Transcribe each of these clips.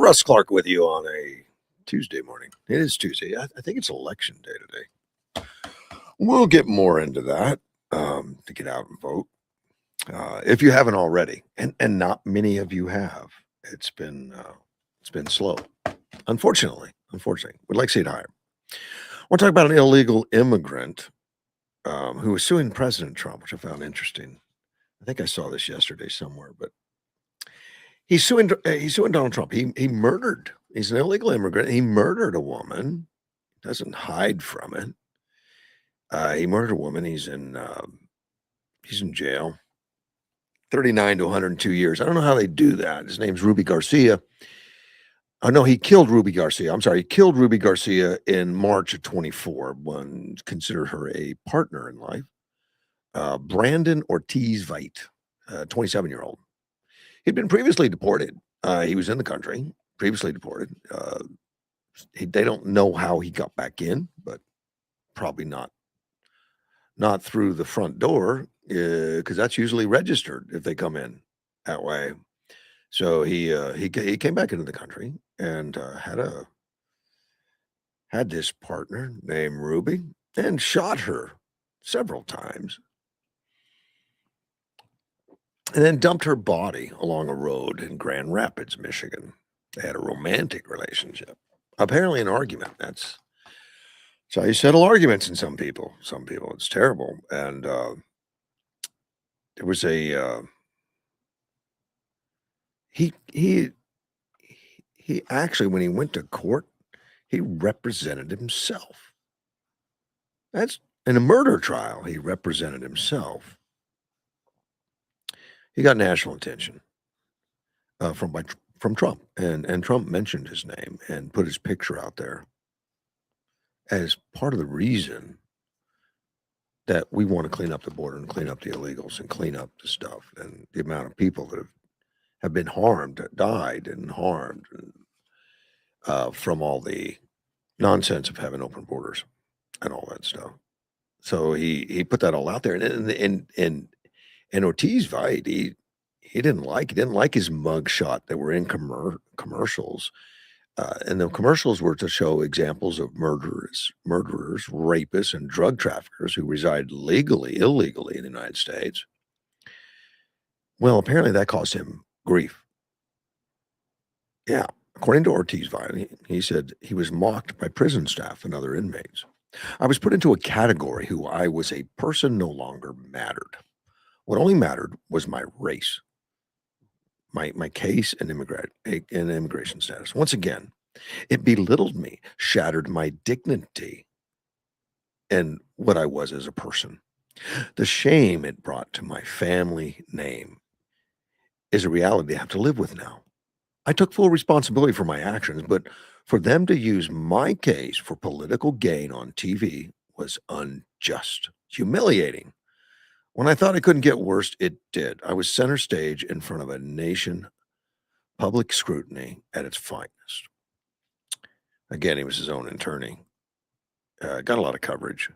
Russ Clark with you on a Tuesday morning. It is Tuesday. I think it's election day today. We'll get more into that to get out and vote. If you haven't already, and not many of you have. It's been slow. Unfortunately. We'd like to see it higher. We'll talk about an illegal immigrant who was suing President Trump, which I found interesting. I think I saw this yesterday somewhere, but he's suing Donald Trump. He murdered. He's an illegal immigrant. He murdered a woman. Doesn't hide from it. He murdered a woman. He's in jail. 39 to 102 years. I don't know how they do that. His name's Ruby Garcia. Oh, no, he killed Ruby Garcia. I'm sorry. He killed Ruby Garcia in March of 24. One considered her a partner in life. Brandon Ortiz Veit, 27-year-old. He'd been previously deported. He was in the country, previously deported. They don't know how he got back in, but probably not through the front door, because that's usually registered if they come in that way. So he came back into the country and had this partner named Ruby and shot her several times. And then dumped her body along a road in Grand Rapids, Michigan. They had a romantic relationship. Apparently an argument. That's how you settle arguments in some people. Some people, it's terrible. And there was he actually, when he went to court, he represented himself. That's in a murder trial. He represented himself. He got national attention from Trump, and Trump mentioned his name and put his picture out there as part of the reason that we want to clean up the border and clean up the illegals and clean up the stuff and the amount of people that have been harmed, died and harmed from all the nonsense of having open borders and all that stuff. So he put that all out there, and Ortiz Veit, he didn't like his mugshot that were in commercials. And the commercials were to show examples of murderers, rapists, and drug traffickers who reside illegally in the United States. Well, apparently that caused him grief. Yeah. According to Ortiz Veit, he said he was mocked by prison staff and other inmates. I was put into a category who I was a person no longer mattered. What only mattered was my race, my case and immigration status. Once again, it belittled me, shattered my dignity and what I was as a person. The shame it brought to my family name is a reality I have to live with now. I took full responsibility for my actions, but for them to use my case for political gain on TV was unjust, humiliating. When I thought it couldn't get worse, it did. I was center stage in front of a nation, public scrutiny at its finest. Again, he was his own attorney. Got a lot of coverage,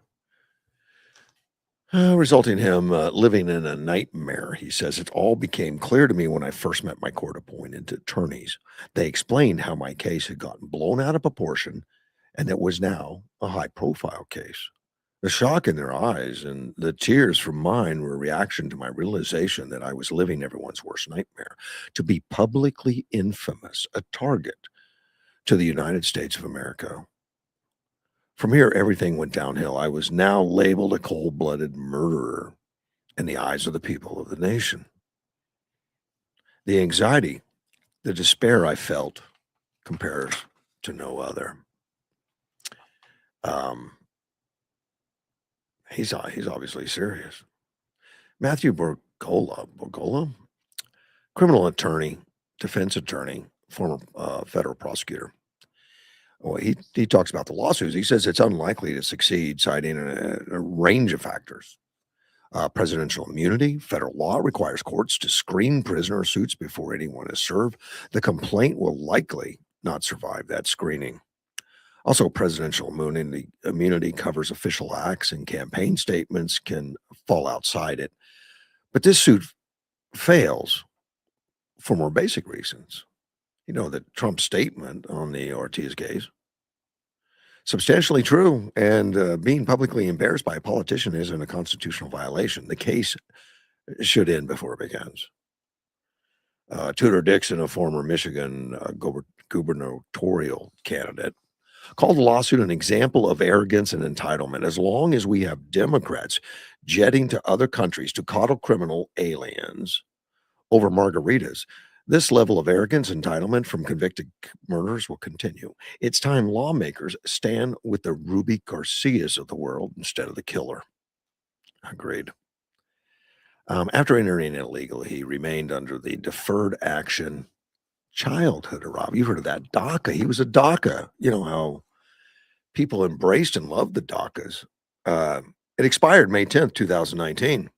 resulting in him living in a nightmare. He says, it all became clear to me when I first met my court-appointed attorneys. They explained how my case had gotten blown out of proportion and it was now a high-profile case. The shock in their eyes and the tears from mine were a reaction to my realization that I was living everyone's worst nightmare. To be publicly infamous, a target to the United States of America. From here, everything went downhill. I was now labeled a cold-blooded murderer in the eyes of the people of the nation. The anxiety, the despair I felt compares to no other. He's obviously serious. Matthew Borgola, criminal attorney, defense attorney, former federal prosecutor. Well, he talks about the lawsuits. He says it's unlikely to succeed, citing a range of factors. Presidential immunity, federal law requires courts to screen prisoner suits before anyone is served. The complaint will likely not survive that screening. Also, presidential immunity covers official acts, and campaign statements can fall outside it. But this suit fails for more basic reasons. The Trump statement on the Ortiz case, substantially true, and being publicly embarrassed by a politician isn't a constitutional violation. The case should end before it begins. Tudor Dixon, a former Michigan gubernatorial candidate, called the lawsuit an example of arrogance and entitlement. As long as we have Democrats jetting to other countries to coddle criminal aliens over margaritas, this level of arrogance and entitlement from convicted murderers will continue. It's time lawmakers stand with the Ruby Garcias of the world instead of the killer. Agreed. After entering illegally, he remained under the Deferred Action Childhood Arrival. You've heard of that DACA. He was a DACA. You know how people embraced and loved the DACAs. It expired May 10th, 2019.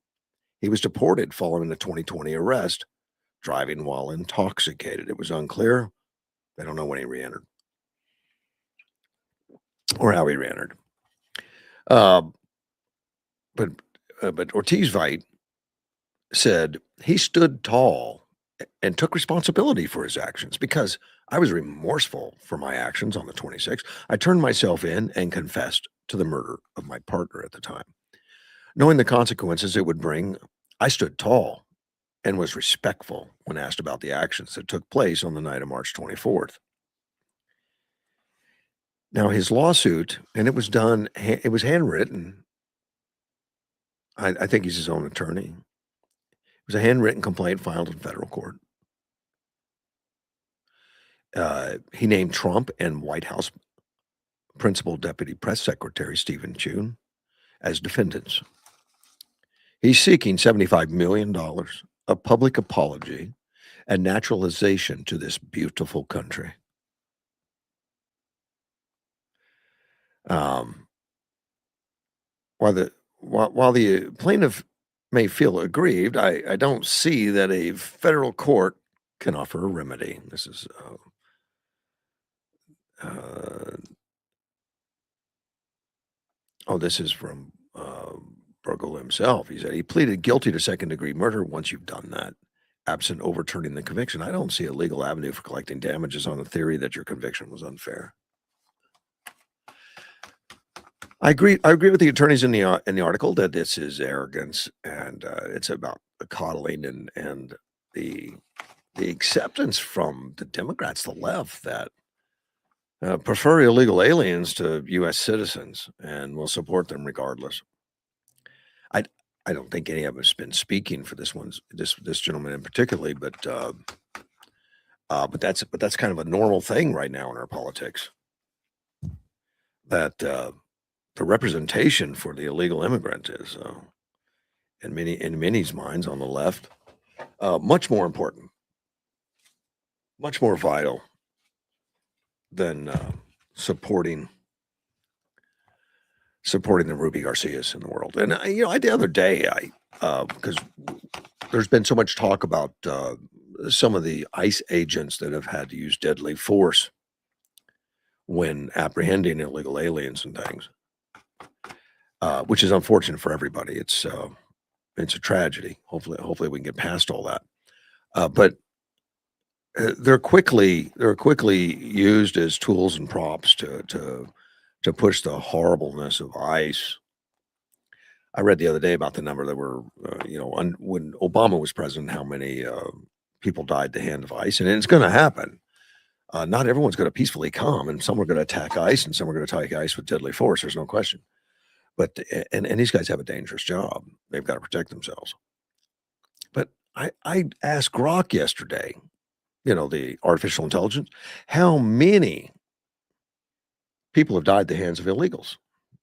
He was deported following a 2020 arrest, driving while intoxicated. It was unclear. They don't know when he re-entered or how he re-entered. Uh, but Ortiz Vite said he stood tall and took responsibility for his actions because I was remorseful for my actions on the 26th. I turned myself in and confessed to the murder of my partner at the time. Knowing the consequences it would bring, I stood tall and was respectful when asked about the actions that took place on the night of March 24th. Now, his lawsuit, and it was handwritten. I think he's his own attorney. It was a handwritten complaint filed in federal court. He named Trump and White House Principal Deputy Press Secretary Stephen Chun as defendants. He's seeking $75 million, a public apology, and naturalization to this beautiful country. While the plaintiff may feel aggrieved, I don't see that a federal court can offer a remedy. This is this is from Burgle himself. He said he pleaded guilty to second-degree murder once you've done that, absent overturning the conviction. I don't see a legal avenue for collecting damages on the theory that your conviction was unfair. I agree with the attorneys in the article that this is arrogance and it's about the coddling and the acceptance from the Democrats, the left, that prefer illegal aliens to U.S. citizens and will support them regardless. I don't think any of us have been speaking for this gentleman in particularly, but that's kind of a normal thing right now in our politics. That the representation for the illegal immigrant is, in many's minds on the left, much more important, much more vital than supporting the Ruby Garcias in the world. And the other day, because there's been so much talk about some of the ICE agents that have had to use deadly force when apprehending illegal aliens and things, which is unfortunate for everybody. It's a tragedy. Hopefully we can get past all that. But they're quickly used as tools and props to push the horribleness of ICE. I read the other day about the number that were, when Obama was president, how many people died at the hand of ICE, and it's going to happen. Not everyone's going to peacefully come, and some are going to attack ICE, and some are going to attack ICE with deadly force. There's no question. But and these guys have a dangerous job. They've got to protect themselves. But I asked Grok yesterday, the artificial intelligence, how many people have died at the hands of illegals.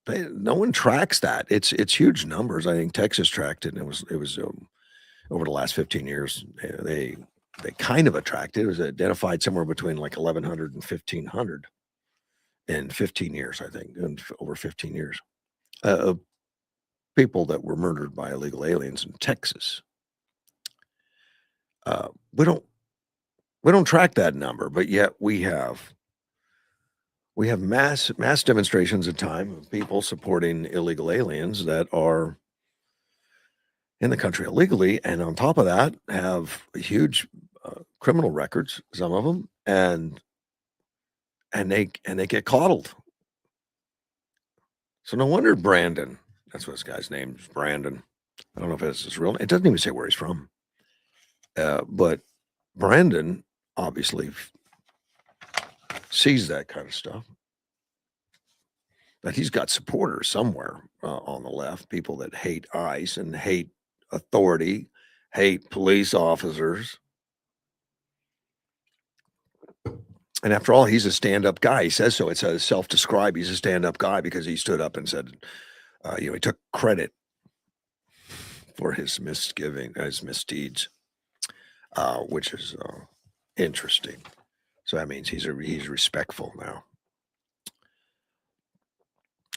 No one tracks that. It's huge numbers. I think Texas tracked it, and it was over the last 15 years. They kind of tracked it. It was identified somewhere between like 1,100 and 1,500 in 15 years, I think, and over 15 years. People that were murdered by illegal aliens in Texas. We don't track that number, but yet we have mass demonstrations at time of people supporting illegal aliens that are in the country illegally, and on top of that, have huge criminal records, some of them, and they get coddled. So no wonder Brandon, that's what this guy's name is, Brandon. I don't know if that's his real name. It doesn't even say where he's from. But Brandon obviously sees that kind of stuff. But he's got supporters somewhere on the left, people that hate ICE and hate authority, hate police officers. And after all, he's a stand-up guy. He says so. It's a self-described. He's a stand-up guy because he stood up and said, he took credit for his his misdeeds, which is interesting. So that means he's respectful now.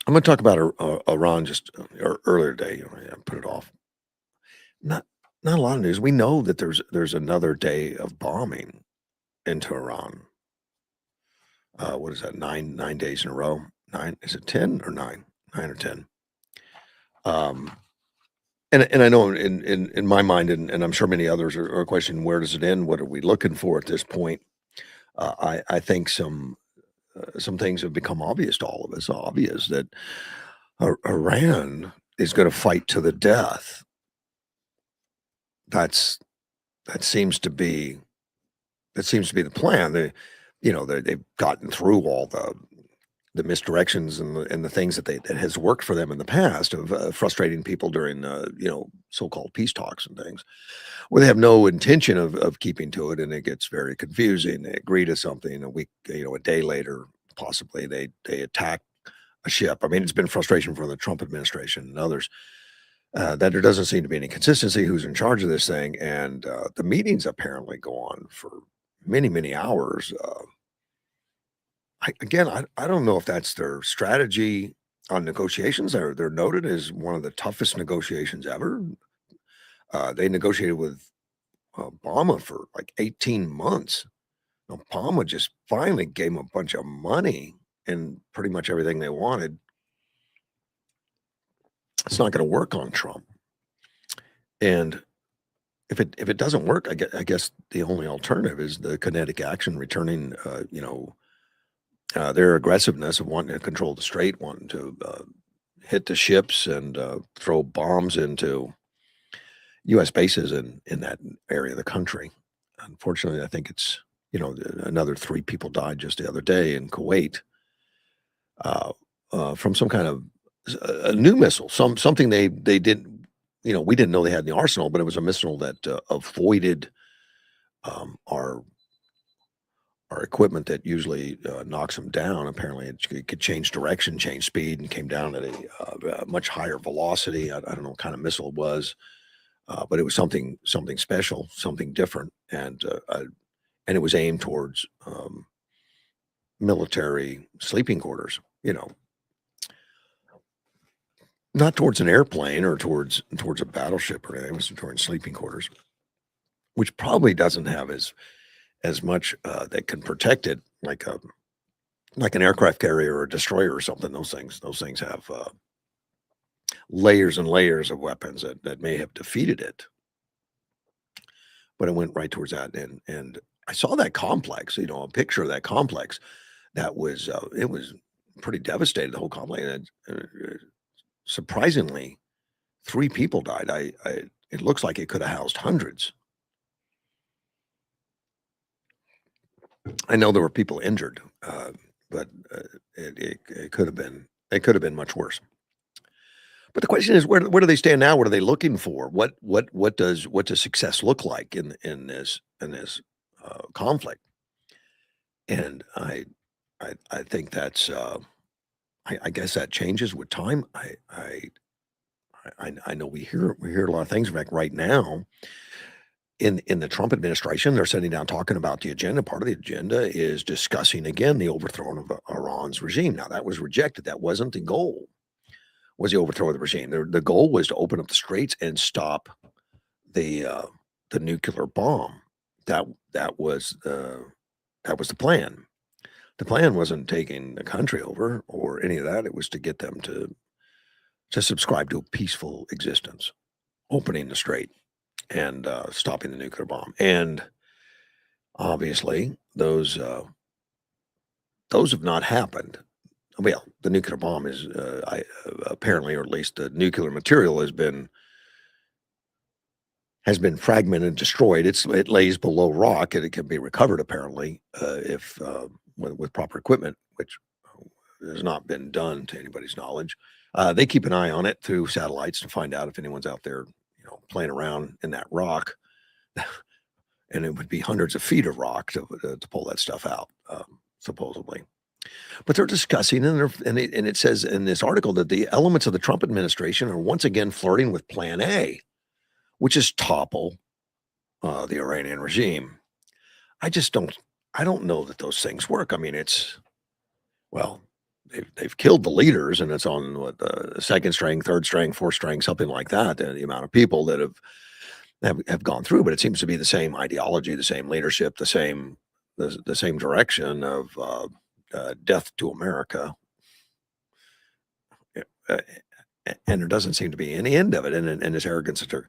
I'm going to talk about Iran just earlier today. I put it off. Not not a lot of news. We know that there's another day of bombing into Iran. What is that? Nine days in a row. Nine? Is it 10 or nine? 9 or 10. Um, and I know in my mind, and I'm sure many others are questioning where does it end? What are we looking for at this point? I think some things have become obvious to all of us. Obvious that Iran is going to fight to the death. That's that seems to be the plan. They've gotten through all the misdirections and the things that has worked for them in the past of frustrating people during so-called peace talks and things where they have no intention of keeping to it, and it gets very confusing. They agree to something a day later, possibly they attack a ship. I mean, it's been frustration for the Trump administration and others that there doesn't seem to be any consistency who's in charge of this thing, and the meetings apparently go on for many hours. I don't know if that's their strategy on negotiations. They're noted as one of the toughest negotiations ever. They negotiated with Obama for like 18 months. Obama just finally gave them a bunch of money and pretty much everything they wanted. It's not going to work on Trump. And if it doesn't work, I guess the only alternative is the kinetic action returning. Their aggressiveness of wanting to control the strait, wanting to hit the ships and throw bombs into U.S. bases in that area of the country. Unfortunately, I think it's another 3 people died just the other day in Kuwait from some kind of a new missile, something they didn't we didn't know they had in the arsenal, but it was a missile that avoided our equipment that usually knocks them down. Apparently, it could change direction, change speed, and came down at a much higher velocity. I don't know what kind of missile it was, but it was something special, something different, and it was aimed towards military sleeping quarters. Not towards an airplane or towards a battleship or anything. It was towards sleeping quarters, which probably doesn't have as much that can protect it like an aircraft carrier or a destroyer or something. Those things have layers and layers of weapons that may have defeated it, but it went right towards that. And I saw that complex, a picture of that complex. That was it was pretty devastated. The whole complex. And surprisingly, 3 people died. It looks like it could have housed hundreds. I know there were people injured, but it could have been much worse. But the question is, where do they stand now? What are they looking for? What does success look like in this conflict? And I think that's I guess that changes with time. I know we hear a lot of things. In fact, right now in the Trump administration, they're sitting down talking about the agenda. Part of the agenda is discussing again the overthrow of Iran's regime. Now that was rejected. That wasn't the goal. Was the overthrow of the regime? The goal was to open up the straits and stop the nuclear bomb. That was the plan. The plan wasn't taking the country over or any of that. It was to get them to subscribe to a peaceful existence, opening the strait and stopping the nuclear bomb. And Obviously, those have not happened. Well, the nuclear bomb is, apparently, or at least the nuclear material has been fragmented and destroyed. It lays below rock, and it can be recovered apparently, if, with proper equipment, which has not been done to anybody's knowledge. They keep an eye on it through satellites to find out if anyone's out there, playing around in that rock, and it would be hundreds of feet of rock to pull that stuff out, supposedly. But they're discussing, and it says in this article that the elements of the Trump administration are once again flirting with Plan A, which is topple the Iranian regime. I just don't know that those things work. I mean, well, they've killed the leaders, and it's on what, the second string, third string, fourth string, something like that. The amount of people that have gone through, but it seems to be the same ideology, the same leadership, the same direction of death to America. Uh, and there doesn't seem to be any end of it. And this arrogance that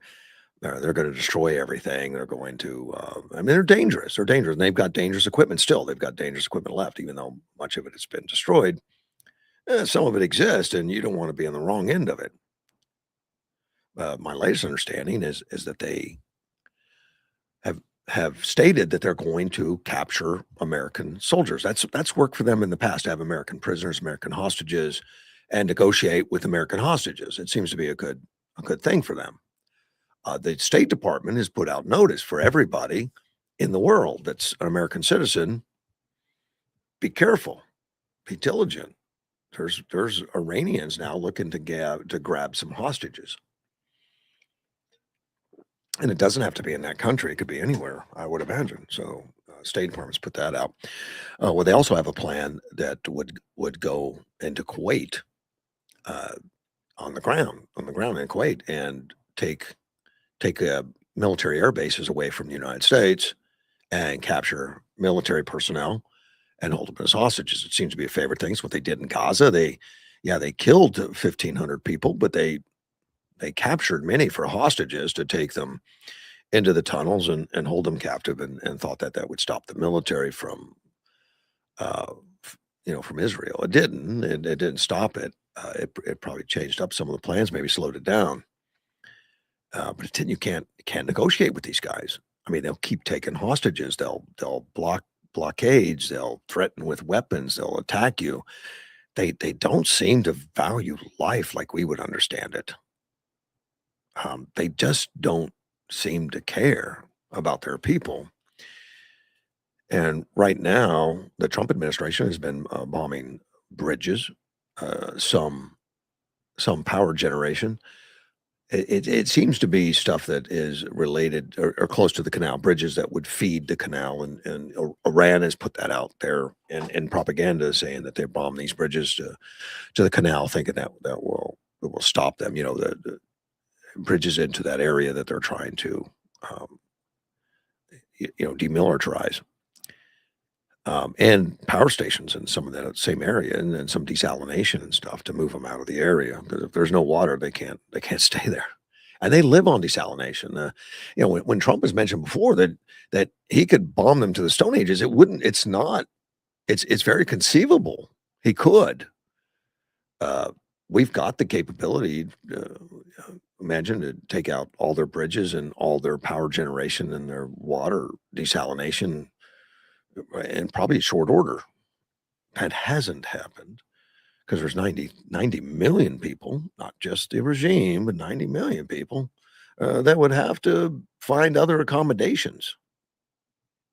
they're going to destroy everything. They're going to. I mean, they're dangerous. They're dangerous. And they've got dangerous equipment still. They've got dangerous equipment left, even though much of it has been destroyed. Some of it exists, and you don't want to be on the wrong end of it. My latest understanding is that they have have stated that they're going to capture American soldiers. That's worked for them in the past to have American prisoners, American hostages, and negotiate with American hostages. It seems to be a good thing for them. The State Department has put out notice for everybody in the world that's an American citizen. Be careful, be diligent. There's Iranians now looking to grab some hostages, and it doesn't have to be in that country. It could be anywhere, I would imagine. So, State Department's put that out. Well, they also have a plan that would go into Kuwait, uh, on the ground in Kuwait, and take military air bases away from the United States and capture military personnel and hold them as hostages. It seems to be a favorite thing. It's what they did in Gaza. They killed 1,500 people, but they captured many for hostages to take them into the tunnels and hold them captive, and thought that that would stop the military uh, from Israel. It didn't. It didn't stop it. It probably changed up some of the plans, maybe slowed it down. But you can't negotiate with these guys. I mean, they'll keep taking hostages. They'll blockades. They'll threaten with weapons. They'll attack you. They don't seem to value life like we would understand it. They just don't seem to care about their people. And right now, the Trump administration has been bombing bridges, some power generation. It seems to be stuff that is related or close to the canal, bridges that would feed the canal, and Iran has put that out there in propaganda, saying that they bomb these bridges to the canal, thinking that will stop them, the bridges into that area that they're trying to, um, demilitarize, and power stations in some of that same area, and then some desalination and stuff to move them out of the area, because if there's no water, they can't stay there, and they live on desalination. When Trump has mentioned before that he could bomb them to the Stone Ages, it wouldn't. It's not. It's very conceivable he could. Uh, we've got the capability. Imagine to take out all their bridges and all their power generation and their water desalination, in probably short order. That hasn't happened because there's 90 million people, not just the regime, but 90 million people that would have to find other accommodations.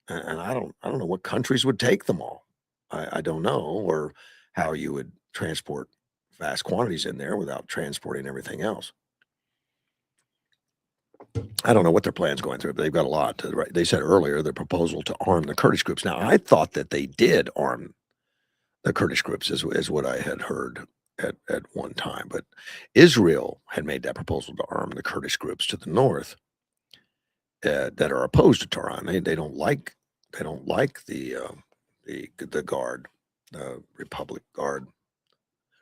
And I don't know what countries would take them all. I don't know, or how you would transport vast quantities in there without transporting everything else. I don't know what their plan's going through, but they've got a lot. Right? They said earlier the proposal to arm the Kurdish groups. Now, I thought that they did arm the Kurdish groups, is what I had heard at one time. But Israel had made that proposal to arm the Kurdish groups to the north, that are opposed to Tehran. They don't like the Guard, the Republic Guard,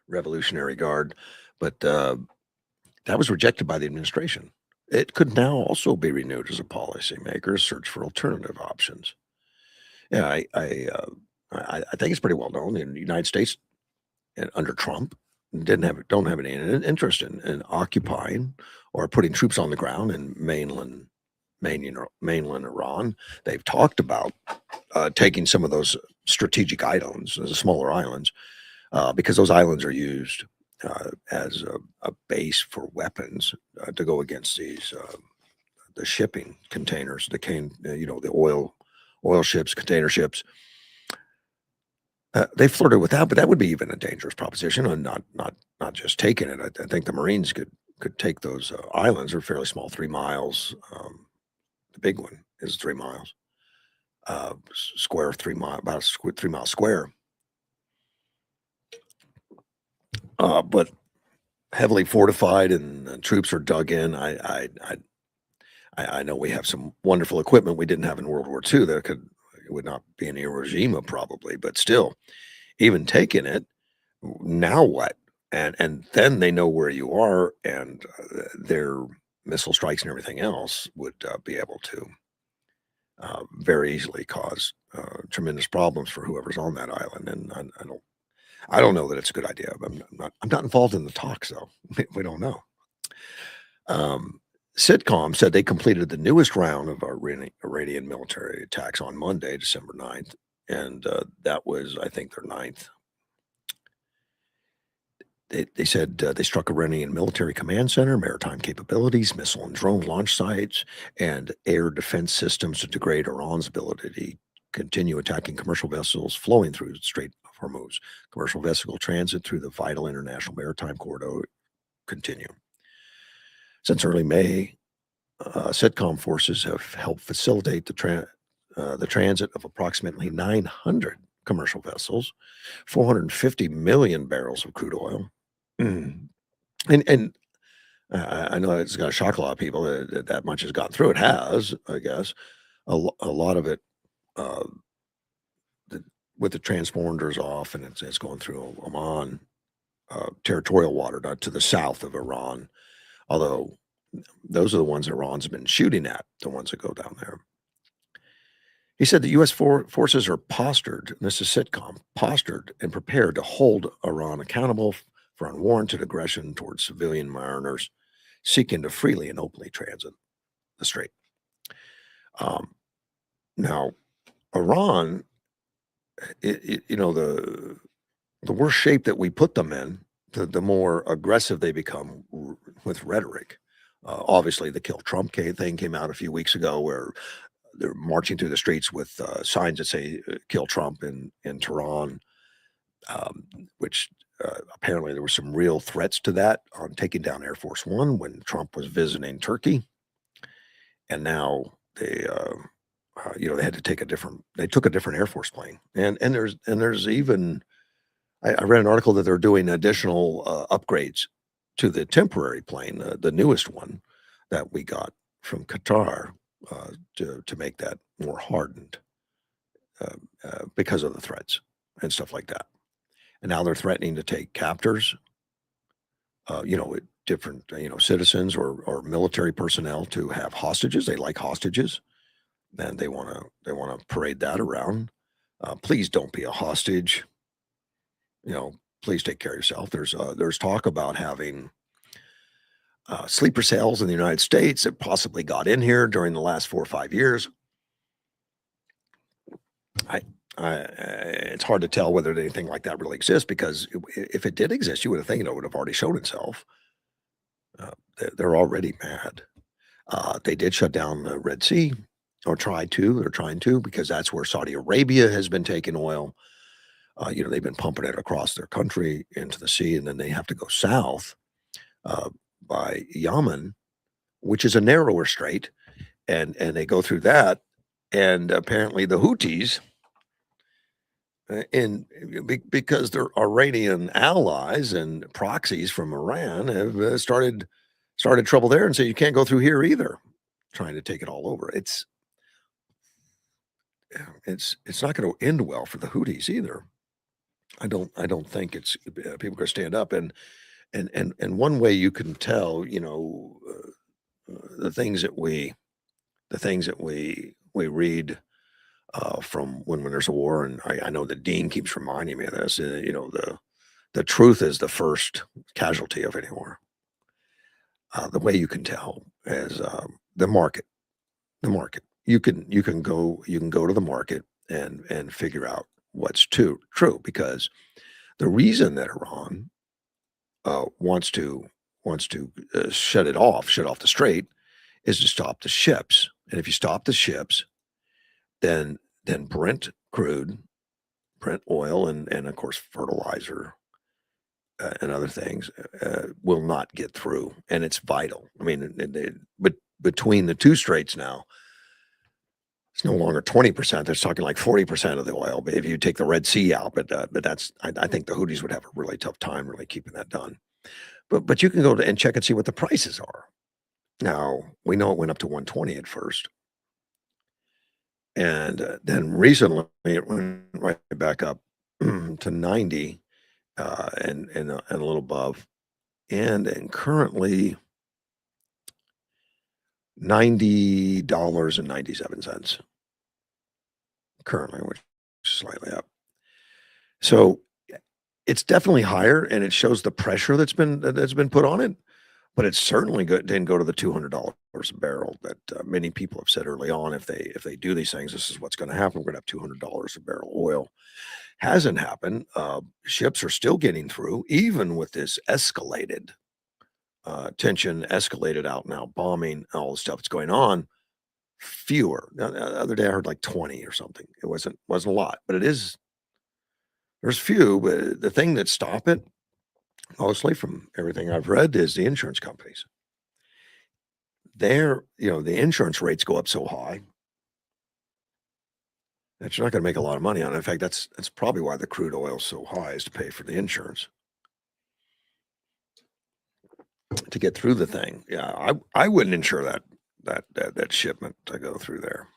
Revolutionary Guard, but that was rejected by the administration. It could now also be renewed as a policymaker search for alternative options. Yeah, I think it's pretty well known in the United States under Trump didn't have don't have any interest in occupying or putting troops on the ground in mainland Iran. They've talked about taking some of those strategic islands, the smaller islands, because those islands are used as a base for weapons to go against the shipping containers, the oil ships, container ships. They flirted with that, but that would be even a dangerous proposition, and not just taking it. I think the Marines could take those islands. They're fairly small, 3 miles. The big one is 3 miles square, 3 mile about a 3 mile square, but heavily fortified and troops are dug in. I know we have some wonderful equipment we didn't have in World War II that could it would not be in Hiroshima probably, but still, even taking it, now what? And then they know where you are, and their missile strikes and everything else would be able to very easily cause tremendous problems for whoever's on that island. And I don't know that it's a good idea. I'm not involved in the talks though. We don't know. Um, Sitcom said they completed the newest round of Iranian military attacks on Monday, December 9th, and that was, I think, their ninth. They said they struck Iranian military command center, maritime capabilities, missile and drone launch sites, and air defense systems to degrade Iran's ability to continue attacking commercial vessels flowing through the Strait of Hormuz. Commercial vessel transit through the vital international maritime corridor continue. Since early May, CENTCOM forces have helped facilitate the transit of approximately 900 commercial vessels, 450 million barrels of crude oil. Mm. And I know it's gonna shock a lot of people that that much has gone through. It has, I guess. A lot of it, uh, the with the transponders off, and it's going through Oman, territorial water, not to the south of Iran, although those are the ones Iran's been shooting at, the ones that go down there. He said the U.S. forces are postured, and this is Sitcom, postured and prepared to hold Iran accountable for unwarranted aggression towards civilian mariners seeking to freely and openly transit the strait. Um, Now, Iran, the worse shape that we put them in, the more aggressive they become with rhetoric. Obviously, the "Kill Trump" thing came out a few weeks ago, where they're marching through the streets with signs that say "Kill Trump" in Tehran, um, which apparently there were some real threats to that on taking down Air Force One when Trump was visiting Turkey, and now they had to take a different. They took a different Air Force plane, and there's even I read an article that they're doing additional upgrades to the temporary plane, the newest one that we got from Qatar, to make that more hardened uh, because of the threats and stuff like that. And now they're threatening to take captors, different citizens or military personnel to have hostages. They like hostages, and they want to parade that around. Please don't be a hostage. You know, please take care of yourself. There's talk about having sleeper cells in the United States that possibly got in here during the last 4 or 5 years. I, it's hard to tell whether anything like that really exists because if it did exist, you would have think it would have already shown itself. They're already mad. They did shut down the Red Sea, or tried to. They're trying to because that's where Saudi Arabia has been taking oil. They've been pumping it across their country into the sea, and then they have to go south uh, by Yemen, which is a narrower strait, and they go through that. And apparently, the Houthis, because they're Iranian allies and proxies from Iran, have started trouble there, and so you can't go through here either. Trying to take it all over. It's not going to end well for the Houthis either. I don't think it's people are going to stand up and one way you can tell, the things that we read from when there's a war, and I know the dean keeps reminding me of this. The truth is the first casualty of any war. The way you can tell is the market. The market. You can go to the market and figure out what's true because the reason that Iran wants to shut off the strait, is to stop the ships. And if you stop the ships, then Brent crude, Brent oil, and of course fertilizer and other things will not get through, and it's vital. I mean, but between the two straits now, it's no longer 20%. They're talking like 40% of the oil. But if you take the Red Sea out, but that's I think the Houthis would have a really tough time really keeping that done. But you can go to and check and see what the prices are. Now, we know it went up to 120 at first, and, then recently it went right back up to 90, and a little above, and currently $90.97 currently, which is slightly up. So, it's definitely higher, and it shows the pressure that's been put on it. But it's certainly good didn't go to the $200 a barrel that, many people have said early on, if they do these things, this is what's gonna happen. We're gonna have $200 a barrel oil. Hasn't happened. Ships are still getting through, even with this escalated, tension, escalated out now bombing, all the stuff that's going on, fewer. Now, the other day, I heard like 20 or something. It wasn't a lot, but there's few, but the thing that stop it, mostly from everything I've read, is the insurance companies. The insurance rates go up so high that you're not gonna make a lot of money on it. In fact, that's probably why the crude oil is so high, is to pay for the insurance to get through the thing. Yeah, I wouldn't insure that shipment to go through there.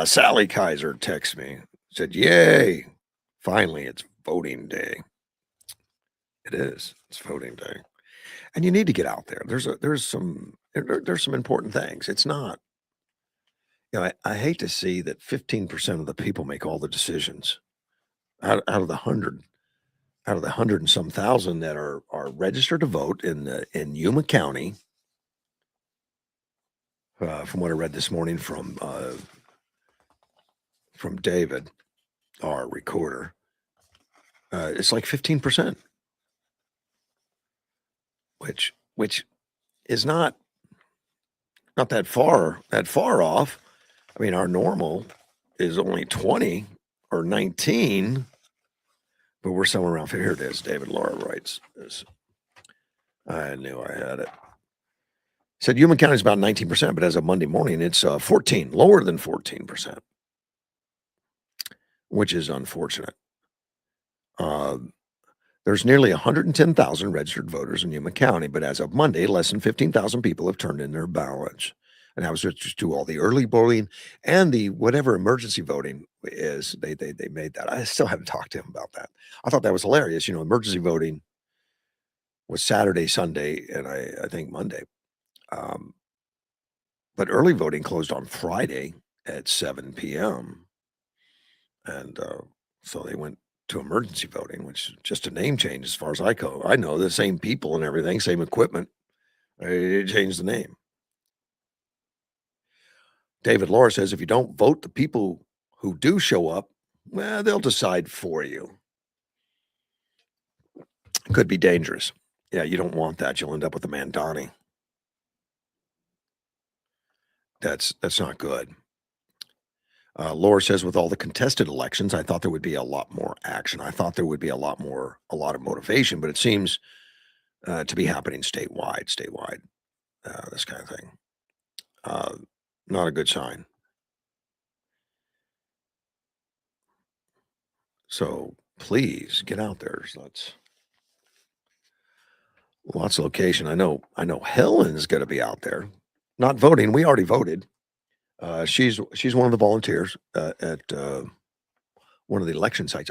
Sally Kaiser texts me, said, "Yay, finally, it's voting day." It is. It's voting day, and you need to get out there. There's some important things. It's not. I hate to see that 15% of the people make all the decisions out of the 100 out of the 100 and some thousand that are registered to vote in Yuma County, from what I read this morning from David, our recorder, it's like 15%, which is not that far off. I mean, our normal is only 20 or 19, but we're somewhere around here. It is. David Laura writes this. I knew I had it. Said Yuma County is about 19%, but as of Monday morning, it's 14, lower than 14%, which is unfortunate. Uh, there's nearly 110,000 registered voters in Yuma County, but as of Monday, less than 15,000 people have turned in their ballots. And that was just to all the early voting and the whatever emergency voting is. They made that. I still haven't talked to him about that. I thought that was hilarious. Emergency voting was Saturday, Sunday, and I think Monday. Um, but early voting closed on Friday at 7 p.m. And so they went to emergency voting, which is just a name change as far as I know. The same people and everything, same equipment. They changed the name. David Laura says if you don't vote the people who do show up, well, they'll decide for you. Could be dangerous. Yeah, you don't want that. You'll end up with a Mandani. That's not good. Laura says, with all the contested elections, I thought there would be a lot more action. I thought there would be a lot of motivation, but it seems to be happening statewide, this kind of thing. Uh, Not a good sign. So please get out there. Lots of location. I know Helen's going to be out there, not voting. We already voted. She's one of the volunteers at one of the election sites.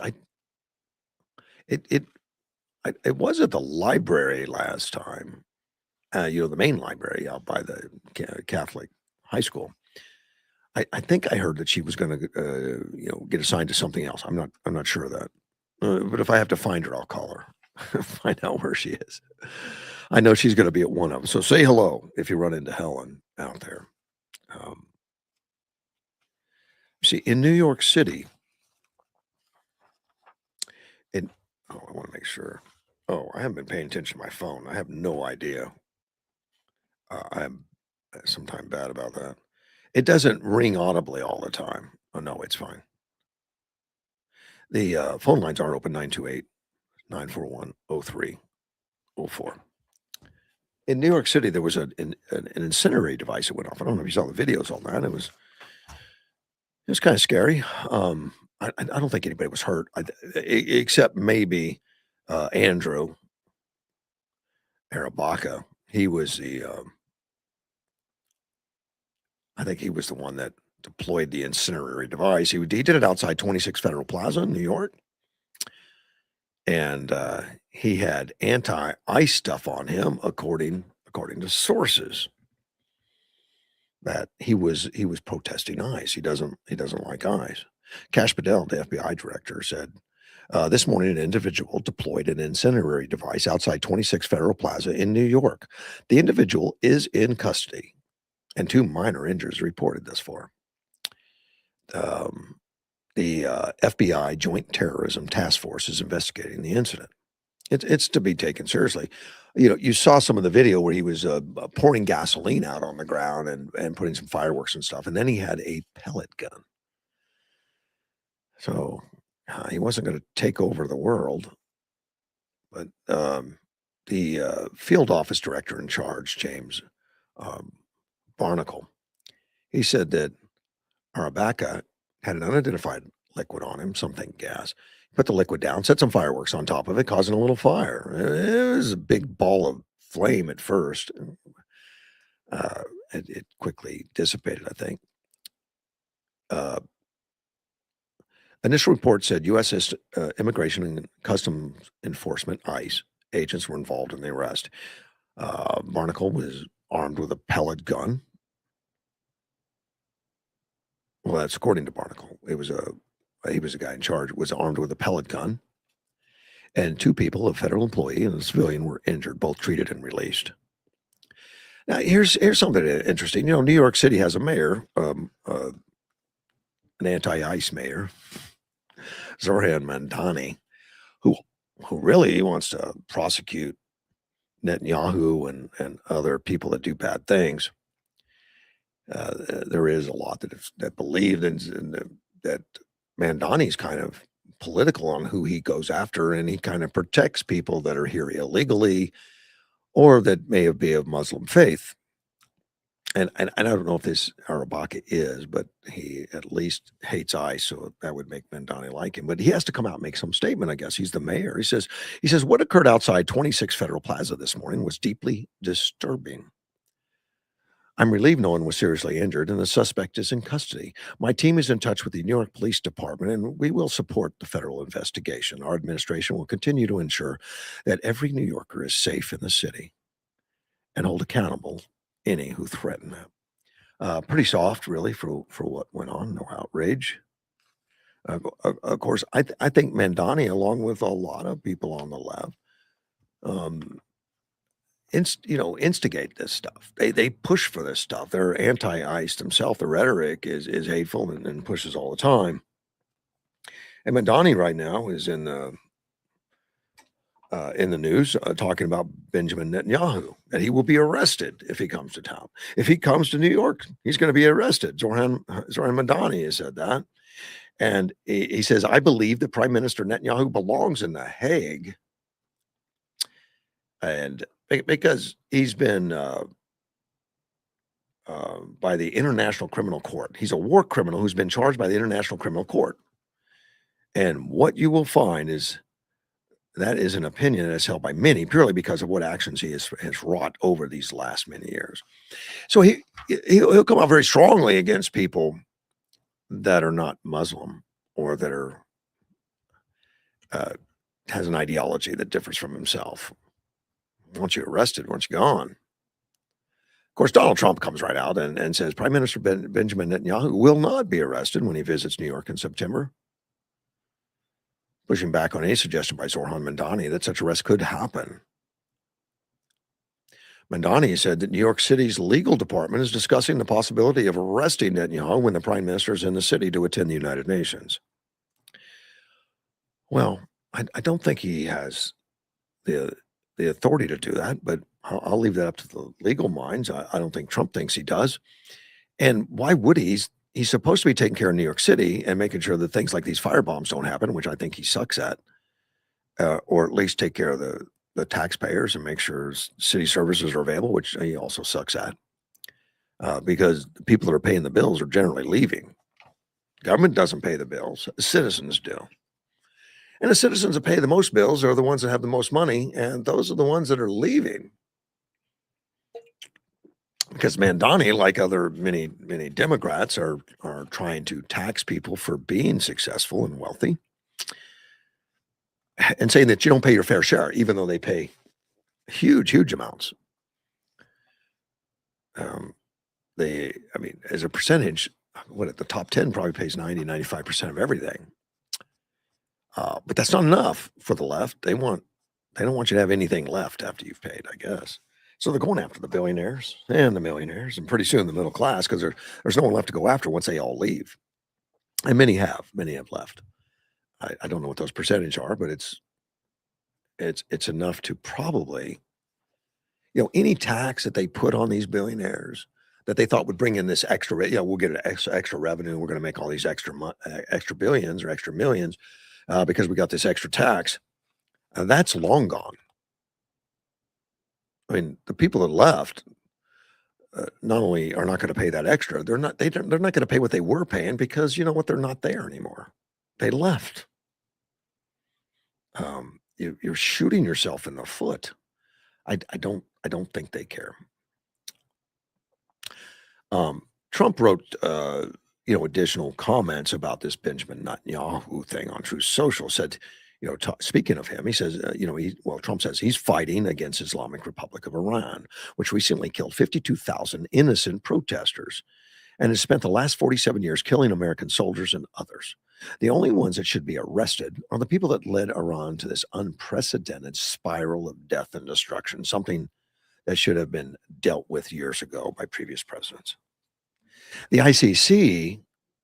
It it it was at the library last time. The main library out by the Catholic high school. I think I heard that she was gonna, get assigned to something else. I'm not sure of that. But if I have to find her, I'll call her, find out where she is. I know she's gonna be at one of them. So say hello if you run into Helen out there. Um, see, in New York City, in I wanna make sure. Oh, I haven't been paying attention to my phone. I have no idea. I'm sometime bad about that. It doesn't ring audibly all the time. Oh, no, it's fine. The, phone lines are open 928-941-0304. In New York City, there was an incendiary device that went off. I don't know if you saw the videos on that. It was kinda scary. I don't think anybody was hurt, except maybe, Andrew Arabaka. He was I think he was the one that deployed the incendiary device. He did it outside 26 Federal Plaza in New York, and, he had anti-ice stuff on him according to sources, that he was protesting ICE. He doesn't like ICE. Cash Patel, the FBI director, said, "This morning, an individual deployed an incendiary device outside 26 Federal Plaza in New York. The individual is in custody, and 2 minor injuries reported thus far." Um, the FBI Joint Terrorism Task Force is investigating the incident. It's to be taken seriously. You saw some of the video where he was pouring gasoline out on the ground and putting some fireworks and stuff, and then he had a pellet gun. So he wasn't going to take over the world, but the field office director in charge, James um, Barnacle, he said that Arabaka had an unidentified liquid on him, something gas. Put the liquid down, set some fireworks on top of it, causing a little fire. It was a big ball of flame at first. Uh, it quickly dissipated, I think. Uh, Initial report said U.S. Immigration and Customs Enforcement (ICE) agents were involved in the arrest. Barnacle was armed with a pellet gun. Well, that's according to Barnacle. He was a guy in charge. Was armed with a pellet gun, and 2 people, a federal employee and a civilian, were injured, both treated and released. Now, here's something interesting. New York City has a mayor, an anti-ICE mayor, Zoran Mandani, who who really wants to prosecute Netanyahu and other people that do bad things. There is a lot that believe that Mandani's kind of political on who he goes after, and he kind of protects people that are here illegally or that may be of Muslim faith. And I don't know if this Arabaka is, but he at least hates ICE, so that would make Mandani like him. But he has to come out and make some statement, I guess. He's the mayor. He says, "What occurred outside 26 Federal Plaza this morning was deeply disturbing. I'm relieved no one was seriously injured and the suspect is in custody. My team is in touch with the New York Police Department and we will support the federal investigation. Our administration will continue to ensure that every New Yorker is safe in the city and hold accountable any who threaten them." Pretty soft, really, for what went on. No outrage. Of course, I think Mandani, along with a lot of people on the left, um, instigate this stuff. They push for this stuff. They're anti-ICE themselves. The rhetoric is hateful and pushes all the time. And Mandani right now is in the news talking about Benjamin Netanyahu, that he will be arrested if he comes to town. If he comes to New York, he's going to be arrested. Zoran Mandani has said that. And he says, "I believe that Prime Minister Netanyahu belongs in The Hague." And because he's been by the International Criminal Court, he's a war criminal who's been charged by the International Criminal Court. And what you will find is that is an opinion that's held by many purely because of what actions he has wrought over these last many years. So he'll come out very strongly against people that are not Muslim or that are has an ideology that differs from himself. Once you're arrested, once you're gone, Of course, Donald Trump comes right out and says Prime Minister Benjamin Netanyahu will not be arrested when he visits New York in September, pushing back on any suggestion by Zoran Mandani that such arrest could happen. Mandani said that New York City's legal department is discussing the possibility of arresting Netanyahu when the prime minister is in the city to attend the United Nations. Well, I don't think he has the the authority to do that, but I'll leave that up to the legal minds. I don't think Trump thinks he does. And why would he? He's supposed to be taking care of New York City and making sure that things like these fire bombs don't happen, which I think he sucks at, or at least take care of the taxpayers and make sure city services are available, which he also sucks at, because the people that are paying the bills are generally leaving. Government doesn't pay the bills; citizens do. And the citizens that pay the most bills are the ones that have the most money, and those are the ones that are leaving. Because Mandani, like other many Democrats, are trying to tax people for being successful and wealthy, and saying that you don't pay your fair share, even though they pay huge amounts. Um, I mean, as a percentage, what at the top 10 probably pays 95% of everything. But that's not enough for the left. They don't want you to have anything left after you've paid, I guess. So they're going after the billionaires and the millionaires, and pretty soon the middle class, because there's no one left to go after once they all leave. And many have left. I don't know what those percentage are, but it's enough to probably, any tax that they put on these billionaires that they thought would bring in this extra, we'll get an extra revenue. We're going to make all these extra billions or extra millions because we got this extra tax. That's long gone. I mean, the people that left not only are not going to pay that extra, they're not going to pay what they were paying because you know what, they're not there anymore. They left. You're shooting yourself in the foot. I don't think they care. Trump wrote, additional comments about this Benjamin Netanyahu thing on Truth Social. Said, speaking of him, he says, Trump says he's fighting against Islamic Republic of Iran, which recently killed 52,000 innocent protesters and has spent the last 47 years killing American soldiers and others. The only ones that should be arrested are the people that led Iran to this unprecedented spiral of death and destruction, something that should have been dealt with years ago by previous presidents. The ICC,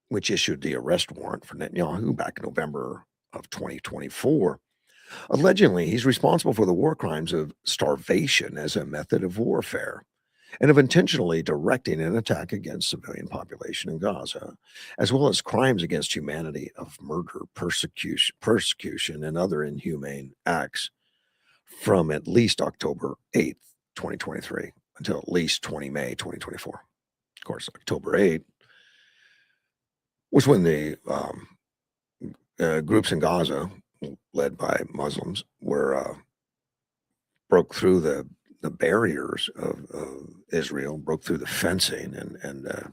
which issued the arrest warrant for Netanyahu back in November of 2024, allegedly he's responsible for the war crimes of starvation as a method of warfare and of intentionally directing an attack against civilian population in Gaza, as well as crimes against humanity of murder, persecution, and other inhumane acts from at least October 8th, 2023, until at least May 2024. Of course, October 8th was when the groups in Gaza, led by Muslims, broke through the barriers of Israel, broke through the fencing, and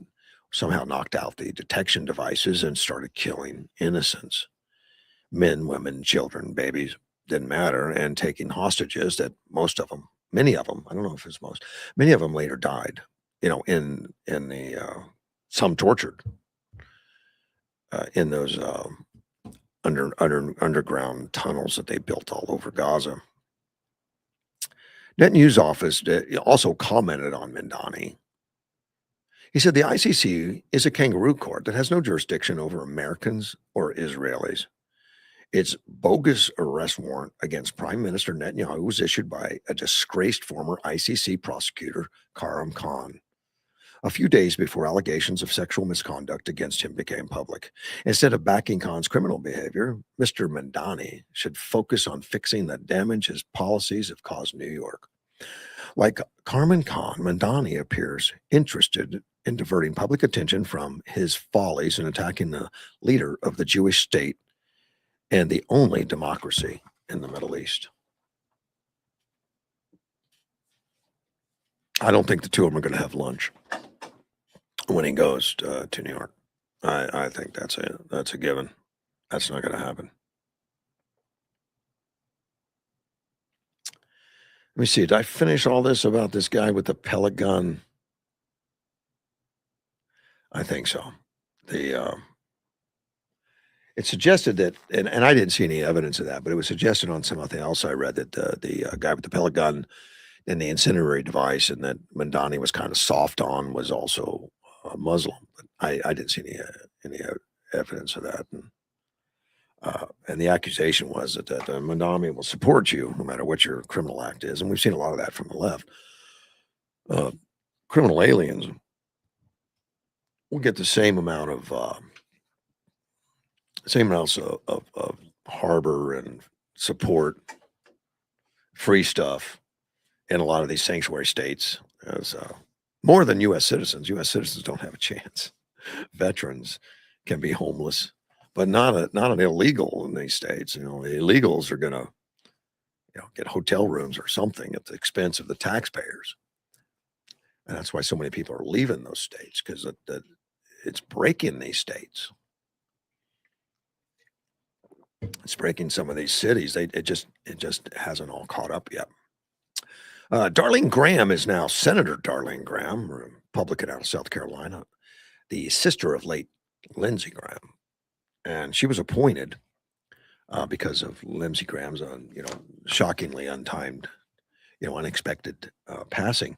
somehow knocked out the detection devices and started killing innocents, men, women, children, babies, didn't matter, and taking hostages that many of them, I don't know if it's most, many of them later died, in the some tortured in those underground tunnels that they built all over Gaza. Netanyahu's office also commented on Mandani. He said the ICC is a kangaroo court that has no jurisdiction over Americans or Israelis. Its bogus arrest warrant against Prime Minister Netanyahu was issued by a disgraced former ICC prosecutor, Karim Khan, a few days before allegations of sexual misconduct against him became public. Instead of backing Khan's criminal behavior, Mr. Mandani should focus on fixing the damage his policies have caused New York. Like Karim Khan, Mandani appears interested in diverting public attention from his follies and attacking the leader of the Jewish state and the only democracy in the Middle East. I don't think the two of them are going to have lunch when he goes to New York. I think that's a given. That's not going to happen. Let me see. Did I finish all this about this guy with the pellet gun? I think so. The It suggested that, and I didn't see any evidence of that, but it was suggested on something else I read that the guy with the pellet gun and the incendiary device, and that Mandani was kind of soft on, was also Muslim. But I didn't see any evidence of that. And the accusation was that Mandani will support you no matter what your criminal act is, and we've seen a lot of that from the left. Uh, Criminal aliens will get the same amounts of harbor and support, free stuff in a lot of these sanctuary states as more than U.S. citizens. U.S. citizens don't have a chance. Veterans can be homeless, but not an illegal in these states. The illegals are going to get hotel rooms or something at the expense of the taxpayers, and that's why so many people are leaving those states because it's breaking these states. It's breaking some of these cities. It just hasn't all caught up yet. Darlene Graham is now Senator Darlene Graham, Republican out of South Carolina, the sister of late Lindsey Graham, and she was appointed because of Lindsey Graham's, shockingly untimed, unexpected passing.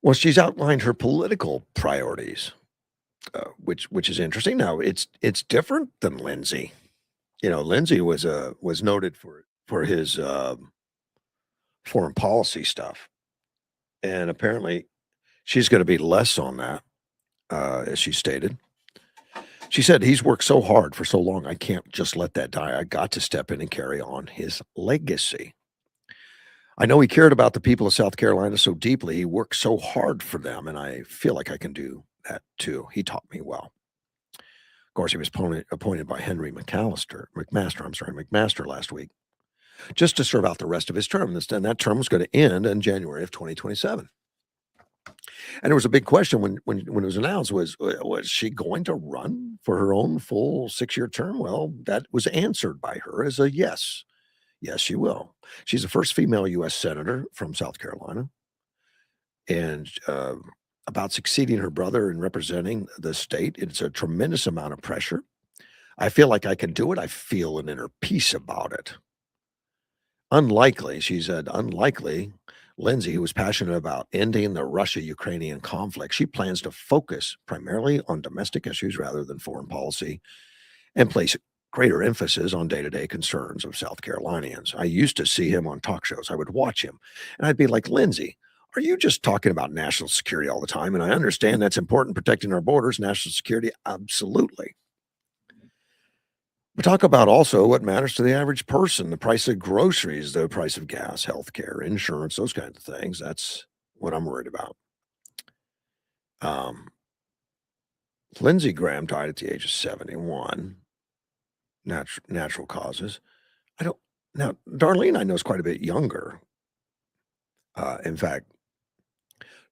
Well, she's outlined her political priorities, which is interesting. Now, it's different than Lindsey. Lindsey was noted for his foreign policy stuff, and apparently she's going to be less on that, as she stated. She said, "He's worked so hard for so long, I can't just let that die. I got to step in and carry on his legacy. I know he cared about the people of South Carolina so deeply. He worked so hard for them, and I feel like I can do that too. He taught me well." Of course, he was appointed by Henry McMaster last week, just to serve out the rest of his term. And that term was going to end in January of 2027. And there was a big question when it was announced, was she going to run for her own full 6-year term? Well, that was answered by her as a yes. Yes, she will. She's the first female U.S. senator from South Carolina, and about succeeding her brother in representing the state, it's a tremendous amount of pressure. I feel like I can do it. I feel an inner peace about it. Unlikely, she said, unlikely, Lindsay, who was passionate about ending the Russia-Ukrainian conflict, she plans to focus primarily on domestic issues rather than foreign policy and place greater emphasis on day-to-day concerns of South Carolinians. I used to see him on talk shows. I would watch him, and I'd be like, "Lindsay, are you just talking about national security all the time? And I understand that's important, protecting our borders, national security, absolutely. We talk about also what matters to the average person, the price of groceries, the price of gas, healthcare, insurance, those kinds of things. That's what I'm worried about." Um, Lindsey Graham died at the age of 71, natural causes. I don't Now, Darlene I know is quite a bit younger. In fact,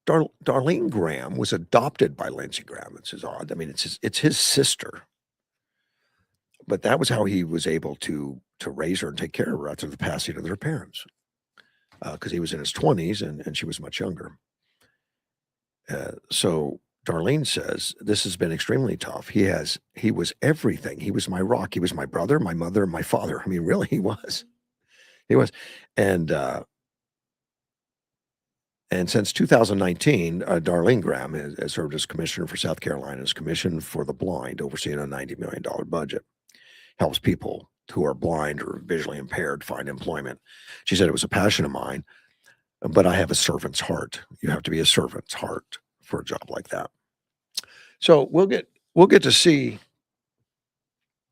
Darlene Graham was adopted by Lindsey Graham. It's his odd. I mean, it's his sister, but that was how he was able to raise her and take care of her after the passing of their parents, because he was in his 20s and she was much younger. So Darlene says, "This has been extremely tough. He was everything. He was my rock. He was my brother, my mother, my father." I mean, really, he was. He was. And and since 2019, Darlene Graham has served as commissioner for South Carolina's Commission for the Blind, overseeing a $90 million budget. Helps people who are blind or visually impaired find employment. She said, "It was a passion of mine, but I have a servant's heart." You have to be a servant's heart for a job like that. So we'll get to see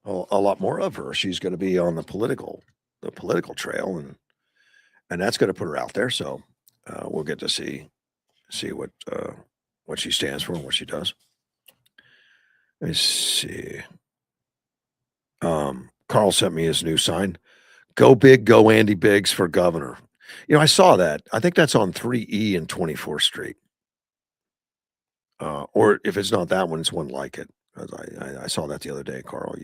a lot more of her. She's going to be on the political trail, and that's going to put her out there. So we'll get to see what she stands for and what she does. Let's see. Carl sent me his new sign. "Go big, go Andy Biggs for governor." I saw that. I think that's on 3E and 24th Street. Or if it's not that one, it's one like it. 'Cause I saw that the other day, Carl.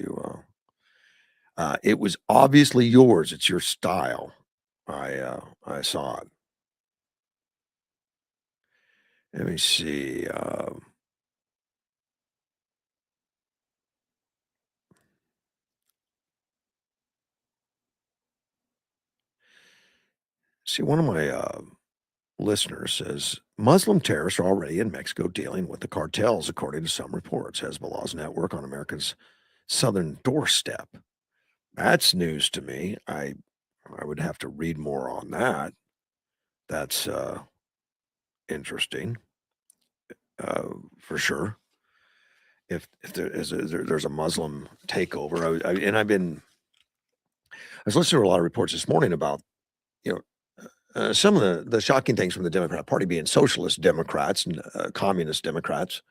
It was obviously yours. It's your style. I saw it. Let me see. See, one of my listeners says Muslim terrorists are already in Mexico dealing with the cartels, according to some reports. Hezbollah's network on America's southern doorstep. That's news to me. I would have to read more on that. That's interesting for sure. If there's a Muslim takeover, I was listening to a lot of reports this morning about you know some of the shocking things from the Democrat Party being socialist Democrats and communist Democrats,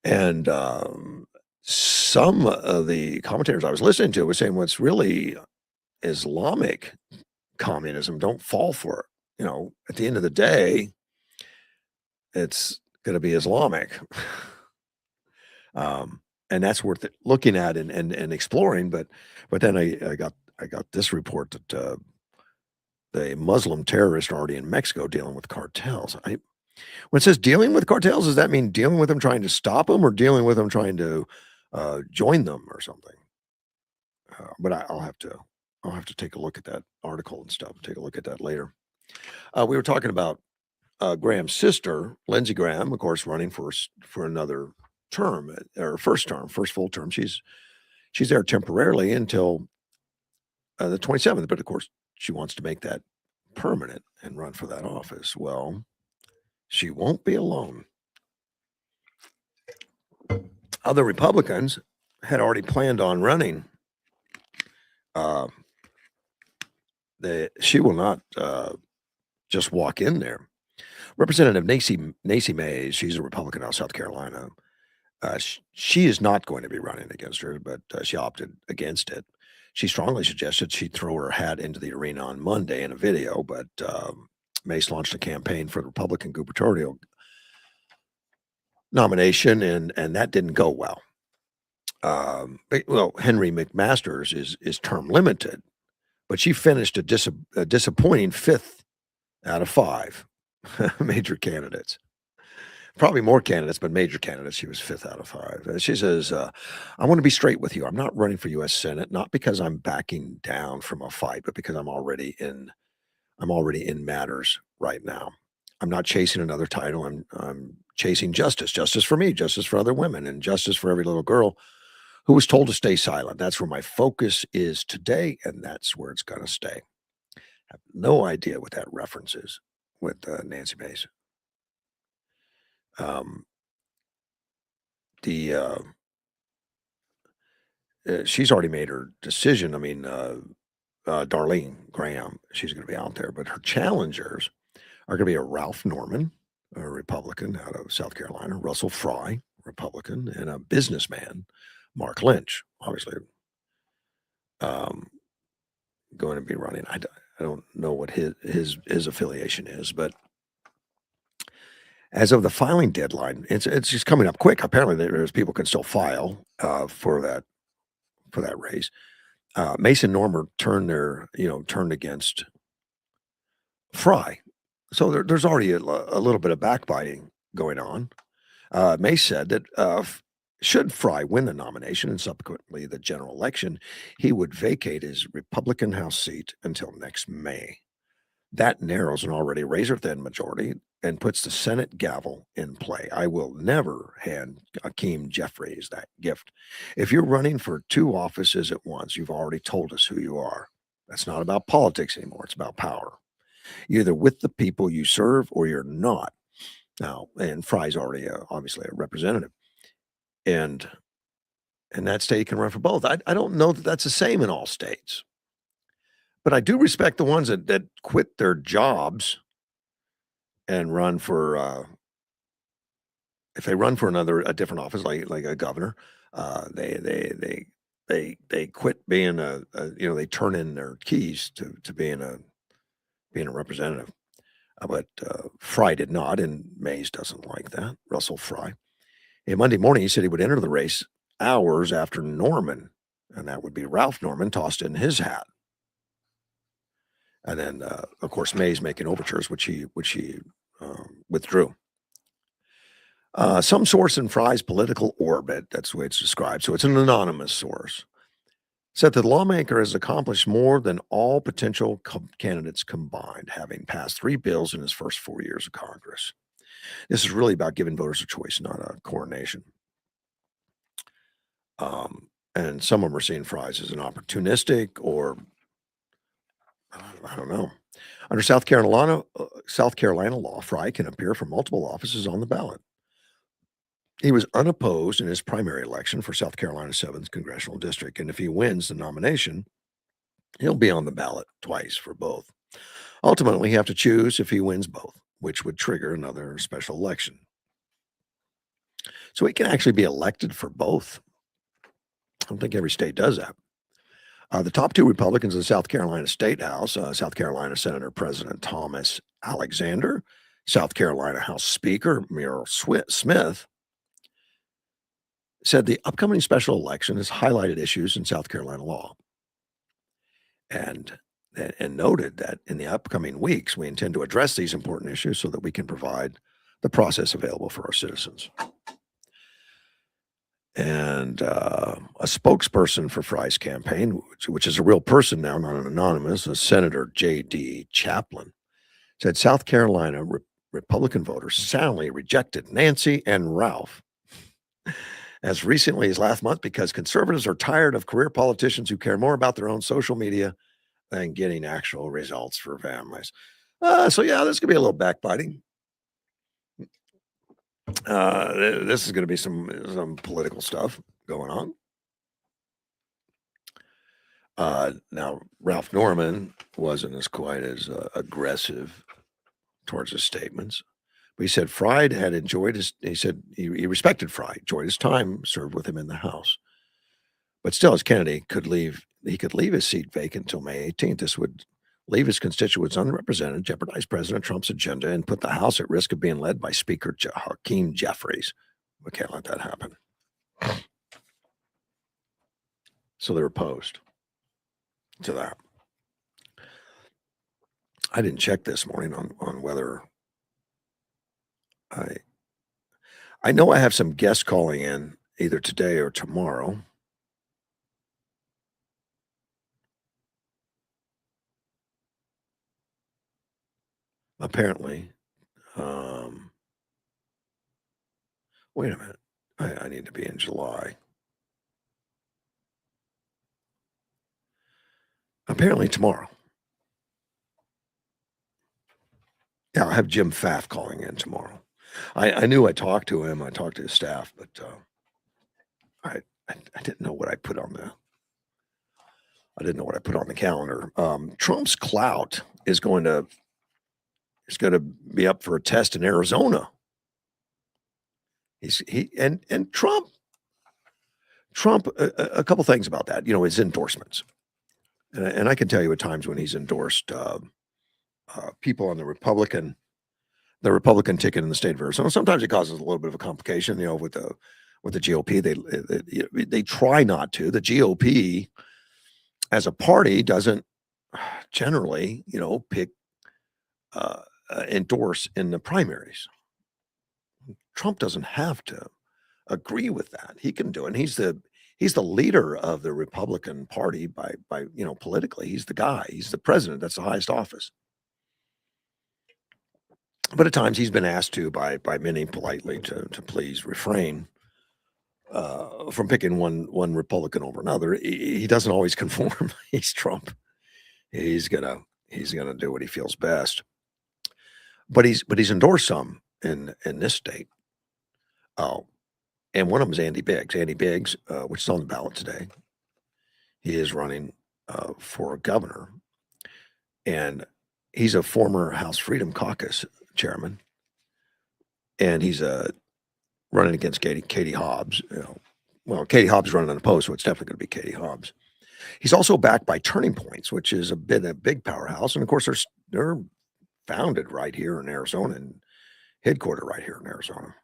and some of the commentators I was listening to were saying what's really Islamic communism. Don't fall for it. At the end of the day, it's going to be Islamic. And that's worth it looking at and exploring. But then I got this report that the Muslim terrorists are already in Mexico dealing with cartels. When it says dealing with cartels, does that mean dealing with them, trying to stop them, or dealing with them, trying to join them or something? But I'll have to take a look at that article and stuff. Take a look at that later. We were talking about Graham's sister, Lindsey Graham, of course, running for another term or first full term. She's there temporarily until the 27th, but of course, she wants to make that permanent and run for that office. Well, she won't be alone. Other Republicans had already planned on running. She will not just walk in there. Representative Nacy Mays, she's a Republican out of South Carolina. She is not going to be running against her, but she opted against it. She strongly suggested she throw her hat into the arena on Monday in a video, but Mace launched a campaign for the Republican gubernatorial nomination, and that didn't go well. Henry McMaster's is term limited, but she finished a disappointing 5th out of 5 major candidates. Probably more candidates, but major candidates. She was 5th out of 5. She says, "I want to be straight with you. I'm not running for U.S. Senate, not because I'm backing down from a fight, but because I'm already in matters right now. I'm not chasing another title. I'm chasing justice for me, justice for other women, and justice for every little girl who was told to stay silent. That's where my focus is today, and that's where it's going to stay." I have no idea what that reference is with Nancy Mace. Um, the she's already made her decision. I mean, Darlene Graham, she's going to be out there, but her challengers are going to be a Ralph Norman, a Republican out of South Carolina, Russell Fry, Republican, and a businessman, Mark Lynch, obviously going to be running. I don't know what his affiliation is, but as of the filing deadline, it's just coming up quick. Apparently, there's people can still file for that race. Mason Normer turned against Fry, so there's already a little bit of backbiting going on. Mace said that should Fry win the nomination and subsequently the general election, he would vacate his Republican House seat until next May. That narrows an already razor-thin majority and puts the Senate gavel in play. I will never hand Hakeem Jeffries that gift. If you're running for 2 offices at once, you've already told us who you are. That's not about politics anymore. It's about power. You're either with the people you serve or you're not. Now, and Fry's already obviously a representative. And in that state, you can run for both. I don't know that that's the same in all states. But I do respect the ones that quit their jobs and run for, if they run for a different office, like a governor, they quit being they turn in their keys to being a representative. But Fry did not, and Mays doesn't like that. Russell Fry. And Monday morning, he said he would enter the race hours after Norman, and that would be Ralph Norman, tossed in his hat. And then, of course, Mays making overtures, which he withdrew. Some source in Fry's political orbit, that's the way it's described. So it's an anonymous source, said that the lawmaker has accomplished more than all potential candidates combined, having passed 3 bills in his first 4 years of Congress. This is really about giving voters a choice, not a coronation. And some of them are seeing Fries as an opportunistic or I don't know. Under South Carolina law, Fry can appear for multiple offices on the ballot. He was unopposed in his primary election for South Carolina's 7th congressional district, and if he wins the nomination, he'll be on the ballot twice for both. Ultimately, you have to choose if he wins both, which would trigger another special election. So he can actually be elected for both. I don't think every state does that. The top 2 Republicans in the South Carolina State House, South Carolina Senator President Thomas Alexander, South Carolina House Speaker Muriel Smith, said the upcoming special election has highlighted issues in South Carolina law and noted that in the upcoming weeks, we intend to address these important issues so that we can provide the process available for our citizens. And a spokesperson for Fry's campaign, which is a real person now, not an anonymous, Senator J.D. Chaplin, said South Carolina Republican voters soundly rejected Nancy and Ralph as recently as last month because conservatives are tired of career politicians who care more about their own social media than getting actual results for families. So yeah, this could be a little backbiting. This is going to be some political stuff going on. Now, Ralph Norman wasn't as quite as aggressive towards his statements, but he said Fry had enjoyed his. He said he respected Fry, enjoyed his time served with him in the House, but still, as Kennedy could leave, he could leave his seat vacant until May 18th. This would leave his constituents unrepresented, jeopardize President Trump's agenda, and put the House at risk of being led by Speaker Hakeem Jeffries. We can't let that happen. So they're opposed to that. I didn't check this morning on whether I know I have some guests calling in either today or tomorrow. Apparently, wait a minute. I need to be in July. Apparently tomorrow. Yeah, I'll have Jim Pfaff calling in tomorrow. I knew I talked to him. I talked to his staff, but I didn't know what I put on the calendar. Trump's clout is going to be up for a test in Arizona. Trump a couple things about that. His endorsements, and I can tell you at times when he's endorsed people on the Republican ticket in the state of Arizona. Sometimes it causes a little bit of a complication, with the GOP. They try not to. The GOP as a party doesn't generally, endorse in the primaries. Trump doesn't have to agree with that. He can do it. And he's the leader of the Republican Party by politically. He's the guy. He's the president. That's the highest office. But at times he's been asked to by many politely to please refrain from picking one Republican over another. He doesn't always conform. He's Trump. He's gonna do what he feels best. But he's endorsed some in this state. Oh, and one of them is Andy Biggs. Andy Biggs, which is on the ballot today. He is running for governor, and he's a former House Freedom Caucus chairman, and he's running against Katie Hobbs. Well, Katie Hobbs is running unopposed, so it's definitely going to be Katie Hobbs. He's also backed by Turning Points, which is a big powerhouse, and of course they're founded right here in Arizona and headquartered right here in Arizona.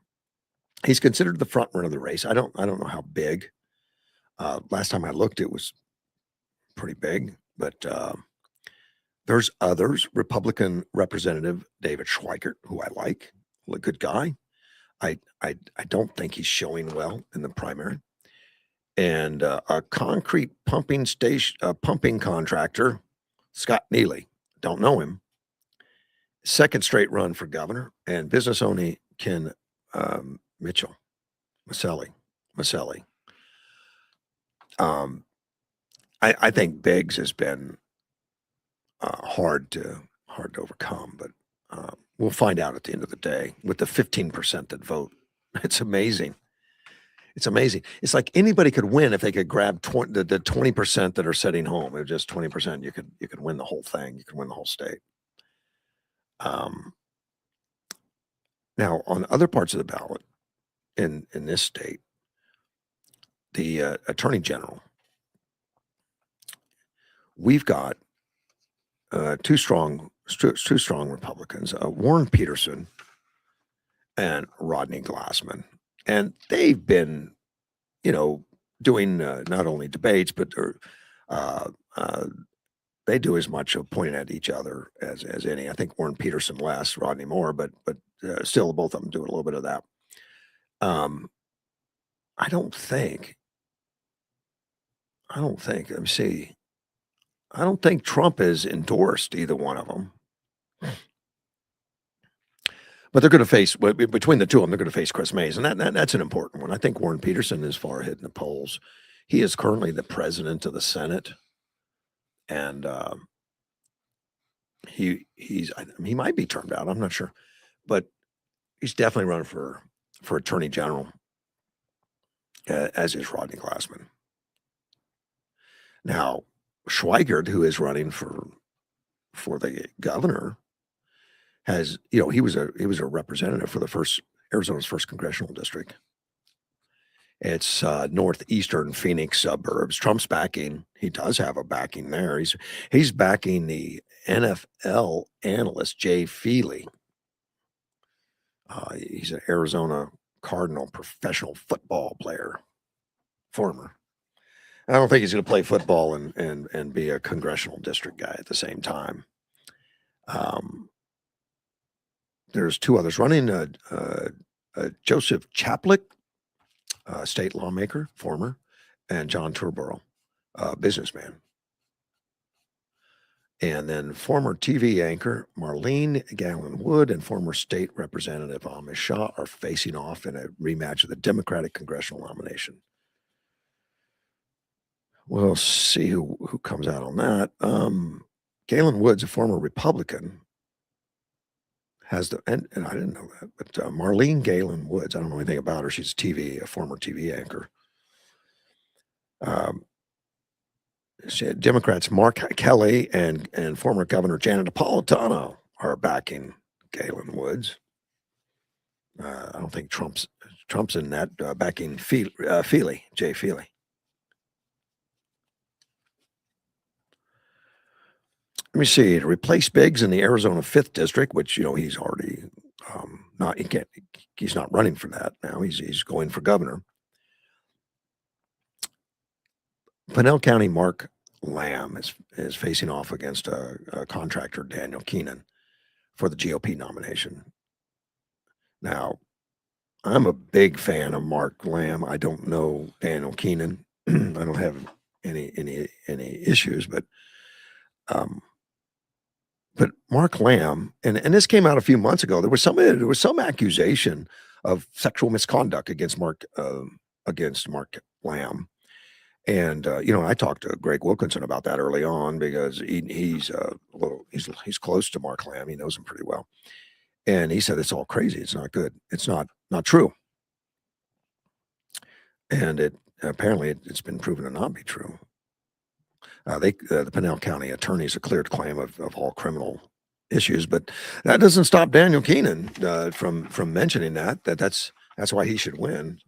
He's considered the front runner of the race. I don't know how big. Last time I looked, it was pretty big, but there's others. Republican Representative David Schweikert, who I like, a good guy. I don't think he's showing well in the primary. and a concrete pumping contractor, Scott Neely. Don't know him. Second straight run for governor, and business owner Ken Mitchell Maselli. Um, I think Biggs has been hard to overcome, but we'll find out at the end of the day with the 15% that vote. It's amazing. It's amazing. It's like anybody could win if they could grab the 20% that are sitting home. If just 20%, you could win the whole thing. You could win the whole state. Um, Now, on other parts of the ballot in this state, the attorney general, we've got two strong Republicans, Warren Peterson and Rodney Glassman, and they've been, you know, doing not only debates but uh, uh, they do as much of pointing at each other as any. I think Warren Peterson less, Rodney more, but still both of them do a little bit of that. Um, I don't think. I don't think. Let me see. I don't think Trump has endorsed either one of them. But they're going to face between the two of them. They're going to face Chris Mays, and that's an important one. I think Warren Peterson is far ahead in the polls. He is currently the president of the Senate, and he might be turned out. I'm not sure, but he's definitely running for attorney general, as is Rodney Glassman. Now, Schweigert, who is running for the governor, has he was a representative for Arizona's first congressional district. It's northeastern Phoenix suburbs. Trump's backing. He does have a backing there. He's backing the NFL analyst Jay Feely. He's an Arizona Cardinal professional football player, former. I don't think he's going to play football and be a congressional district guy at the same time. There's two others running. Joseph Chaplick, state lawmaker, former, and John Turborough, businessman. And then former TV anchor Marlene Gallon Wood and former state representative Amish Shah are facing off in a rematch of the Democratic congressional nomination. We'll see who comes out on that. Galen Woods, a former Republican, has and I didn't know that, but Marlene Galen Woods, I don't know anything about her. She's a former TV anchor. Democrats Mark Kelly and former Governor Janet Napolitano are backing Galen Woods. I don't think Trump's in that, backing Feely, Jay Feely. Let me see. To replace Biggs in the Arizona 5th district, which he's already he's not running for that now. He's going for governor. Pinell County Mark Lamb is facing off against a contractor, Daniel Keenan, for the GOP nomination. Now, I'm a big fan of Mark Lamb. I don't know Daniel Keenan. I don't have any issues, but Mark Lamb, and this came out a few months ago. There was some accusation of sexual misconduct against Mark Lamb. And I talked to Greg Wilkinson about that early on because he's close to Mark Lamb. He knows him pretty well, and he said it's all crazy. It's not good. It's not true. And it's been proven to not be true. The Pinell County attorneys have cleared claim of all criminal issues, but that doesn't stop Daniel Keenan from mentioning that's why he should win.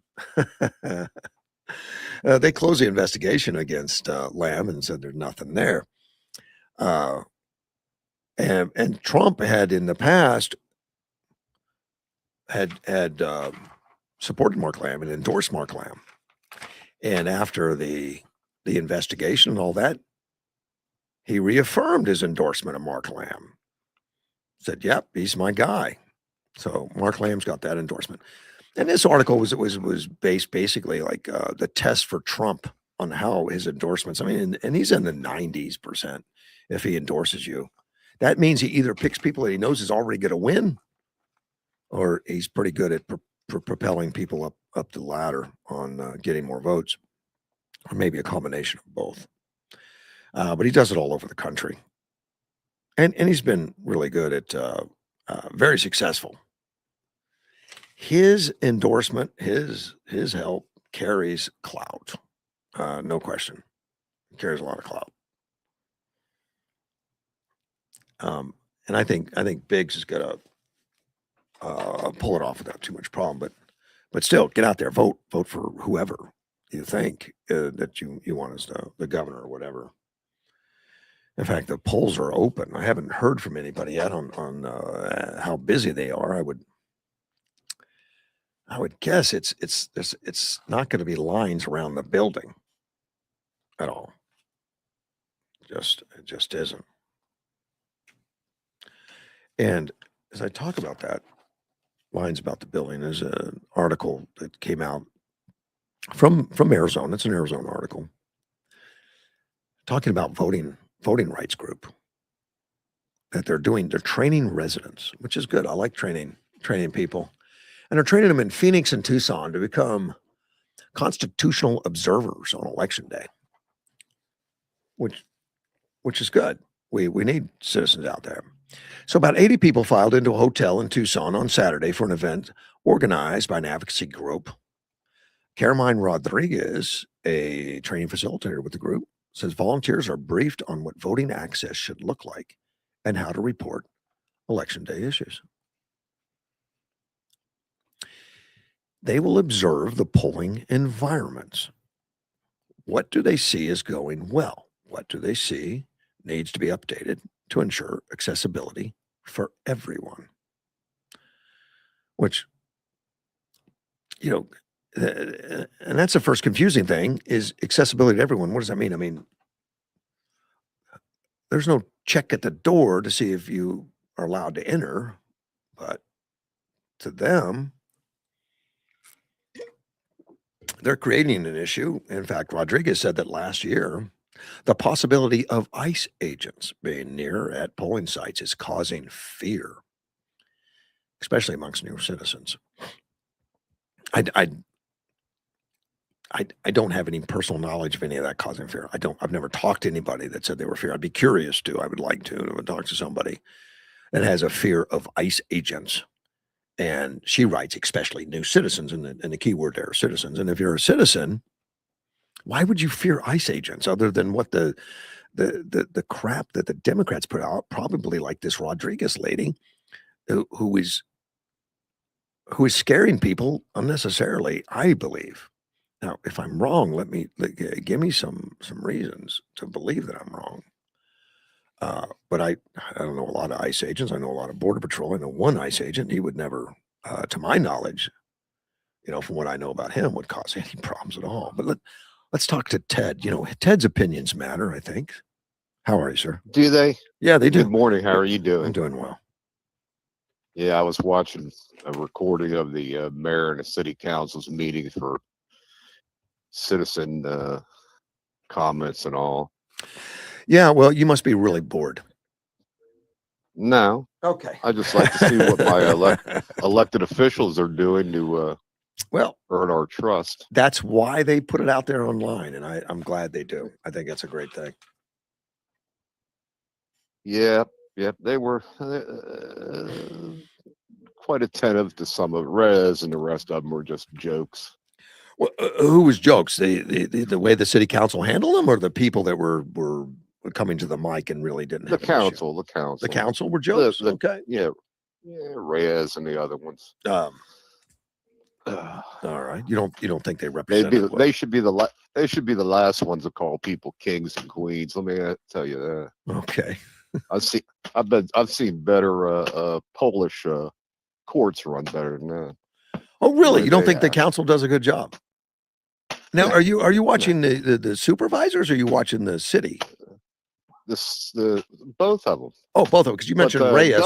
They closed the investigation against Lamb and said there's nothing there. And Trump had in the past had supported Mark Lamb and endorsed Mark Lamb. And after the investigation and all that, he reaffirmed his endorsement of Mark Lamb. Said, "Yep, he's my guy." So Mark Lamb's got that endorsement. And this article was based basically like the test for Trump on how his endorsements. I mean, and he's in the 90% if he endorses you. That means he either picks people that he knows is already going to win, or he's pretty good at propelling people up the ladder on getting more votes, or maybe a combination of both. But he does it all over the country, and he's been really good at very successful. His endorsement, his help carries clout, no question. Carries a lot of clout. And I think Biggs is gonna pull it off without too much problem. But still, get out there, vote for whoever you think that you want as the governor or whatever. In fact, the polls are open. I haven't heard from anybody yet on how busy they are. I would guess it's not going to be lines around the building at all. It just isn't. And as I talk about that, lines about the building, there's an article that came out from Arizona. It's an Arizona article talking about voting rights group that they're training residents, which is good. I like training people. And they're training them in Phoenix and Tucson to become constitutional observers on election day, which is good. We need citizens out there. So about 80 people filed into a hotel in Tucson on Saturday for an event organized by an advocacy group. Carmine Rodriguez, a training facilitator with the group, says volunteers are briefed on what voting access should look like and how to report election day issues. They will observe the polling environments. What do they see is going well? What do they see needs to be updated to ensure accessibility for everyone? Which, and that's the first confusing thing is accessibility to everyone. What does that mean? I mean, there's no check at the door to see if you are allowed to enter, but to them, they're creating an issue. In fact, Rodriguez said that last year, the possibility of ICE agents being near at polling sites is causing fear, especially amongst new citizens. I don't have any personal knowledge of any of that causing fear. I've never talked to anybody that said they were fear. I'd be curious to. I would like to talk to somebody that has a fear of ICE agents. And she writes, especially new citizens, and the key word there is citizens. And if you're a citizen, why would you fear ICE agents other than what the crap that the Democrats put out? Probably like this Rodriguez lady, who is scaring people unnecessarily, I believe. Now, if I'm wrong, give me some reasons to believe that I'm wrong. But I don't know a lot of ICE agents. I know a lot of Border Patrol. I know one ICE agent. He would never, to my knowledge, from what I know about him, would cause any problems at all. But let's talk to Ted. Ted's opinions matter, I think. How are you, sir? Do they? Yeah, they do. Good morning. How are you doing? I'm doing well. Yeah, I was watching a recording of the mayor and the city council's meeting for citizen comments and all. Yeah, well, you must be really bored. No. Okay. I just like to see what my elected officials are doing to earn our trust. That's why they put it out there online, and I'm glad they do. I think that's a great thing. Yeah, they were quite attentive to some of Rez, and the rest of them were just jokes. Well, who was jokes? The way the city council handled them, or the people that were coming to the mic and really didn't have the council. The council were jokes. Okay. Yeah, Reyes and the other ones. All right. You don't think they represent? They should be the last ones to call people kings and queens. Let me tell you that. Okay. I've seen better Polish courts run better than that. Oh, really? You don't think the council does a good job? Now, are you watching the supervisors, or are you watching the city? The both of them. Oh, both of them, because you mentioned Reyes.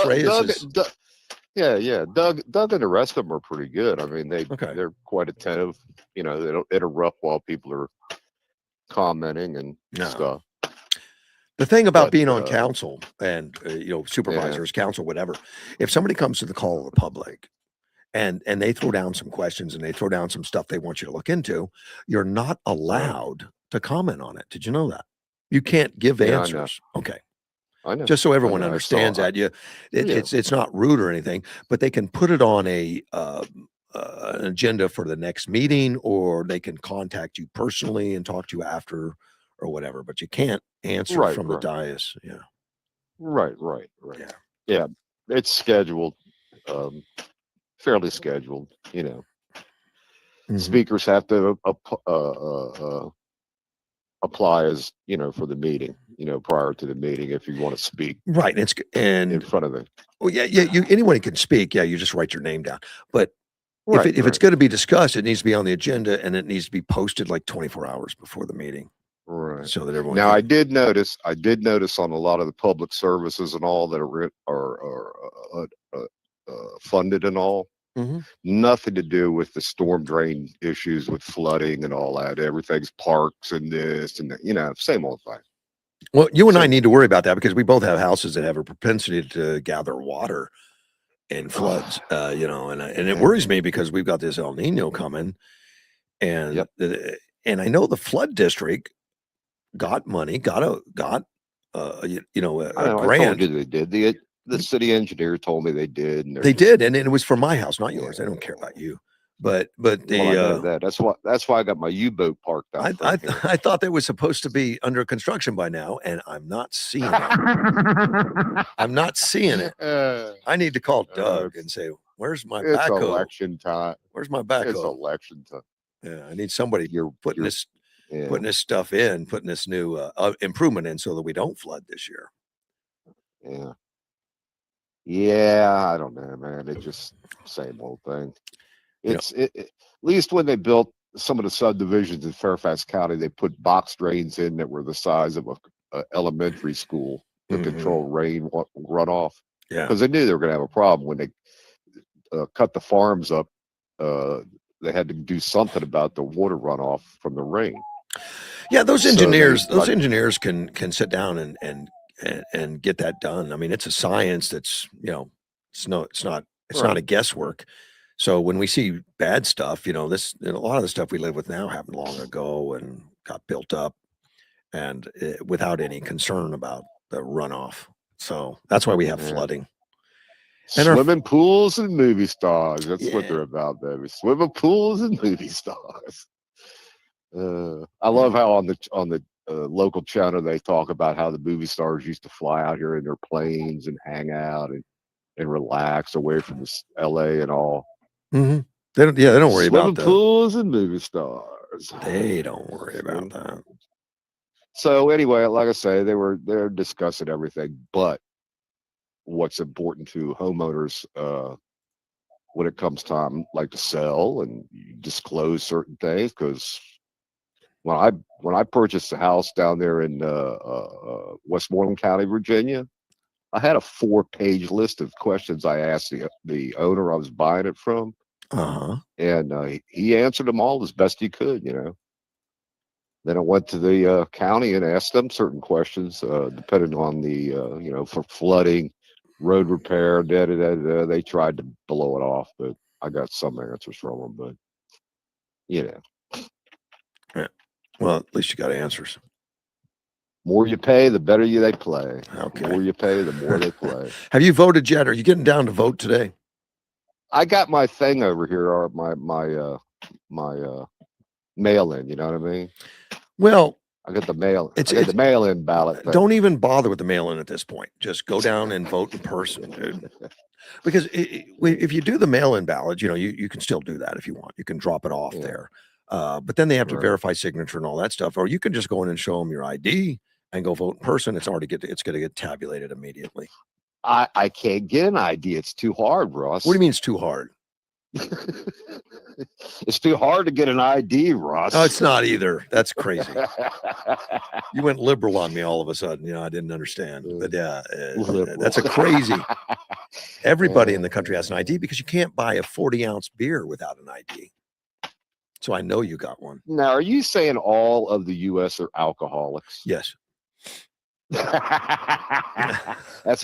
Yeah. Doug and the rest of them are pretty good. I mean, Okay. they're quite attentive. You know, they don't interrupt while people are commenting and No. stuff. The thing about But being on council and yeah, supervisors, council, whatever, if somebody comes to the call of the public and they throw down some questions and they throw down some stuff they want you to look into, you're not right. allowed to comment on it. Did you know that? You can't give Yeah, I know. answers. Okay. I know. Just so I everyone know. I understands saw. that Yeah. it's not rude or anything, but they can put it on an agenda for the next meeting, or they can contact you personally and talk to you after or whatever. But you can't answer Right. from the Right. dais. Yeah. Right. Yeah. Yeah. It's scheduled. Um, Fairly scheduled. You know, Mhm. speakers have to apply as for the meeting. Prior to the meeting, if you want to speak Right. in front of the. Oh yeah, anyone can speak. Yeah, you just write your name down. But if Right. if it's Right. going to be discussed, it needs to be on the agenda and it needs to be posted like 24 hours before the meeting Right. so that everyone Now, can. I did notice on a lot of the public services and all that are funded and all, Mhm. nothing to do with the storm drain issues with flooding and all that. Everything's parks and this and that, same old thing. Well, you and I Same need old. to worry about that because we both have houses that have a propensity to gather water in floods. And it Yeah. worries me because we've got this El Nino coming, and Yep. and I know the flood district got money, got I a know. I told grant. you they did. The city engineer told me they did, and they're They just did, and it was for my house, not yeah. yours. I don't care about you. But Well, I know that. That's why I got my U-boat parked out front here. I thought that was supposed to be under construction by now, and I'm not seeing it. I'm not seeing it. I need to call Doug and say, "Where's my It's backhoe? election time. Where's my It's backhoe?" election time. Yeah, I need somebody You're putting you're this yeah. stuff in, putting this new improvement in, so that we don't flood this year. Yeah. Yeah, I don't know, man. It's just same old thing. You know, At least when they built some of the subdivisions in Fairfax County, they put box drains in that were the size of a elementary school to control rain runoff yeah, because they knew they were going to have a problem when they cut the farms up. Uh, they had to do something about the water runoff from the rain. yeah. Those So they engineers can sit down and get that done. I mean, it's a science that's it's not right. a guesswork. So when we see bad stuff, a lot of the stuff we live with now happened long ago and got built up, and without any concern about the runoff. So that's why we have Yeah. flooding. And our Swimming pools and movie stars. That's what yeah, they're about, baby. Swimming pools and movie stars. I love how on the local channel they talk about how the movie stars used to fly out here in their planes and hang out and relax away from this LA and all. mhm. They don't worry about Swimming pools and movie stars. they don't worry about that. So anyway, like I say, they're discussing everything, but what's important to homeowners when it comes time like to sell and you disclose certain things because when I purchased a house down there in Westmoreland County, Virginia, I had a 4-page list of questions I asked the owner I was buying it from, Uh-huh. and he answered them all as best he could. Then I went to the county and asked them certain questions, depending on the for flooding, road repair. They tried to blow it off, but I got some answers from them. But you know. Yeah. Well, at least you got answers. More you pay, the better they play. Okay. The more you pay, the more they play. Have you voted yet? Are you getting down to vote today? I got my thing over here, or my mail in. You know what I mean? Well, I got the mail. it's I got the mail in ballot. don't even bother with the mail-in at this point. Just go down and vote in person, dude. Because if you do the mail-in ballot, you can still do that if you want. You can drop it off there. But then they have to Right. verify signature and all that stuff. Or you can just go in and show them your ID and go vote in person. It's going to get tabulated immediately. I can't get an ID. It's too hard, Russ. What do you mean it's too hard? It's too hard to get an ID, Russ. Oh, it's not either. That's crazy. You went liberal on me all of a sudden. I didn't understand. But yeah, that's a crazy. Everybody in the country has an ID because you can't buy a 40-ounce beer without an ID. So I know you got one. Now, are you saying all of the U.S. are alcoholics? Yes. That's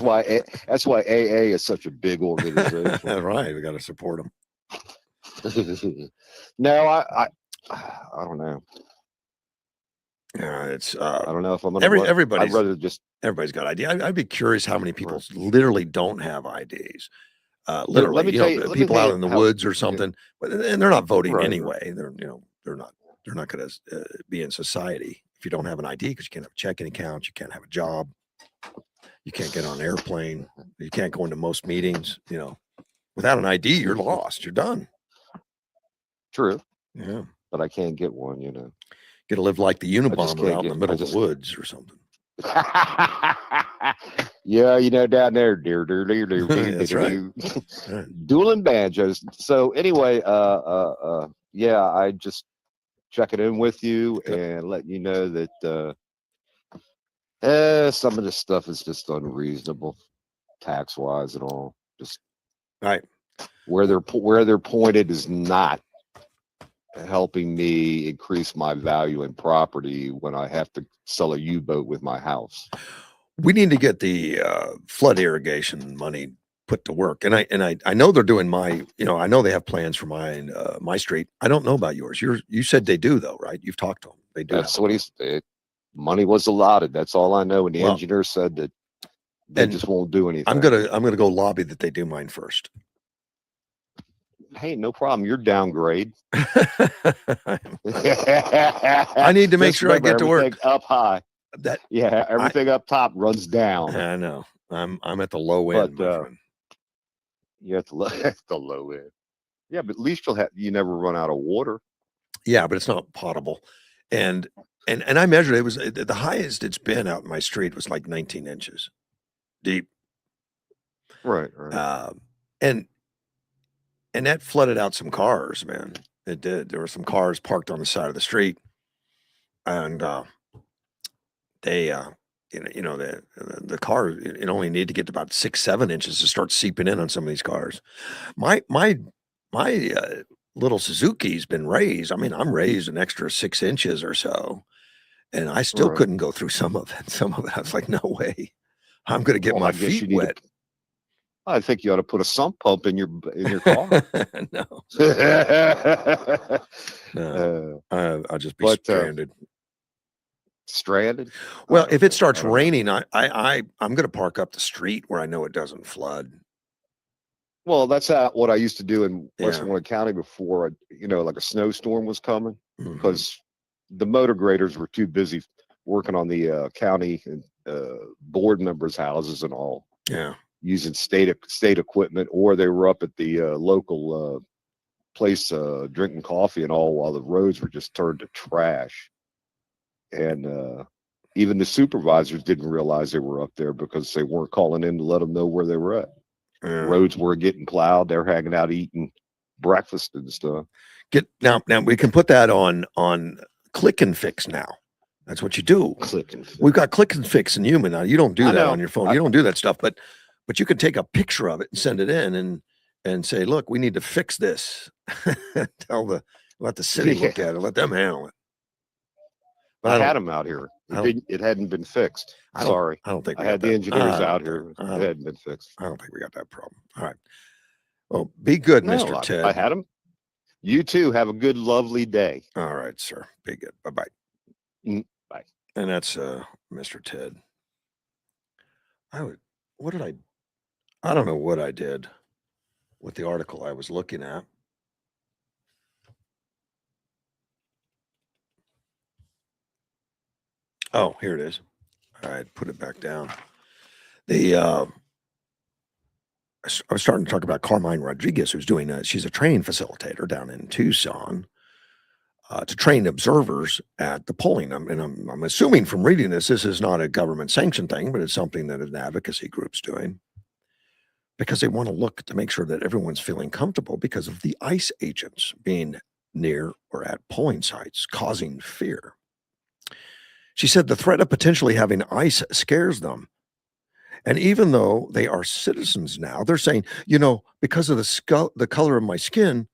why AA is such a big organization. Right. We got to support them. No, I don't know. It's I don't know if I'm gonna. everybody's. I'd rather just. Everybody's got ID. I'd be curious how many people Right. literally don't have IDs. Literally, Let me tell you, people out in the woods or something, and they're not voting Right, anyway. They're not going to be in society if you don't have an ID because you can't have a checking account, you can't have a job, you can't get on an airplane, you can't go into most meetings. Without an ID, you're lost. You're done. True. Yeah, but I can't get one. Get to live like the Unabomber out in the middle of the just- woods or something. Yeah, down there, That's right. dueling banjos. So anyway, yeah, I just checking in with you and letting you know that some of this stuff is just unreasonable, tax wise and all. Just right where they're pointed is not helping me increase my value in property when I have to sell a U-boat with my house. We need to get the flood irrigation money put to work, and I know they're doing my. I know they have plans for my street. I don't know about yours. You said they do though, right? You've talked to them. They do. That's what he said. Money was allotted. That's all I know. And the engineer said that they just won't do anything. I'm gonna go lobby that they do mine first. Hey, no problem. You're downgrade. I need to make sure I get to work up high. That everything up top runs down. I know. I'm at the low end, my friend. You're at the low end. Yeah, but at least you never run out of water. Yeah, but it's not potable. And I measured it was the highest it's been out in my street was like 19 inches deep. Right. And that flooded out some cars, man. It did. There were some cars parked on the side of the street, and they, the car, it only needed to get to about 6-7 inches to start seeping in on some of these cars. My little Suzuki's been raised. I mean, I'm raised an extra 6 inches or so, and I still couldn't go through some of it. I was like, no way, I'm going to get my feet wet. I think you ought to put a sump pump in your car. No. I'll just be stranded. Stranded? Well, if it starts raining, I'm going to park up the street where I know it doesn't flood. Well, that's what I used to do in Westmoreland County before, like a snowstorm was coming, because the motor graders were too busy working on the county board members' houses and all. Yeah. Using state equipment, or they were up at the local place drinking coffee and all while the roads were just turned to trash. And even the supervisors didn't realize they were up there because they weren't calling in to let them know where they were at. Roads were getting plowed. They're hanging out eating breakfast and stuff. Now we can put that on Click and Fix now. That's what you do. We've got Click and Fix and Human now. You don't do that on your phone. You don't do that stuff, but you can take a picture of it and send it in and say, look, we need to fix this. Let the city look at it. Let them handle it. But I had them out here. It hadn't been fixed. Sorry. I don't think I had the engineers out here. It hadn't been fixed. I don't think we got that problem. All right. Well, be good, Mr. Ted. I had them. You too. Have a good, lovely day. All right, sir. Be good. Bye-bye. Bye. And that's Mr. Ted. I don't know what I did with the article I was looking at. Oh, here it is. All right, put it back down. I was starting to talk about Carmine Rodriguez, who's doing she's a training facilitator down in Tucson to train observers at the polling. I'm assuming from reading this is not a government sanctioned thing, but it's something that an advocacy group's doing because they want to look to make sure that everyone's feeling comfortable because of the ICE agents being near or at polling sites, causing fear. She said the threat of potentially having ICE scares them. And even though they are citizens now, they're saying, because of the color of my skin,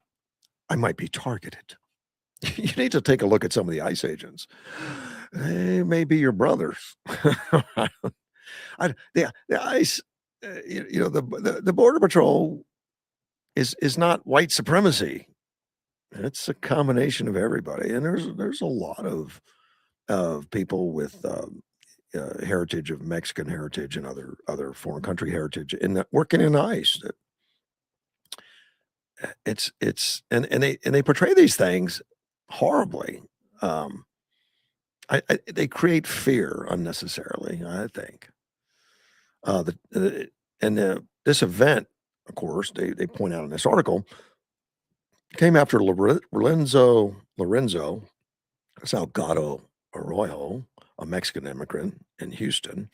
I might be targeted. You need to take a look at some of the ICE agents. They may be your brothers. The ICE, the Border Patrol is not white supremacy. It's a combination of everybody, and there's a lot of people with heritage of Mexican heritage and other foreign country heritage in that working in ICE. It's and they portray these things horribly. Um, they create fear unnecessarily, I think. The and This event, of course, they point out in this article, came after Lorenzo Salgado Arroyo, a Mexican immigrant in Houston,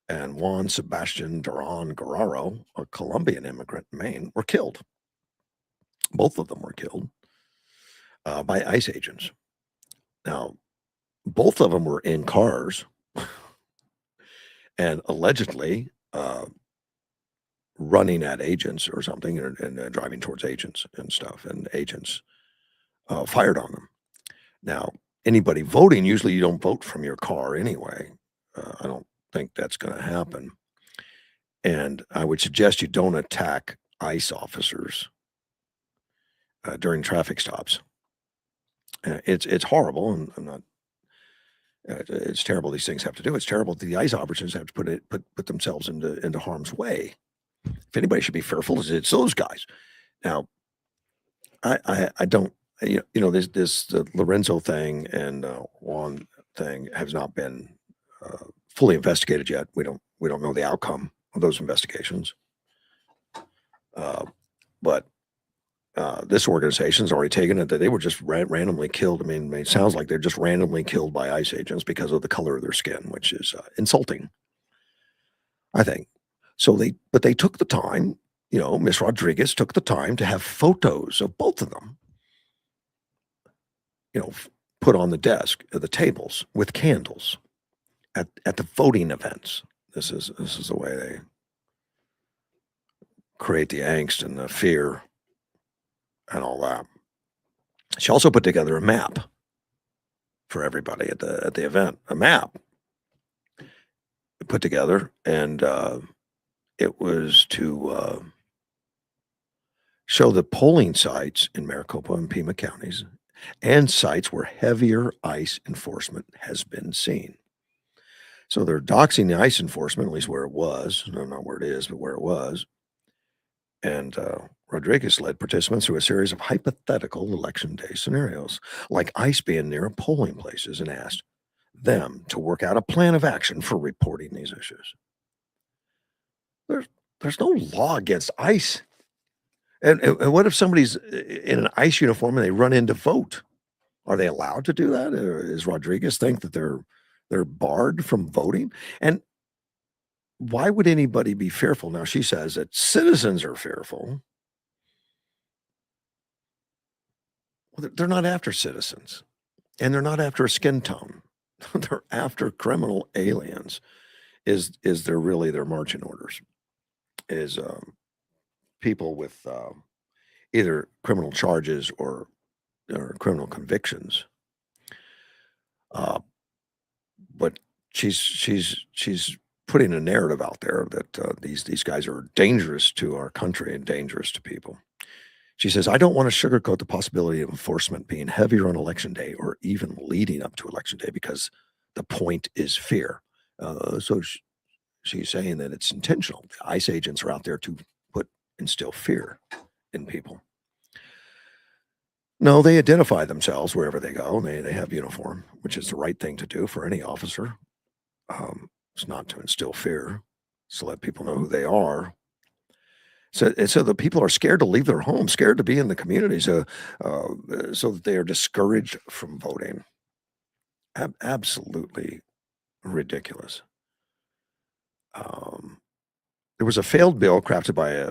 and Juan Sebastian Duran Guerrero, a Colombian immigrant in Maine, were killed. Both of them were killed by ICE agents. Now, both of them were in cars and allegedly running at agents or something, and driving towards agents and stuff, and agents fired on them. Now, anybody voting, usually you don't vote from your car anyway. I don't think that's going to happen. And I would suggest you don't attack ICE officers during traffic stops. It's horrible, and I'm not. It's terrible these things have to do. It's terrible the ICE officers have to put themselves into harm's way. If anybody should be fearful, it's those guys. Now, I don't. This the Lorenzo thing and Juan thing has not been fully investigated yet. We don't know the outcome of those investigations. But this organization's already taken it that they were just randomly killed. I mean, it sounds like they're just randomly killed by ICE agents because of the color of their skin, which is insulting, I think. But they took the time. Miss Rodriguez took the time to have photos of both of them, put on the desk at the tables with candles at the voting events. This is the way they create the angst and the fear and all that. She also put together a map for everybody at the event. A map put together, and it was to show the polling sites in Maricopa and Pima counties and sites where heavier ICE enforcement has been seen. So they're doxing the ICE enforcement, at least where it was. I don't know where it is, but where it was. And Rodriguez led participants through a series of hypothetical election day scenarios, like ICE being near polling places, and asked them to work out a plan of action for reporting these issues. There's no law against ICE. And what if somebody's in an ICE uniform and they run in to vote? Are they allowed to do that? Or does Rodriguez think that they're barred from voting? And why would anybody be fearful? Now, she says that citizens are fearful. Well, they're not after citizens, and they're not after a skin tone. They're after criminal aliens. Is there really their marching orders? Is people with either criminal charges or criminal convictions? But she's putting a narrative out there that these guys are dangerous to our country and dangerous to people. She says, I don't want to sugarcoat the possibility of enforcement being heavier on election day or even leading up to election day because the point is fear. She's saying that it's intentional. The ICE agents are out there to instill fear in people. No, they identify themselves wherever they go. They have uniform, which is the right thing to do for any officer. It's not to instill fear. It's to let people know who they are. So the people are scared to leave their homes, scared to be in the community, so that they are discouraged from voting. Absolutely ridiculous. There was a failed bill crafted by a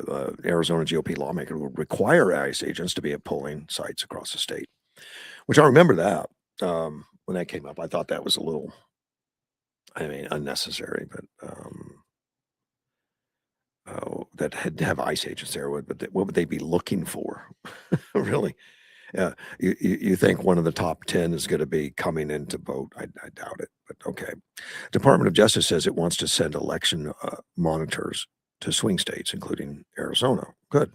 Arizona GOP lawmaker who would require ICE agents to be at polling sites across the state, which I remember that when that came up. I thought that was a little, unnecessary, but that had to have ICE agents there, what would they be looking for? Really? Yeah. You think one of the top 10 is gonna be coming in to vote? I doubt it, but okay. Department of Justice says it wants to send election, monitors to swing states, including Arizona. Good.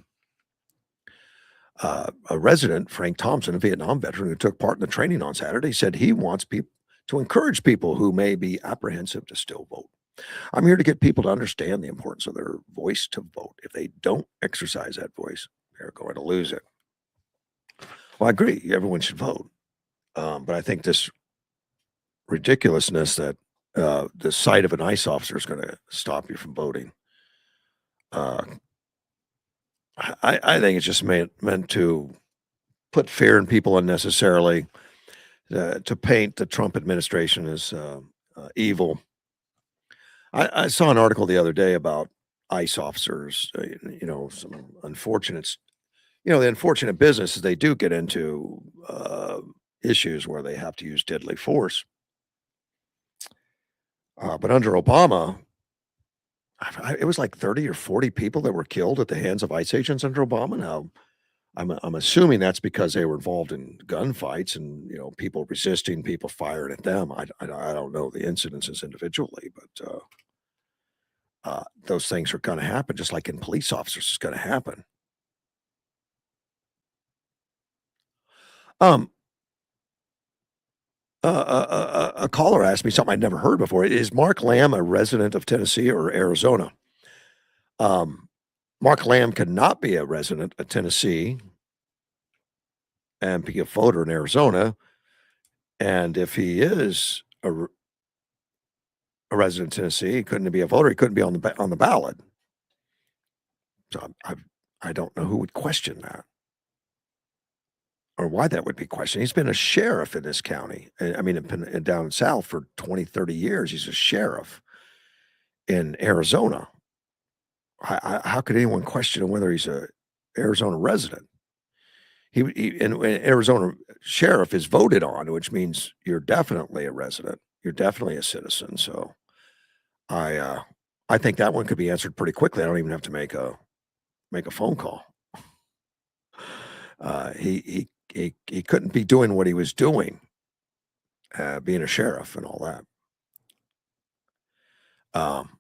A resident, Frank Thompson, a Vietnam veteran who took part in the training on Saturday, said he wants people to encourage people who may be apprehensive to still vote. I'm here to get people to understand the importance of their voice to vote. If they don't exercise that voice, they're going to lose it. Well, I agree. Everyone should vote. But I think this ridiculousness that the sight of an ICE officer is going to stop you from voting. Uh, I think it's just meant to put fear in people unnecessarily, to paint the Trump administration as evil. I saw an article the other day about ICE officers. Some unfortunate, the unfortunate business is they do get into issues where they have to use deadly force. But under Obama, it was like 30 or 40 people that were killed at the hands of ICE agents under Obama. Now, I'm assuming that's because they were involved in gunfights and people resisting, people firing at them. I don't know the incidences individually, but those things are going to happen, just like in police officers, it's going to happen. Um, a caller asked me something I'd never heard before. Is Mark Lamb a resident of Tennessee or Arizona? Um, Mark Lamb cannot be a resident of Tennessee and be a voter in Arizona. And if he is a resident of Tennessee, he couldn't be a voter. He couldn't be on the ballot. So I don't know who would question that or why that would be questioned. He's been a sheriff in this county. I mean, down south for 20, 30 years. He's a sheriff in Arizona. How could anyone question whether he's a Arizona resident? And Arizona sheriff is voted on, which means you're definitely a resident. You're definitely a citizen. So I uh, I think that one could be answered pretty quickly. I don't even have to make a phone call. He couldn't be doing what he was doing, being a sheriff and all that. Um,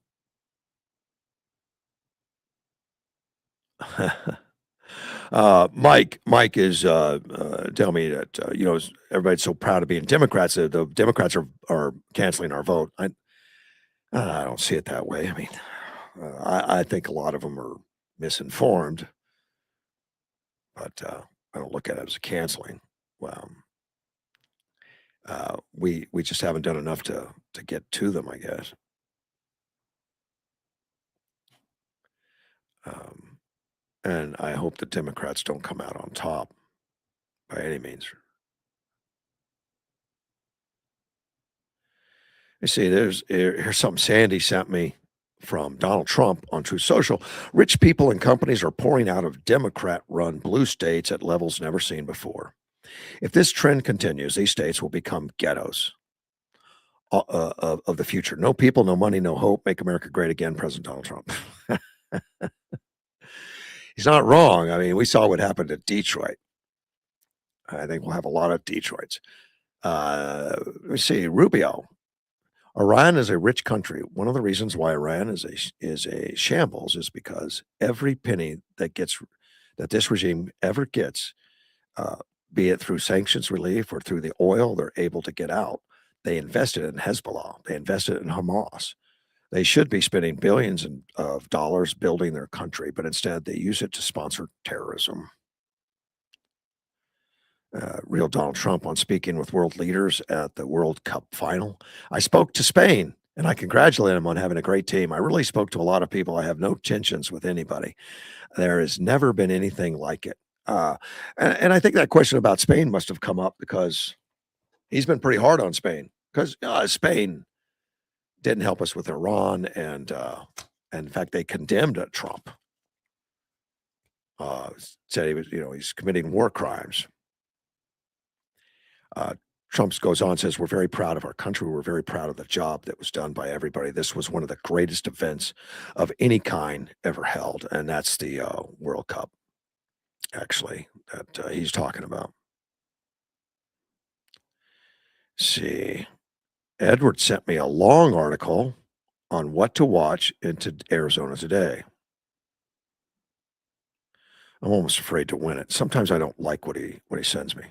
Mike is telling me that everybody's so proud of being Democrats. The Democrats are canceling our vote. I don't see it that way. I mean, I think a lot of them are misinformed, but I don't look at it as a canceling. Well, we just haven't done enough to get to them, I guess. Um, and I hope the Democrats don't come out on top by any means. You see, here's something Sandy sent me from Donald Trump on Truth Social. Rich people and companies are pouring out of Democrat-run blue states at levels never seen before. If this trend continues, these states will become ghettos of the future. No people, no money, no hope. Make America great again, President Donald Trump. He's not wrong. I mean, we saw what happened at Detroit. I think we'll have a lot of Detroits. Let me see, Rubio. Iran is a rich country. One of the reasons why Iran is a shambles is because every penny that this regime ever gets, uh, be it through sanctions relief or through the oil they're able to get out, they invested in Hezbollah. They invested in Hamas. They should be spending billions of dollars building their country, but instead they use it to sponsor terrorism. Real Donald Trump on speaking with world leaders at the World Cup final. I spoke to Spain and I congratulated him on having a great team. I really spoke to a lot of people. I have no tensions with anybody. There has never been anything like it. And I think that question about Spain must have come up because he's been pretty hard on Spain because Spain didn't help us with Iran. And in fact, they condemned Trump, said he was, he's committing war crimes. Trump goes on, says, "We're very proud of our country. We're very proud of the job that was done by everybody. This was one of the greatest events of any kind ever held." And that's the World Cup, actually, that he's talking about. See, Edward sent me a long article on what to watch into Arizona today. I'm almost afraid to win it. Sometimes I don't like what he sends me,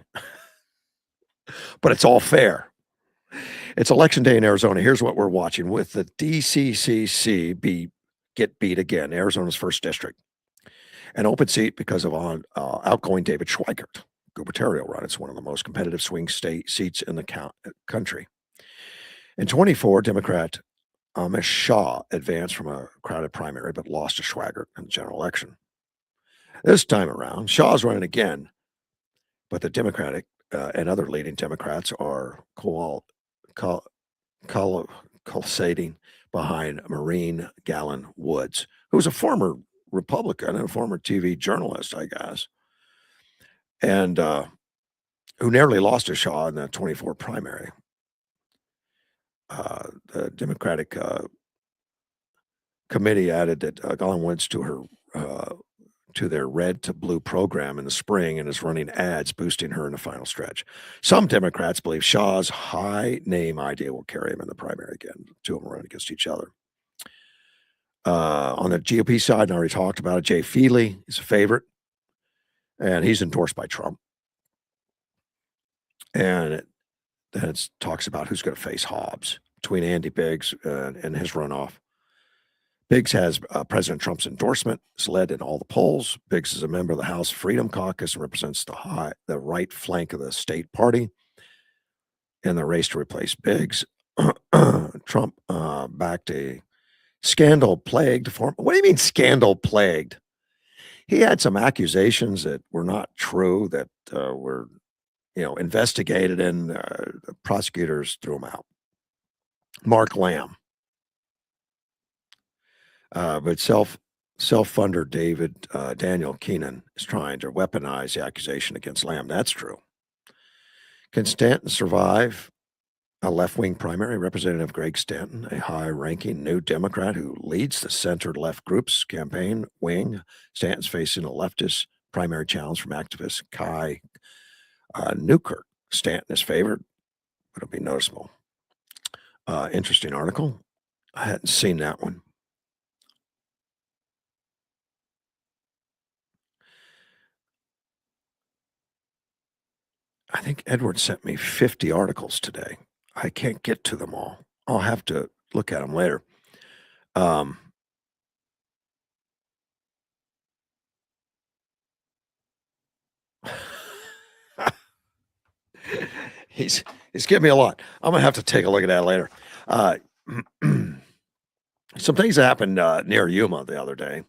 but it's all fair. It's election day in Arizona. Here's what we're watching with the DCCC get beat again, Arizona's first district, an open seat because of outgoing David Schweikert gubernatorial run. It's one of the most competitive swing state seats in the country. In 24, Democrat Amish Shaw advanced from a crowded primary but lost to Schweikert in the general election. This time around, Shaw's running again, but the Democratic and other leading Democrats are coalescing behind Maureen Gallen Woods, who's a former Republican and a former TV journalist, I guess, and who narrowly lost to Shaw in the 24 primary. The Democratic committee added that Gallen Woods to their red to blue program in the spring and is running ads boosting her in the final stretch. Some Democrats believe Shaw's high name idea will carry him in the primary again. Two of them run against each other. On the GOP side, I already talked about it. Jay Feely is a favorite, and he's endorsed by Trump. And then it talks about who's going to face Hobbs between Andy Biggs and his runoff. Biggs has President Trump's endorsement. It's led in all the polls. Biggs is a member of the House Freedom Caucus and represents the right flank of the state party in the race to replace Biggs. Trump backed a scandal-plagued form. What do you mean scandal-plagued? He had some accusations that were not true that were, investigated, and the prosecutors threw him out. Mark Lamb. But self-funder Daniel Keenan is trying to weaponize the accusation against Lamb. That's true. Can Stanton survive a left-wing primary? Representative Greg Stanton, a high-ranking new Democrat who leads the center-left group's campaign wing. Stanton's facing a leftist primary challenge from activist Kai Newkirk. Stanton is favored, but it'll be noticeable. Interesting article. I hadn't seen that one. I think Edward sent me 50 articles today. I can't get to them all. I'll have to look at them later. He's giving me a lot. I'm gonna have to take a look at that later. Some things happened near Yuma the other day.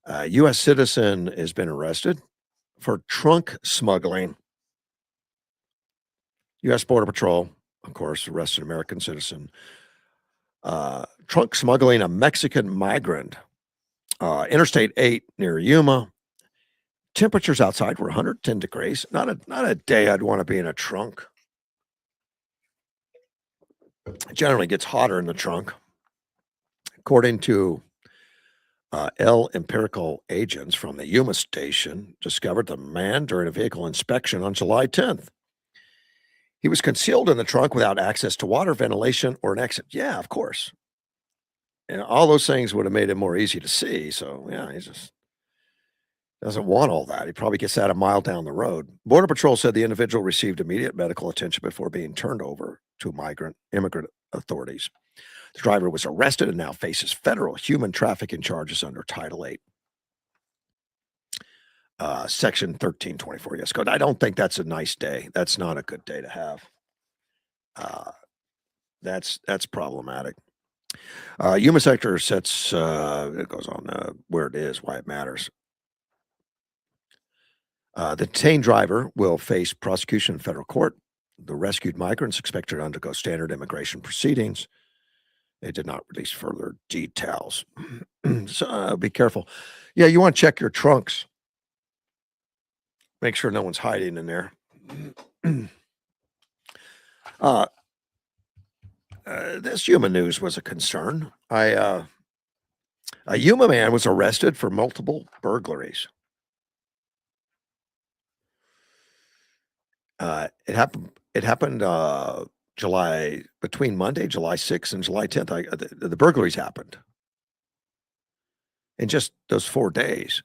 A U.S. citizen has been arrested for trunk smuggling. U.S. Border Patrol, of course, arrested American citizen. Trunk smuggling a Mexican migrant. Interstate 8 near Yuma. Temperatures outside were 110 degrees. Not a day I'd want to be in a trunk. It generally gets hotter in the trunk. According to empirical agents from the Yuma station, discovered the man during a vehicle inspection on July 10th. He was concealed in the trunk without access to water, ventilation, or an exit. Yeah, of course. And all those things would have made it more easy to see. So, yeah, he just doesn't want all that. He probably gets that a mile down the road. Border Patrol said the individual received immediate medical attention before being turned over to immigrant authorities. The driver was arrested and now faces federal human trafficking charges under Title 8. Section 1324. Yes, code. I don't think that's a nice day. That's not a good day to have. That's problematic. Yuma sector sets, it goes on where it is, why it matters. The detained driver will face prosecution in federal court. The rescued migrants expected to undergo standard immigration proceedings. They did not release further details. So be careful. Yeah, you want to check your trunks. Make sure no one's hiding in there. Uh, this Yuma news was a concern. A Yuma man was arrested for multiple burglaries. It happened. It happened July between Monday, July 6th, and July 10th. The burglaries happened in just those 4 days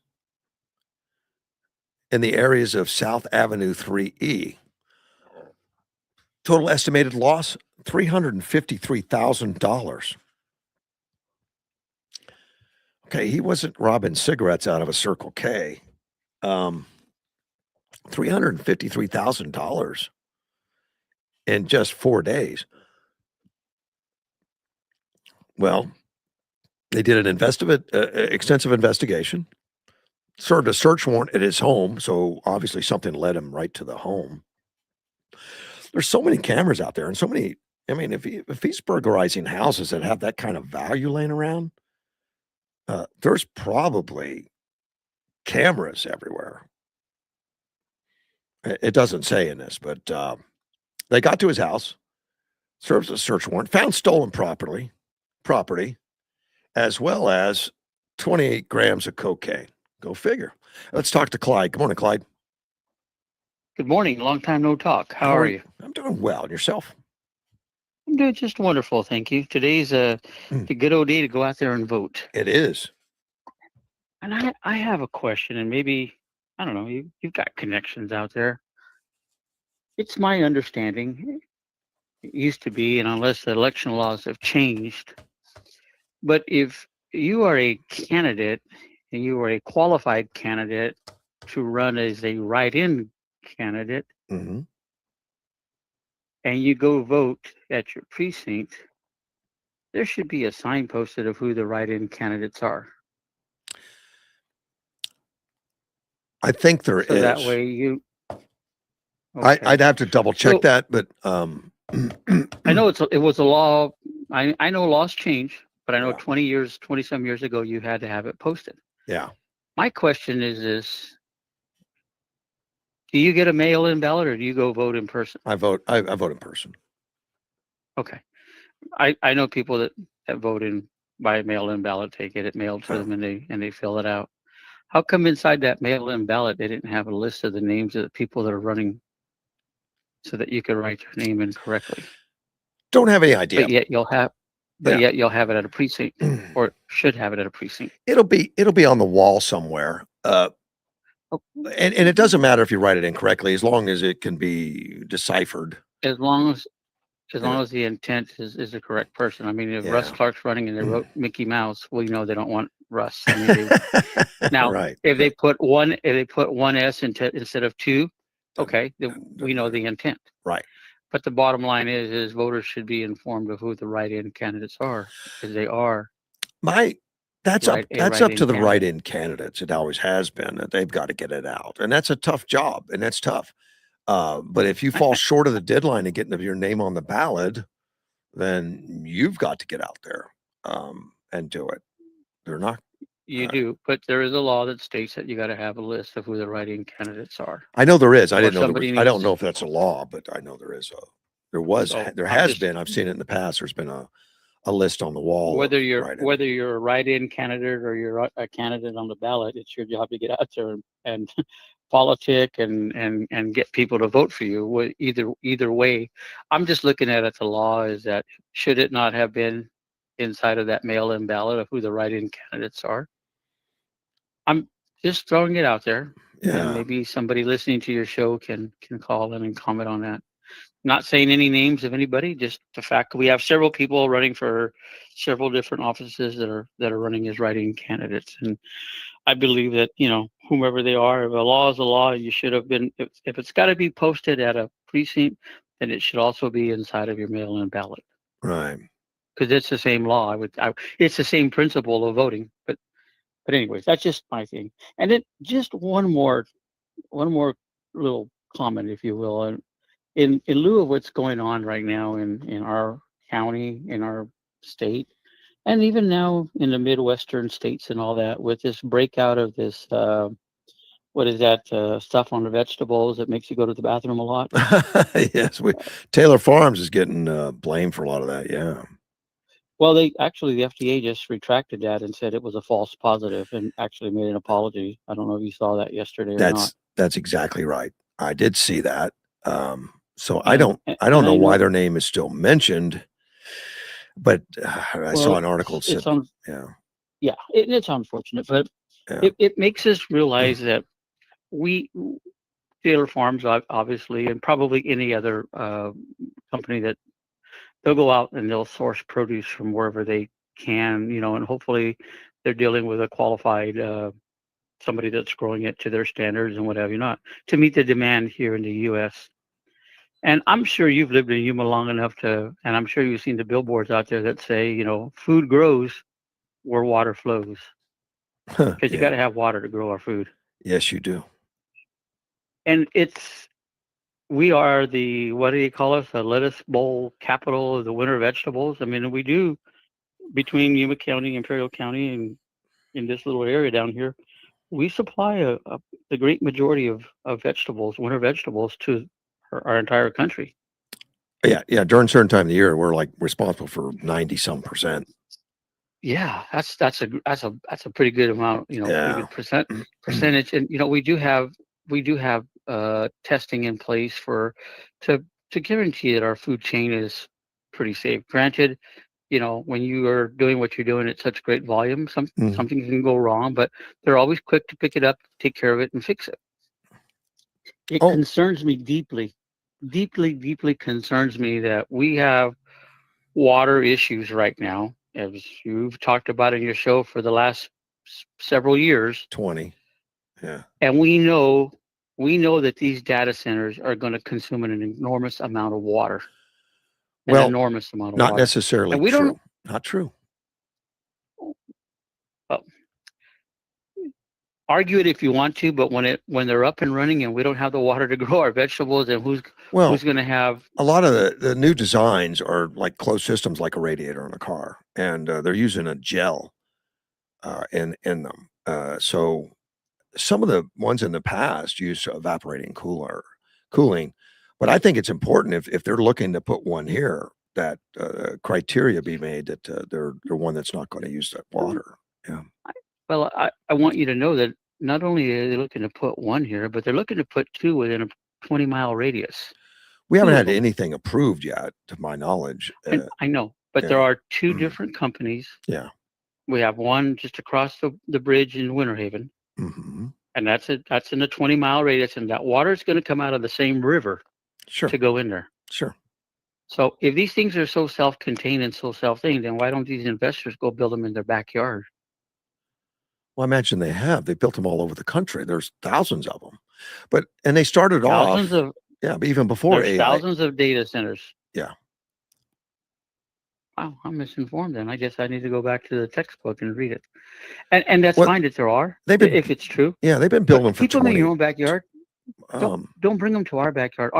in the areas of South Avenue 3E. Total estimated loss $353,000. Okay, he wasn't robbing cigarettes out of a Circle K. $353,000 in just 4 days. Well, they did an extensive investigation, served a search warrant at his home, so obviously something led him right to the home. There's so many cameras out there, and so many. I mean, if he's burglarizing houses that have that kind of value laying around, there's probably cameras everywhere. It doesn't say in this, but they got to his house, served a search warrant, found stolen property, as well as 28 grams of cocaine. Go figure. Let's talk to Clyde. Good morning, Clyde. Good morning. Long time no talk. How are you? I'm doing well. And yourself? I'm doing just wonderful, thank you. Today's the good old day to go out there and vote. It is. And I have a question, and maybe I don't know. You've got connections out there. It's my understanding. It used to be, and unless the election laws have changed, but if you are a candidate and you are a qualified candidate to run as a write-in candidate, Mhm. and you go vote at your precinct, there should be a sign posted of who the write-in candidates are. I think there So that is. way you. Okay. I'd have to double check So- that, but I know it was a law. I know laws change, but I know Yeah. 20 some years ago, you had to have it posted. Yeah. My question is this: do you get a mail-in ballot or do you go vote in person? I vote in person. Okay. I know people that vote in by mail-in ballot. They get it mailed to them and they fill it out. How come inside that mail-in ballot they didn't have a list of the names of the people that are running, so that you could write their name in correctly? Don't have any idea. But yet you'll have it at a precinct, or should have it at a precinct. It'll be on the wall somewhere. Oh, And it doesn't matter if you write it incorrectly, as long as it can be deciphered. As long as Yeah. the intent is the correct person. I mean, if Yeah. Russ Clark's running and they wrote Mickey Mouse, well, you know they don't want Russ. I mean, now Right. if they put one S instead of two, okay, then we know the intent. Right. But the bottom line is voters should be informed of who the write-in candidates are, because they are. That's up to write-in the write-in candidates. It always has been that they've got to get it out, and that's a tough job, and that's tough. But if you fall short of the deadline and getting your name on the ballot, then you've got to get out there and do it. They're not. You do, but there is a law that states that you got to have a list of who the write-in candidates are. I know there is. I Or didn't know. somebody I don't needs- know if that's a law, but I know there is. There was. So, There I'm has just- been. I've seen it in the past. There's been a list on the wall. Whether of you're write-in. a write-in candidate or you're a candidate on the ballot, it's your job to get out there and politic and get people to vote for you. Either way, I'm just looking at it. The law is that should it not have been inside of that mail-in ballot of who the write-in candidates are? I'm just throwing it out there, and Yeah. maybe somebody listening to your show can call in and comment on that. Not saying any names of anybody, just the fact we have several people running for several different offices that are running as write-in candidates, and I believe that whomever they are, if a law is a law, you should have been. If it's got to be posted at a precinct, then it should also be inside of your mail-in ballot, Right. because it's the same law. It's the same principle of voting, but anyways, that's just my thing. And then just one more little comment, if you will. And in lieu of what's going on right now in our county, in our state, and even now in the Midwestern states and all that, with this breakout of this what is that stuff on the vegetables that makes you go to the bathroom a lot? Yes, Taylor Farms is getting blamed for a lot of that. Yeah, Well, the FDA just retracted that and said it was a false positive and actually made an apology. I don't know if you saw that yesterday or not. that's exactly right. I did see that. So I And don't and, I don't and know I why know, their name is still mentioned, but I well, saw an article that it's said, on, yeah, yeah, it's unfortunate, but yeah, it makes us realize that we, Taylor Farms, obviously, and probably any other company, that they'll go out and they'll source produce from wherever they can, and hopefully they're dealing with a qualified somebody that's growing it to their standards and what have you, not to meet the demand here in the U.S. And I'm sure you've lived in Yuma long enough and I'm sure you've seen the billboards out there that say, food grows where water flows, because you got yeah, to have water to grow our food. yes, you do. And we are the, what do you call us? The lettuce bowl capital of the winter vegetables. I mean, we do, between Yuma County, Imperial County, and in this little area down here, we supply the great majority of vegetables, winter vegetables, to our entire country. Yeah, yeah. During certain time of the year, we're like responsible for 90-some%. Yeah, that's a pretty good amount, pretty Yeah. good percentage. And we do have testing in place to to guarantee that our food chain is pretty safe. Granted, when you are doing what you're doing at such great volume, Mhm. something can go wrong, but they're always quick to pick it up, take care of it, and fix it. It Oh, concerns me deeply, deeply, deeply concerns me that we have water issues right now, as you've talked about in your show for the last several years, 20. Yeah. and we know that these data centers are going to consume an enormous amount of water, an Well, enormous amount of not water, necessarily and we don't. true. Not true. Well, argue it if you want to, but when they're up and running and we don't have the water to grow our vegetables, and who's Well, going to have. a lot of the new designs are like closed systems, like a radiator in a car, and they're using a gel in them. So some of the ones in the past used evaporating cooling, but I think it's important if they're looking to put one here that criteria be made that they're one that's not going to use that water. Yeah, Well, I want you to know that not only are they looking to put one here, but they're looking to put two within a 20-mile radius. we haven't Two of had them. anything approved yet, to my knowledge. And I know, but there Yeah, are two different companies. yeah. We have one just across the bridge in Winter Haven, Hmm. and that's in a 20-mile radius, and that water is going to come out of the same river Sure, to go in there. sure. So if these things are so self-contained and so self-thing, then why don't these investors go build them in their backyard? Well, I imagine they have. They built them all over the country. There's thousands of them, and they started Thousands off, of yeah, but even before There's AI. thousands of data centers. Yeah. Wow, I'm misinformed then. I guess I need to go back to the textbook and read it. And that's Well, fine that there are, they've been, if it's true. yeah, they've been But building for keep them in your 20. own backyard. Don't Um, don't bring them to our backyard.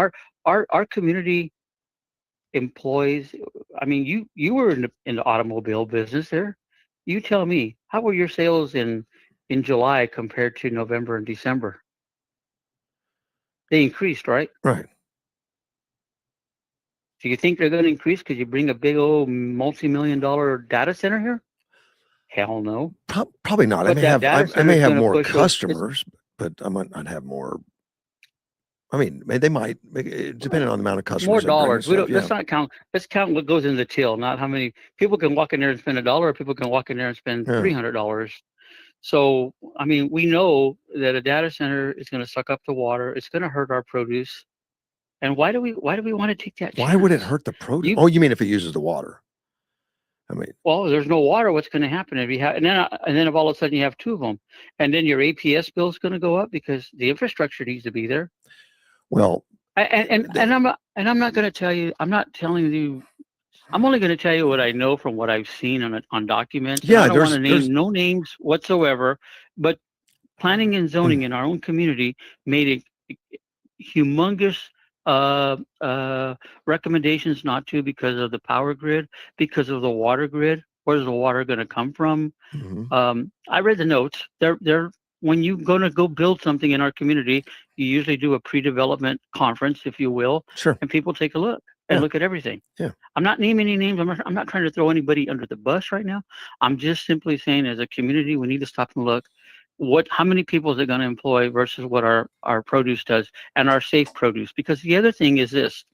Our community employs. I mean, you were in the automobile business there. You tell me, how were your sales in July compared to November and December? They increased, right? right. Do you think they're going to increase because you bring a big old multi-million-dollar data center here? Hell no. Probably not. But that data I center may is have going to more push those. customers, but I might not have more. I mean, they might, depending on the amount of More customers they bring and dollars. We stuff. don't. Yeah. Let's not count. Let's count what goes in the till, not how many people can walk in there and spend $1, or people can walk in there and spend Yeah. $300. So, I mean, we know that a data center is going to suck up the water. It's going to hurt our produce. And why do we want to take that Why would it chance? hurt the produce? You Oh, you mean if it uses the water? I mean, Well, there's no water. What's going to happen if you have, and then if all of a sudden you have two of them, and then your APS bill is going to go up because the infrastructure needs to be there. well, And I'm not going to tell you. I'm not telling you. I'm only going to tell you what I know from what I've seen on documents, and I yeah, don't want to there's, name no names whatsoever. But planning and zoning in our own community made a humongous uh, uh, recommendations not to, because of the power grid, because of the water grid. Where's the water going to come from? Mhm. I read the notes. They're when you're going to go build something in our community, you usually do a pre-development conference, if you will, Sure. and people take a look and Yeah. look at everything. Yeah. I'm not naming any names. I'm not trying to throw anybody under the bus right now. I'm just simply saying, as a community, we need to stop and look. How many people is it going to employ versus what our produce does, and our safe produce? Because the other thing is this: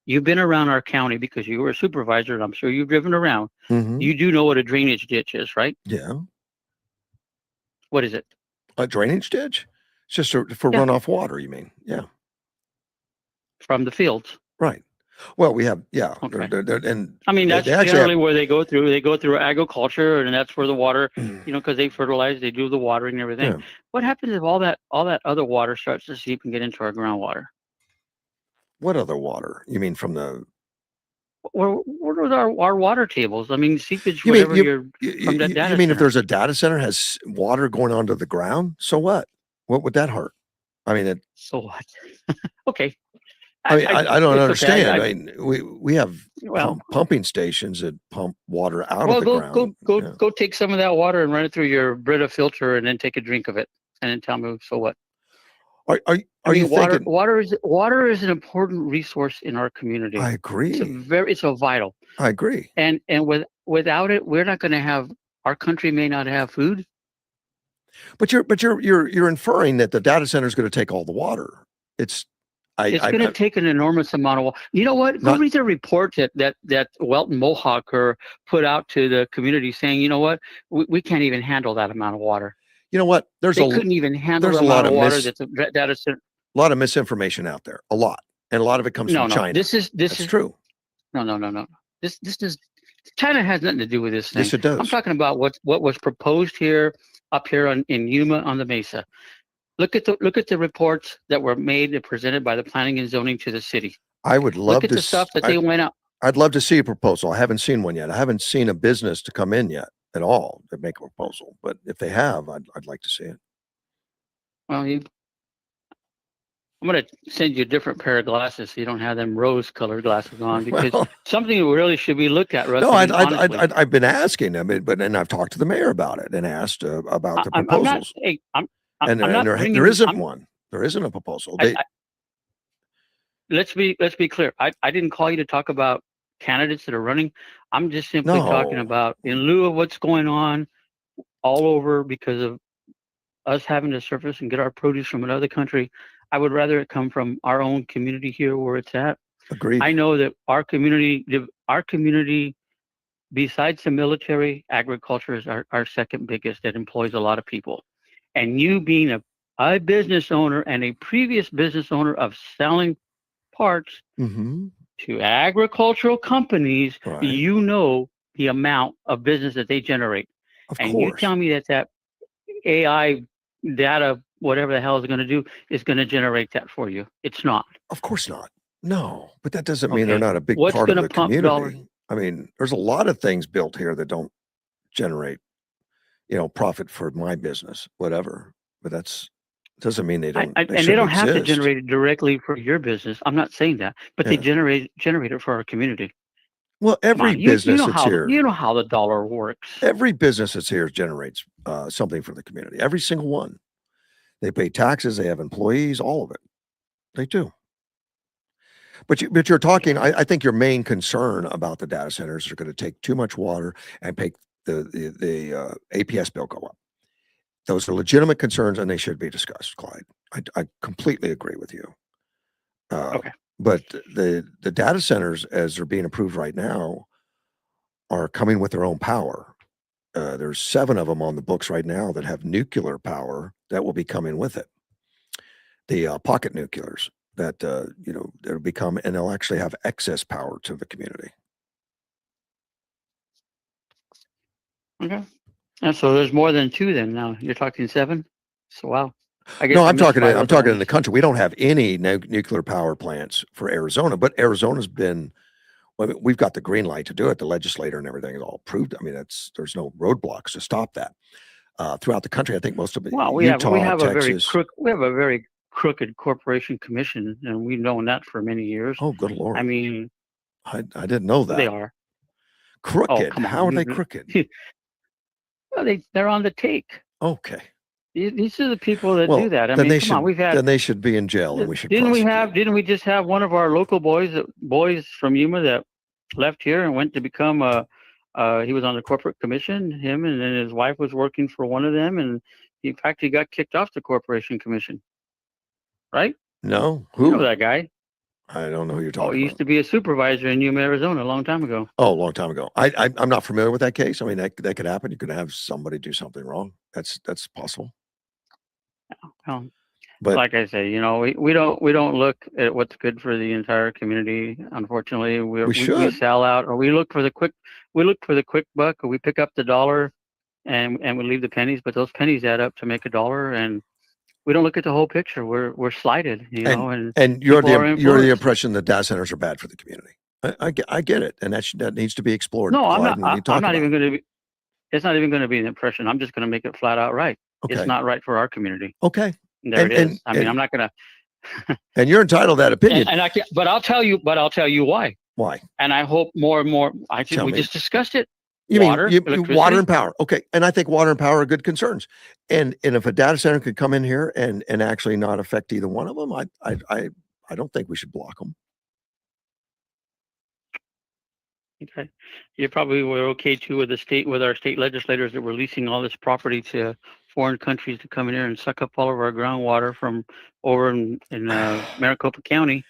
you've been around our county because you were a supervisor, and I'm sure you've driven around. Mhm. You do know what a drainage ditch is, right? Yeah. What is it? A drainage ditch? It's just for Yeah. runoff water, you mean? Yeah. From the fields. Right. Well, we have, yeah. Okay. And I mean, that's they actually generally have, where they go through. They go through agriculture, and that's where the water, because they fertilize, they do the watering and everything. yeah. What happens if all that other water starts to seep and get into our groundwater? What other water? You mean from the, What are our water tables? I mean, seepage, you mean, whatever you're from that you data mean if center. there's a data center has water going onto the ground, so what? What would that hurt? I mean, So what? Okay. I don't it's okay. understand. I mean, we have Well, pumping stations that pump water out well, of the ground. Yeah. go take some of that water and run it through your Brita filter, and then take a drink of it, and then tell me, so what? Are I you mean, water thinking? water is an important resource in our community. I It's agree. it's a vital. I agree. And without it, we're not going to have, our country may not have food. But you're inferring that the data center is going to take all the water. It's It's going to take an enormous amount of water. You know what? Go Not- read the report that Welton Mohawker put out to the community, saying, you know what, we can't even handle that amount of water. you know what? There's They couldn't even handle there's the a lot amount of of water that the data center. a lot of misinformation out there, a lot, and a lot of it comes from China. This is That's true. No. This is, China has nothing to do with this thing. Yes, it does. I'm talking about what was proposed up here in Yuma on the Mesa. Look at the reports that were made and presented by the planning and zoning to the city. I would love Look at to the stuff that they went out. I'd love to see a proposal. I haven't seen one yet. I haven't seen a business to come in yet at all to make a proposal. But if they have, I'd like to see it. Well, I'm going to send you a different pair of glasses so you don't have them rose-colored glasses on, because Well, something that really should be looked at. Russ, no, I mean, honestly. I've been asking. I mean, and I've talked to the mayor about it and asked about the I'm not. proposals. Hey, I'm And not bringing. there isn't one. There isn't a proposal. Let's be clear. I didn't call you to talk about candidates that are running. I'm just simply talking No. about, in lieu of what's going on all over because of us having to surface and get our produce from another country, I would rather it come from our own community here where it's at. Agreed. I know that our community, besides the military, agriculture is our second biggest, that employs a lot of people. And you being a business owner and a previous business owner of selling parts Mm-hmm. to agricultural companies, Right. you know the amount of business that they generate. Of And course. you tell me that AI data, whatever the hell is going to do, is going to generate that for you. It's not. Of course not. No, but that doesn't mean they're Okay. not a big What's part of gonna the pump community. dollars? I mean, there's a lot of things built here that don't generate, profit for my business, whatever. But doesn't mean they don't. And they shouldn't don't have to exist. generate it directly for your business. I'm not saying that, but they Yeah. generate it for our community. Well, Come every on, business that's here, you know how the dollar works. every business that's here generates something for the community. Every single one. They pay taxes. They have employees. All of it. They do. But you're talking. I think your main concern about the data centers are going to take too much water and make the APS bill go up. Those are legitimate concerns, and they should be discussed, Clyde. I completely agree with you. Okay. But the data centers, as they're being approved right now, are coming with their own power. There's 7 of them on the books right now that have nuclear power that will be coming with it. The pocket nuclears that they'll become, and they'll actually have excess power to the community. Okay. And so there's more than 2 then now. You're talking 7? So wow. I guess No, I I'm missed talking. 5 I'm other talking in ones. the country. We don't have any nuclear power plants for Arizona, but Arizona's been. Well, I mean, we've got the green light to do it. The legislator and everything is all approved. I mean, there's no roadblocks to stop that. Throughout the country, I think most of it. Well, Utah, we have Texas. we have a very crooked corporation commission, and we've known that for many years. Oh, good Lord! I mean, I didn't know that. they are. Oh, Crooked. come on. How are they crooked? Well, they're on the take. Okay. These are the people that Well, do that. I then mean, they come on, should we've had. then they should be in jail, and we should Didn't we prosecute. didn't we just have one of our local boys from Yuma that left here and went to become he was on the corporate commission, him, and then his wife was working for one of them, and in fact he got kicked off the corporation commission, right? No, You know who? that guy. I don't know who you're Oh, talking he used about. to be a supervisor in Yuma, Arizona a long time ago. Oh, a long time ago. I'm not familiar with that case. I mean, that could happen. You could have somebody do something wrong. That's possible. Well, But like I say, we don't look at what's good for the entire community. Unfortunately, we we should. sell out, or we look for the quick buck, or we pick up the dollar, and we leave the pennies. But those pennies add up to make a dollar, and we don't look at the whole picture. We're slighted, and And you're people are you're the influenced. impression that data centers are bad for the community. I get it, and that needs to be explored. No, I'm Clyde, not. and we need to I'm talk not about even it. going to be. It's not even going to be an impression. I'm just going to make it flat out right. It's Okay. not right for our community. Okay. And there And it is. I mean, I'm not going to. and you're entitled to that opinion. And I can't. But I'll tell you. But I'll tell you why. Why? And I hope more and more. I think Tell we me. just discussed it. You Water, mean water electricity. and power? Okay, and I think water and power are good concerns. And if a data center could come in here and actually not affect either one of them, I don't think we should block them. Okay. You probably were okay too with our state legislators that were leasing all this property to foreign countries to come in here and suck up all of our groundwater from over in Maricopa County.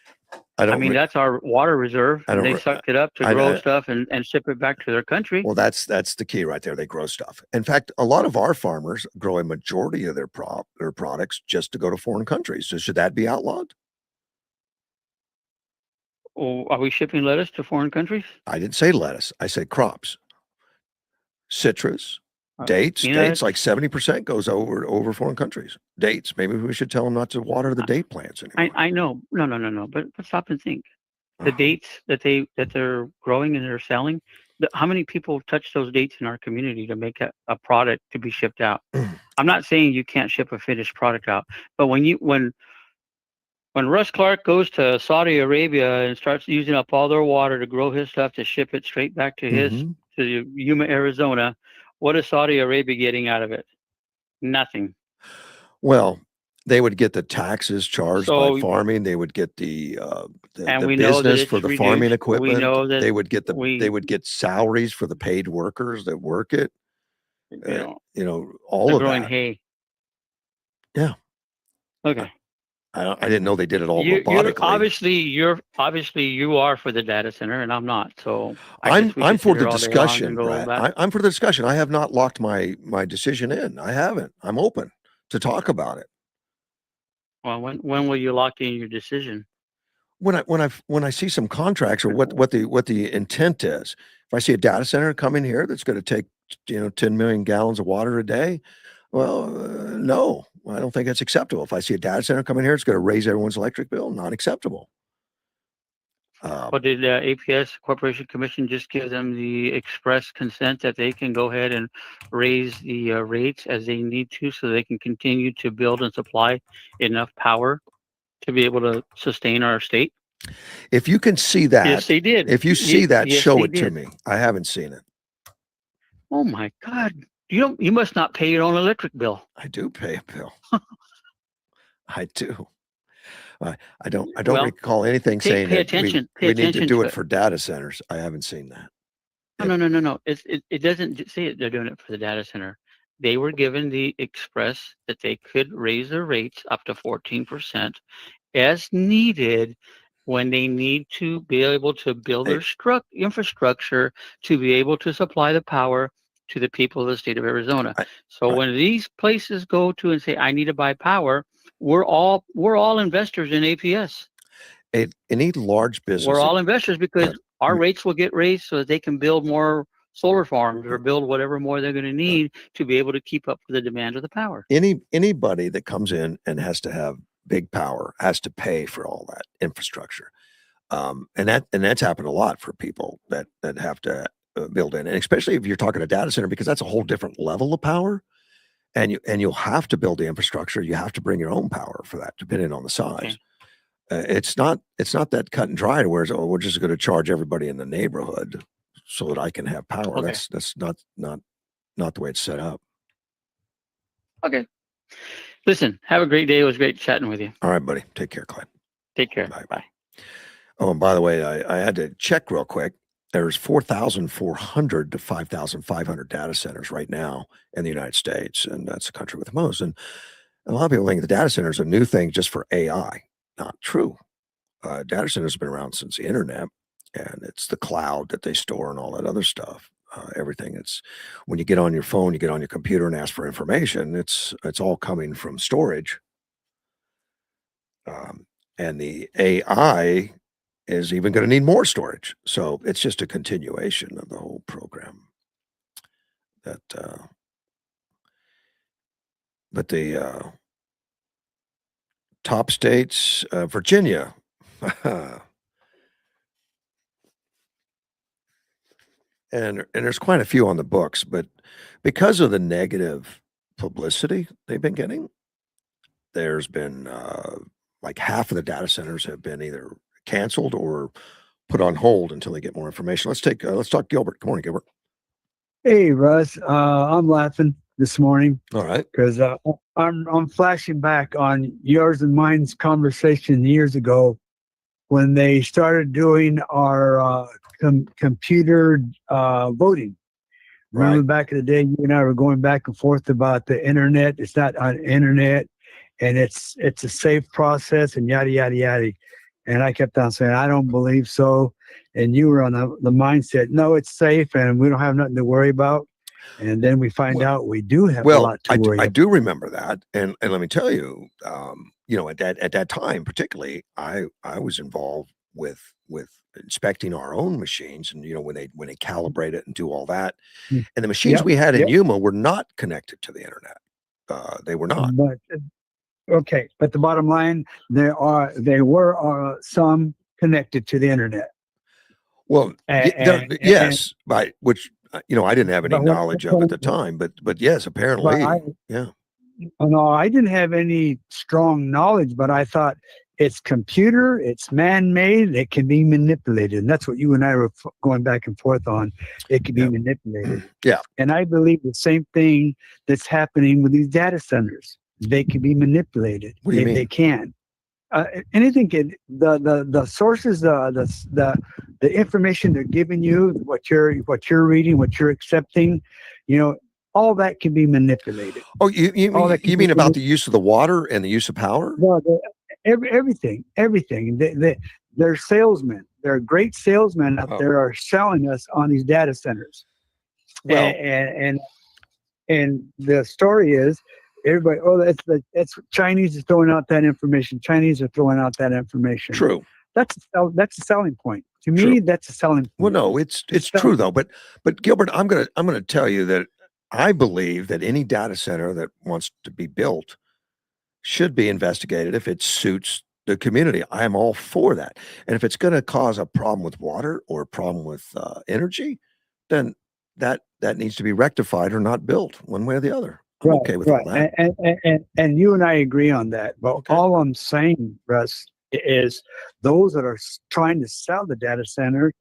I mean, that's our water reserve. And they sucked it up to grow stuff and ship it back to their country. Well, that's the key right there. They grow stuff. In fact, a lot of our farmers grow a majority of their products just to go to foreign countries. So should that be outlawed? Or are we shipping lettuce to foreign countries? I didn't say lettuce. I said crops. Citrus, dates. Dates, like 70% goes over foreign countries. Dates. Maybe we should tell them not to water the date plants anymore. I know. No. But stop and think. The dates that they're growing and they're selling. How many people touch those dates in our community to make a product to be shipped out? I'm not saying you can't ship a finished product out, but when Russ Clark goes to Saudi Arabia and starts using up all their water to grow his stuff to ship it straight back to to Yuma, Arizona, what is Saudi Arabia getting out of it? Nothing. Well, they would get the taxes charged by farming. They would get the business for the farming equipment. We know that they would get salaries for the paid workers that work it. All of growing that. Hay. Yeah. Okay. I didn't know they did it all robotically. robotically. Obviously you are for the data center, and I'm not. So I'm for the discussion, Brad. I'm for the discussion. I have not locked my decision in. I haven't. I'm open to talk about it. Well, when will you lock in your decision? When I see some contracts or what the intent is. If I see a data center come in here that's going to take 10 million gallons of water a day, well, no, I don't think that's acceptable. If I see a data center come in here, it's going to raise everyone's electric bill. Not acceptable. But did the APS Corporation Commission just give them the express consent that they can go ahead and raise the rates as they need to, so they can continue to build and supply enough power to be able to sustain our state? If you can see that, yes, they did. If you see that, show it to me. I haven't seen it. Oh my God! You must not pay your own electric bill. I do pay a bill. I do. I don't recall anything saying that we need to do it for data centers. I haven't seen that. No. It doesn't say it. They're doing it for the data center. They were given the express that they could raise their rates up to 14% as needed when they need to be able to build their infrastructure to be able to supply the power to the people of the state of Arizona. When these places go to and say, I need to buy power, we're all investors in APS. Any large business. We're all investors because our rates will get raised so that they can build more solar farms or build whatever more they're going to need to be able to keep up with the demand of the power. Anybody that comes in and has to have big power has to pay for all that infrastructure. And that's happened a lot for people that have to build in, and especially if you're talking a data center, because that's a whole different level of power. And you'll have to build the infrastructure. You have to bring your own power for that, depending on the size. It's not that cut and dry to where we're just going to charge everybody in the neighborhood so that I can have power. That's not the way it's set up. Okay. Listen, have a great day. It was great chatting with you. All right, buddy. Take care, Clyde. Take care. Bye. Bye. Oh, and by the way, I had to check real quick. There's 4,400 to 5,500 data centers right now in the United States, and that's the country with the most. And a lot of people think the data center is a new thing just for AI. Not true. Data centers have been around since the internet, and it's the cloud that they store and all that other stuff. Everything. It's when you get on your phone, you get on your computer and ask for information. It's all coming from storage, and the AI is even going to need more storage. So it's just a continuation of the whole program. That, but the top states, Virginia. And there's quite a few on the books, but because of the negative publicity they've been getting, there's been like half of the data centers have been either canceled or put on hold until they get more information. Let's talk Gilbert. Good morning, Gilbert. Hey, Russ. I'm laughing this morning All right. because I'm flashing back on yours and mine's conversation years ago when they started doing our computer voting. Remember Right. back in the day, you and I were going back and forth about the internet. It's not on internet, and it's a safe process, and yada yada yada. And I kept on saying, I don't believe so. And you were on the mindset, no, it's safe, and we don't have nothing to worry about. And then we find Well, out we do have a Well, lot to worry I about. do remember that, and let me tell you, at that time, particularly, I was involved with inspecting our own machines, and when they calibrate it and do all that, Mm. and the machines Yep, we had in yep. Yuma were not connected to the internet. They were not. But okay, but the bottom line, there were some connected to the internet. Well, And yes, by which I didn't have any but knowledge of at the time, but yes, but apparently, yeah. no, I didn't have any strong knowledge, but I thought it's computer, it's man-made, it can be manipulated. And that's what you and I were going back and forth on. It can be Yeah. manipulated. Yeah. And I believe the same thing that's happening with these data centers. They can be manipulated. What do you They mean? can. Anything can. The sources, the information they're giving you, what you're reading, what you're accepting, all that can be manipulated. Oh, you All that can you be mean about the use of the water and the use of power? no, everything. They're salesmen. They're great salesmen out Oh. there are selling us on these data centers. Well, And the story is everybody. Oh, that's Chinese is throwing out that information. Chinese are throwing out that information. true. That's a selling point to me. True. That's a selling point. Well, no, it's true though. But Gilbert, I'm gonna tell you that I believe that any data center that wants to be built should be investigated if it suits the community. I am all for that. And if it's going to cause a problem with water or a problem with energy, then that needs to be rectified or not built one way or the other. I'm okay with all that. And you and I agree on that. But Okay. all I'm saying, Russ, is those that are trying to sell the data center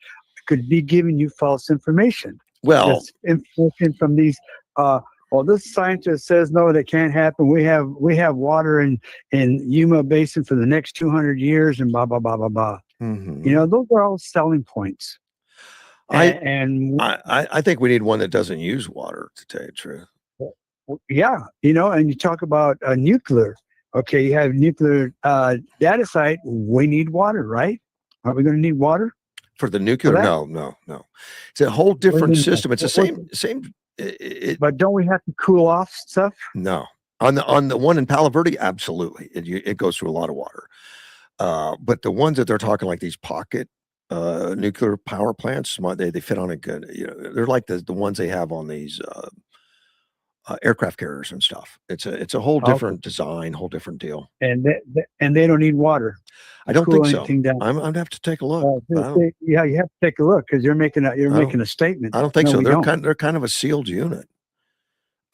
could be giving you false information. Well, This information from these. Well, this scientist says no, that can't happen. We have water in Yuma Basin for the next 200 years, and blah blah blah blah blah. mhm. Those are all selling points. I think we need one that doesn't use water, to tell you the truth. Yeah, and you talk about nuclear. Okay, you have nuclear data site. We need water, right? Are we going to need water For the nuclear? that? No. It's a whole different Wait a minute. system. It's the same. But don't we have to cool off stuff? No, on the one in Palo Verde, absolutely. It goes through a lot of water. But the ones that they're talking like these pocket nuclear power plants, they fit on a good. They're like the ones they have on these aircraft carriers and stuff. It's a whole Okay. different design, whole different deal. And they don't need water. I don't Cool think so. anything down. I'm gonna have to take a look. But Yeah, you have to take a look because you're making a statement. I don't think No, so. we They're don't. they're kind of a sealed unit.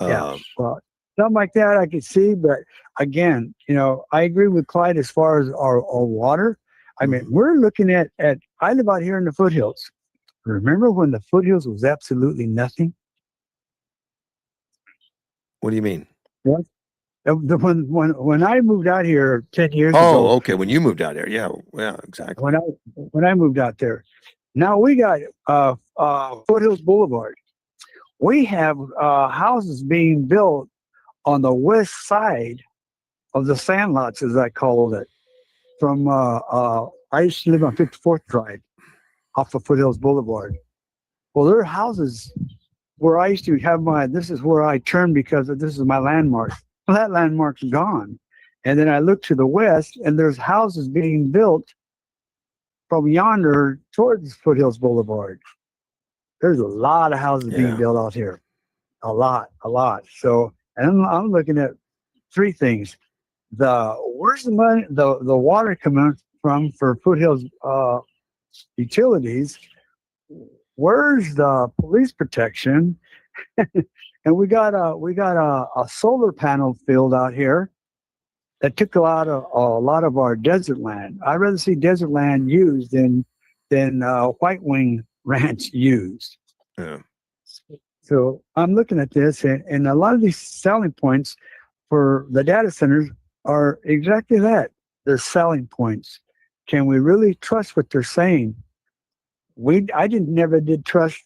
Yeah, well, something like that I could see, but again, I agree with Clyde as far as our water. I mean, Mhm. we're looking at I live out here in the foothills. Remember when the foothills was absolutely nothing? What do you mean? What? When I moved out here 10 years Oh, ago, okay. When you moved out there, yeah, exactly. when I moved out there, now we got Foothills Boulevard. We have houses being built on the west side of the sandlots, as I called it. From I used to live on 54th Drive, off of Foothills Boulevard. Well, there are houses where I used to have this is where I turned because this is my landmark. Well, that landmark's gone. And then I look to the west and there's houses being built from yonder towards Foothills Boulevard. There's a lot of houses being built out here. A lot. So, and I'm looking at three things. Where's the money, the water coming from for Foothills utilities? Where's the police protection? And we got a solar panel field out here that took a lot of our desert land. I'd rather see desert land used than White Wing Ranch used. Yeah. So I'm looking at this, and a lot of these selling points for the data centers are exactly that. They're selling points. Can we really trust what they're saying? I never did trust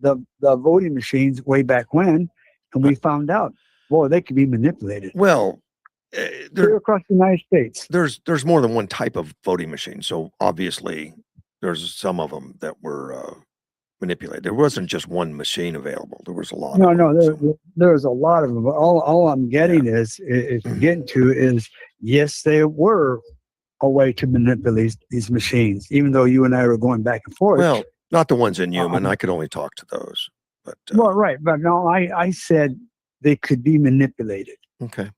the voting machines way back when, and we found out, boy, they could be manipulated. Well, They're across the United States. There's more than one type of voting machine, so obviously there's some of them that were manipulated. There wasn't just one machine available. There was a lot. There's a lot of them. All I'm getting is getting to is yes, they were a way to manipulate these machines, even though you and I were going back and forth. Well, not the ones in Newman. I could only talk to those. But well, right, but no, I said they could be manipulated. Okay.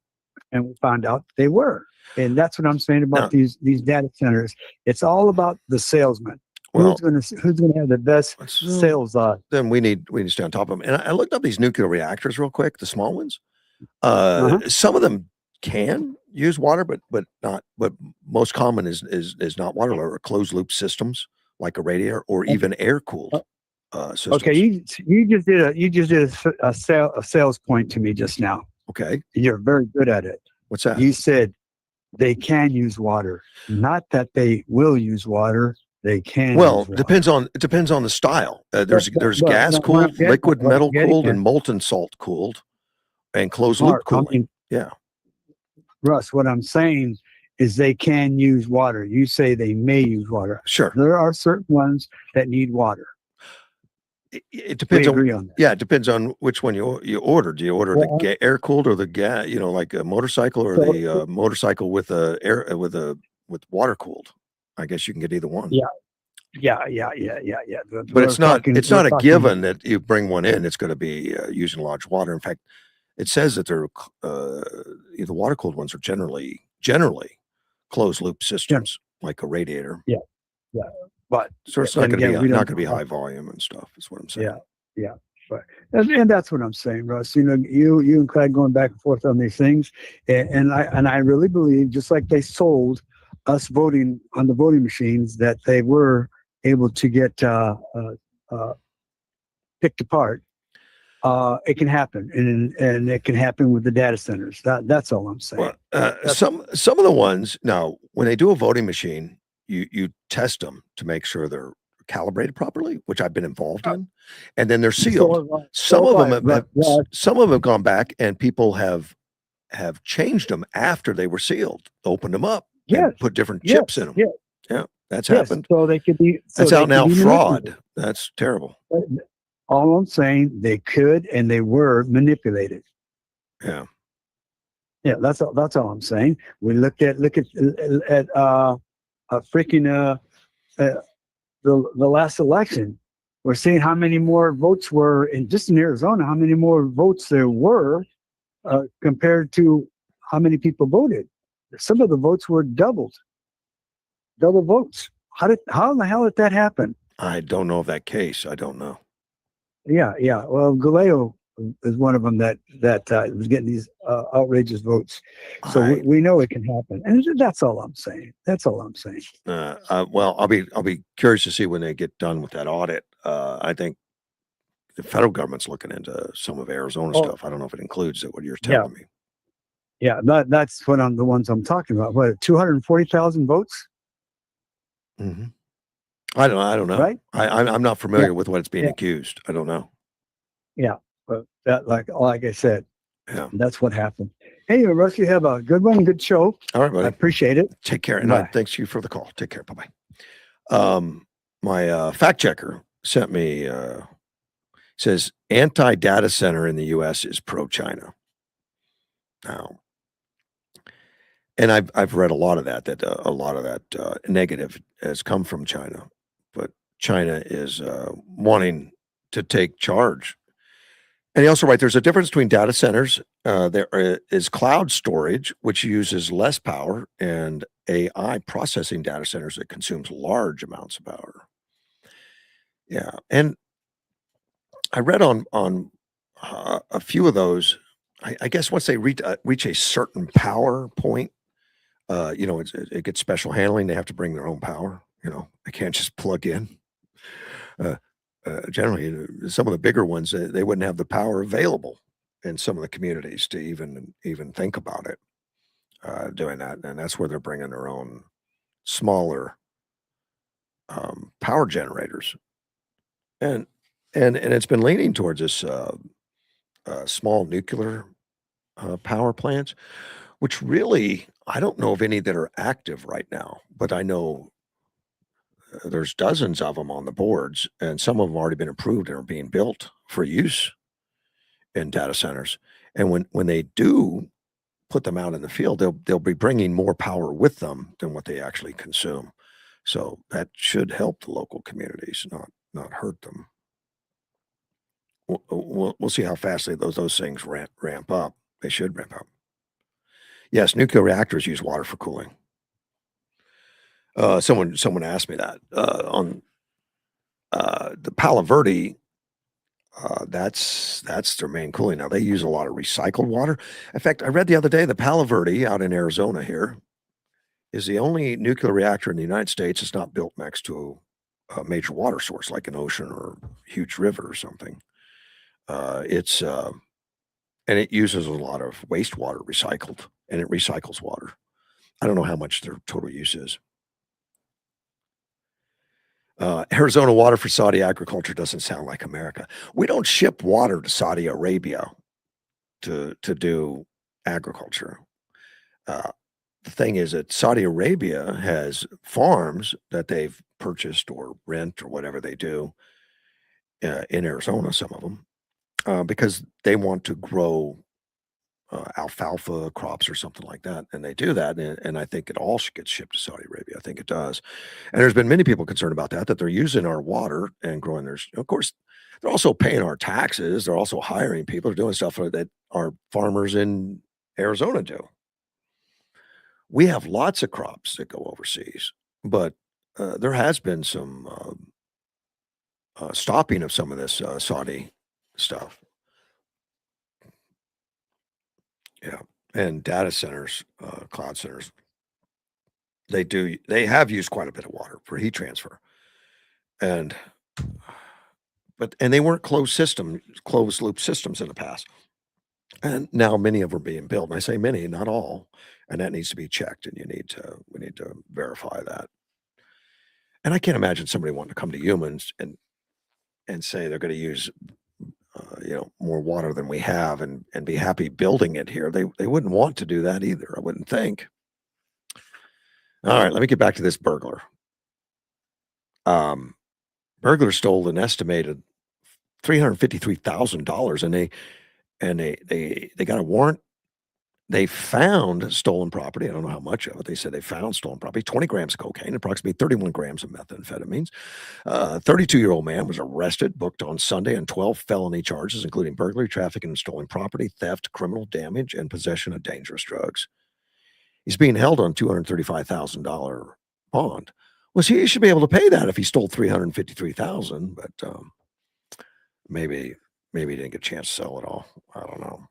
And we found out they were, and that's what I'm saying about these data centers. It's all about the salesman. Well, who's gonna have the best sales? Then we need to stay on top of them. And I looked up these nuclear reactors real quick, the small ones. Some of them can use water, but not. But most common is not water or closed loop systems like a radiator or even air cooled systems. Okay, you just did a sales point to me just now. Okay, you're very good at it. What's that? You said they can use water, not that they will use water. They can. Well, it depends on the style. There's gas cooled, liquid metal cooled, and molten salt cooled, and closed loop cooling. Yeah, Russ, what I'm saying is they can use water. You say they may use water. Sure. There are certain ones that need water. It depends on yeah, it depends on which one you order. Do you order the air cooled or the gas? Like a motorcycle or the motorcycle with water cooled? I guess you can get either one. Yeah. But it's not a given that you bring one in. It's going to be using large water. In fact, it says that they're the water cooled ones are generally closed loop systems like a radiator. Yeah. But so it's not going to be high volume and stuff. Is what I'm saying. Yeah. But and that's what I'm saying, Russ. You and Clyde going back and forth on these things, and I really believe, just like they sold us voting on the voting machines, that they were able to get picked apart. It can happen, and it can happen with the data centers. That's all I'm saying. Well, some of the ones now, when they do a voting machine, you test them to make sure they're calibrated properly, which I've been involved in, and then they're sealed. Some of them have gone back, and people have changed them after they were sealed, opened them up, and put different chips in them. Yeah, that's happened. So they could be. That's out now. Fraud. That's terrible. All I'm saying, they could and they were manipulated. Yeah. That's all I'm saying. We look at freaking the last election. We're seeing how many more votes were in Arizona. How many more votes there were compared to how many people voted. Some of the votes were double votes. How in the hell did that happen? I don't know of that case. I don't know. Yeah. Well, Galeo is one of them that was getting these outrageous votes. So we know it can happen, and that's all I'm saying. Well, I'll be curious to see when they get done with that audit. I think the federal government's looking into some of Arizona stuff. I don't know if it includes it. What you're telling me. Yeah, that's what I'm the ones I'm talking about. What 240,000 votes, Mhm. I don't know. right? I'm not Yeah, familiar with what it's being yeah, accused. I don't know. yeah. But that, like I said, Yeah. that's what happened. Anyway, Russ, you have a good one, good show. All right, I buddy. appreciate it. Take care, and Bye. thanks you for the call. Take care. Bye-bye. My, fact checker sent me, says anti-data center in the US is pro-China. Now, and I've read a lot of that, a lot of that, negative has come from China, but China is, wanting to take charge. And he also writes, there's a difference between data centers. There is cloud storage, which uses less power, and AI processing data centers that consumes large amounts of power. Yeah, and I read on a few of those. I guess once they reach a certain power point, it gets special handling. They have to bring their own power. They can't just plug in. Uh, Generally, some of the bigger ones, they wouldn't have the power available in some of the communities to even think about it, doing that, and that's where they're bringing their own smaller, power generators, and and it's been leaning towards this, small nuclear, power plants, which really I don't know of any that are active right now, but I know, there's dozens of them on the boards, and some of them already been approved and are being built for use in data centers. And when they do put them out in the field, they'll be bringing more power with them than what they actually consume. So that should help the local communities, not hurt them. We'll see how fast those things ramp up. They should ramp up. Yes, nuclear reactors use water for cooling. Someone asked me that on the Palo Verde. That's their main cooling. Now they use a lot of recycled water. In fact, I read the other day the Palo Verde out in Arizona here is the only nuclear reactor in the United States that's not built next to a major water source like an ocean or a huge river or something. It's and it uses a lot of wastewater recycled, and it recycles water. I don't know how much their total use is. Arizona water for Saudi agriculture doesn't sound like America. We don't ship water to Saudi Arabia to do agriculture. Uh, the thing is that Saudi Arabia has farms that they've purchased or rent or whatever they do in Arizona, some of them, because they want to grow alfalfa crops or something like that. And they do that. And I think it all gets shipped to Saudi Arabia. I think it does. And there's been many people concerned about that they're using our water and growing theirs. Of course, they're also paying our taxes. They're also hiring people. They're doing stuff that our farmers in Arizona do. We have lots of crops that go overseas, but there has been some stopping of some of this Saudi stuff. Yeah, and data centers, cloud centers, they have used quite a bit of water for heat transfer, and and they weren't closed loop systems in the past, and now many of them are being built. And I say many, not all, and that needs to be checked, and we need to verify that. And I can't imagine somebody wanting to come to humans and say they're going to use more water than we have and be happy building it here. They wouldn't want to do that either, I wouldn't think. All right, let me get back to this burglar. Um, Burglar stole an estimated $353,000, and they got a warrant. They found stolen property. I don't know how much of it. They said they found stolen property, 20 grams of cocaine, approximately 31 grams of methamphetamines. 32-year-old man was arrested, booked on Sunday on 12 felony charges, including burglary, trafficking, and stolen property, theft, criminal damage, and possession of dangerous drugs. He's being held on $235,000 bond. Well, see, he should be able to pay that if he stole 353,000, but maybe he didn't get a chance to sell it all. I don't know.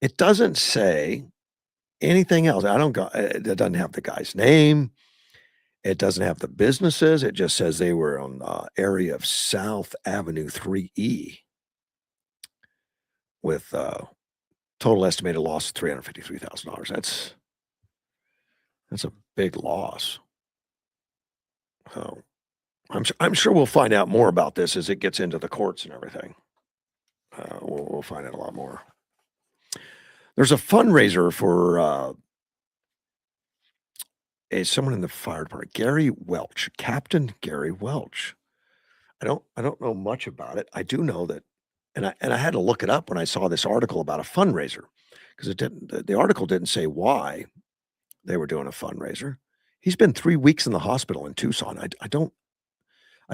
It doesn't say anything else. I don't got it doesn't have the guy's name. It doesn't have the businesses. It just says they were on area of South Avenue 3E with Total estimated loss of $353,000. That's a big loss. So I'm sure we'll find out more about this as it gets into the courts and everything. We'll find out a lot more. There's a fundraiser for someone in the fire department, Gary Welch, Captain Gary Welch. I don't know much about it. I do know that, and I had to look it up when I saw this article about a fundraiser, because the article didn't say why they were doing a fundraiser. He's been 3 weeks in the hospital in Tucson. I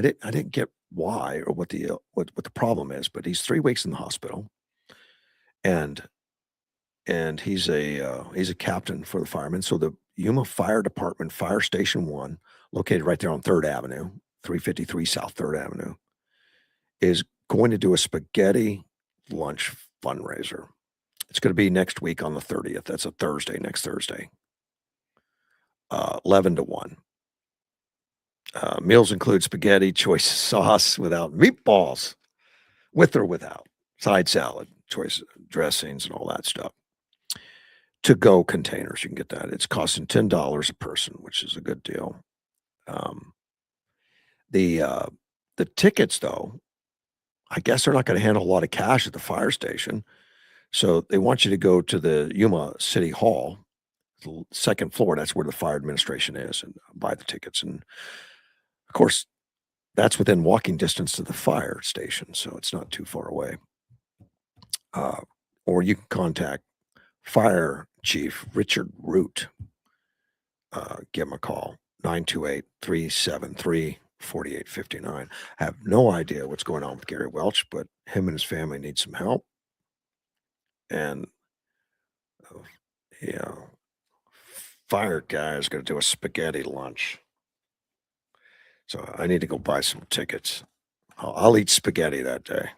didn't get why or what the problem is, but he's 3 weeks in the hospital, and he's a captain for the firemen. So the Yuma Fire Department, Fire Station 1, located right there on 3rd Avenue, 353 South 3rd Avenue, is going to do a spaghetti lunch fundraiser. It's going to be next week on the 30th. That's a Thursday, next Thursday, 11 to 1. Meals include spaghetti, choice sauce without meatballs, with or without, side salad, choice dressings, and all that stuff. To-go containers, you can get that. It's costing $10 a person, which is a good deal. The tickets, though, I guess they're not going to handle a lot of cash at the fire station, so they want you to go to the Yuma City Hall, the second floor. That's where the fire administration is, and buy the tickets. And of course, that's within walking distance to the fire station, so it's not too far away. Or you can contact Fire Chief Richard Root. Give him a call, 928-373-4859. I have no idea what's going on with Gary Welch, but him and his family need some help. And, fire guy is going to do a spaghetti lunch. So I need to go buy some tickets. I'll eat spaghetti that day.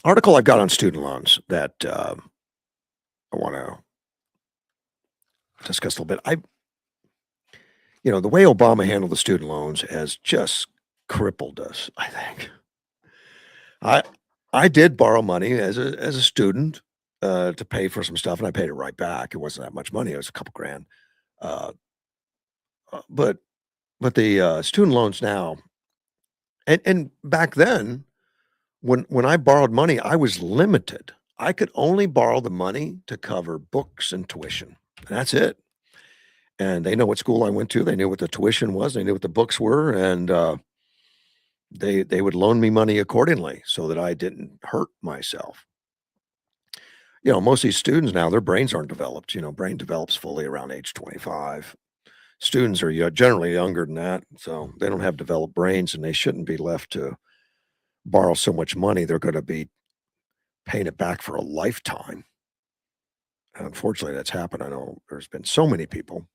Article I've got on student loans that I want to discuss a little bit. The way Obama handled the student loans has just crippled us, I think. I did borrow money as a student to pay for some stuff, and I paid it right back. It wasn't that much money. It was a couple grand. But the student loans now, and back then, when I borrowed money, I was limited. I could only borrow the money to cover books and tuition. And that's it. And they know what school I went to. They knew what the tuition was. They knew what the books were, and they would loan me money accordingly so that I didn't hurt myself. Most of these students now, their brains aren't developed. Brain develops fully around age 25. Students are generally younger than that, so they don't have developed brains, and they shouldn't be left to borrow so much money. They're going to be paying it back for a lifetime. Unfortunately, that's happened. I know there's been so many people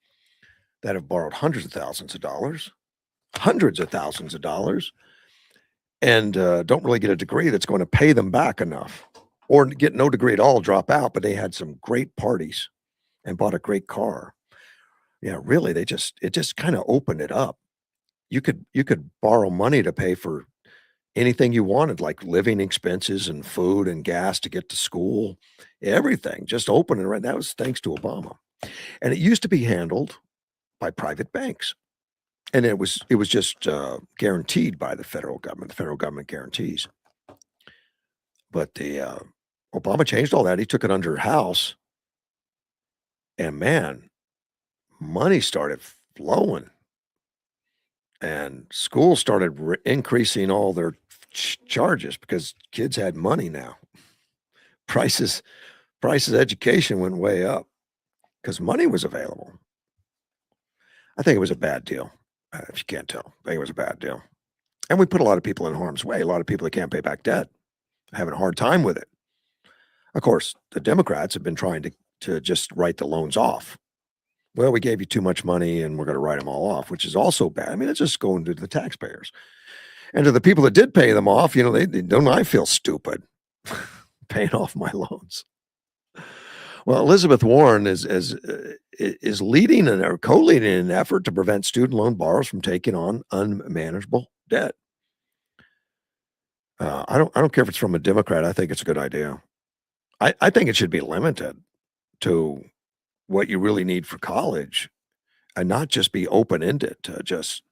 that have borrowed hundreds of thousands of dollars, and don't really get a degree that's going to pay them back enough, or get no degree at all, drop out, but they had some great parties and bought a great car. Yeah, really, it just kind of opened it up. You could borrow money to pay for anything you wanted, like living expenses and food and gas to get to school, everything. Just open it right. That was thanks to Obama, and it used to be handled by private banks, and it was just guaranteed by the federal government. The federal government guarantees, but the Obama changed all that. He took it under house, and man, money started flowing. And schools started increasing all their charges because kids had money now. Prices of education went way up because money was available. I think it was a bad deal. If you can't tell, I think it was a bad deal. And we put a lot of people in harm's way. A lot of people that can't pay back debt, having a hard time with it. Of course, the Democrats have been trying to just write the loans off. Well, we gave you too much money and we're going to write them all off, which is also bad. I mean, it's just going to the taxpayers. And to the people that did pay them off, they don't. I feel stupid paying off my loans. Well, Elizabeth Warren is leading or co-leading an effort to prevent student loan borrowers from taking on unmanageable debt. I don't care if it's from a Democrat. I think it's a good idea. I think it should be limited to what you really need for college and not just be open-ended to just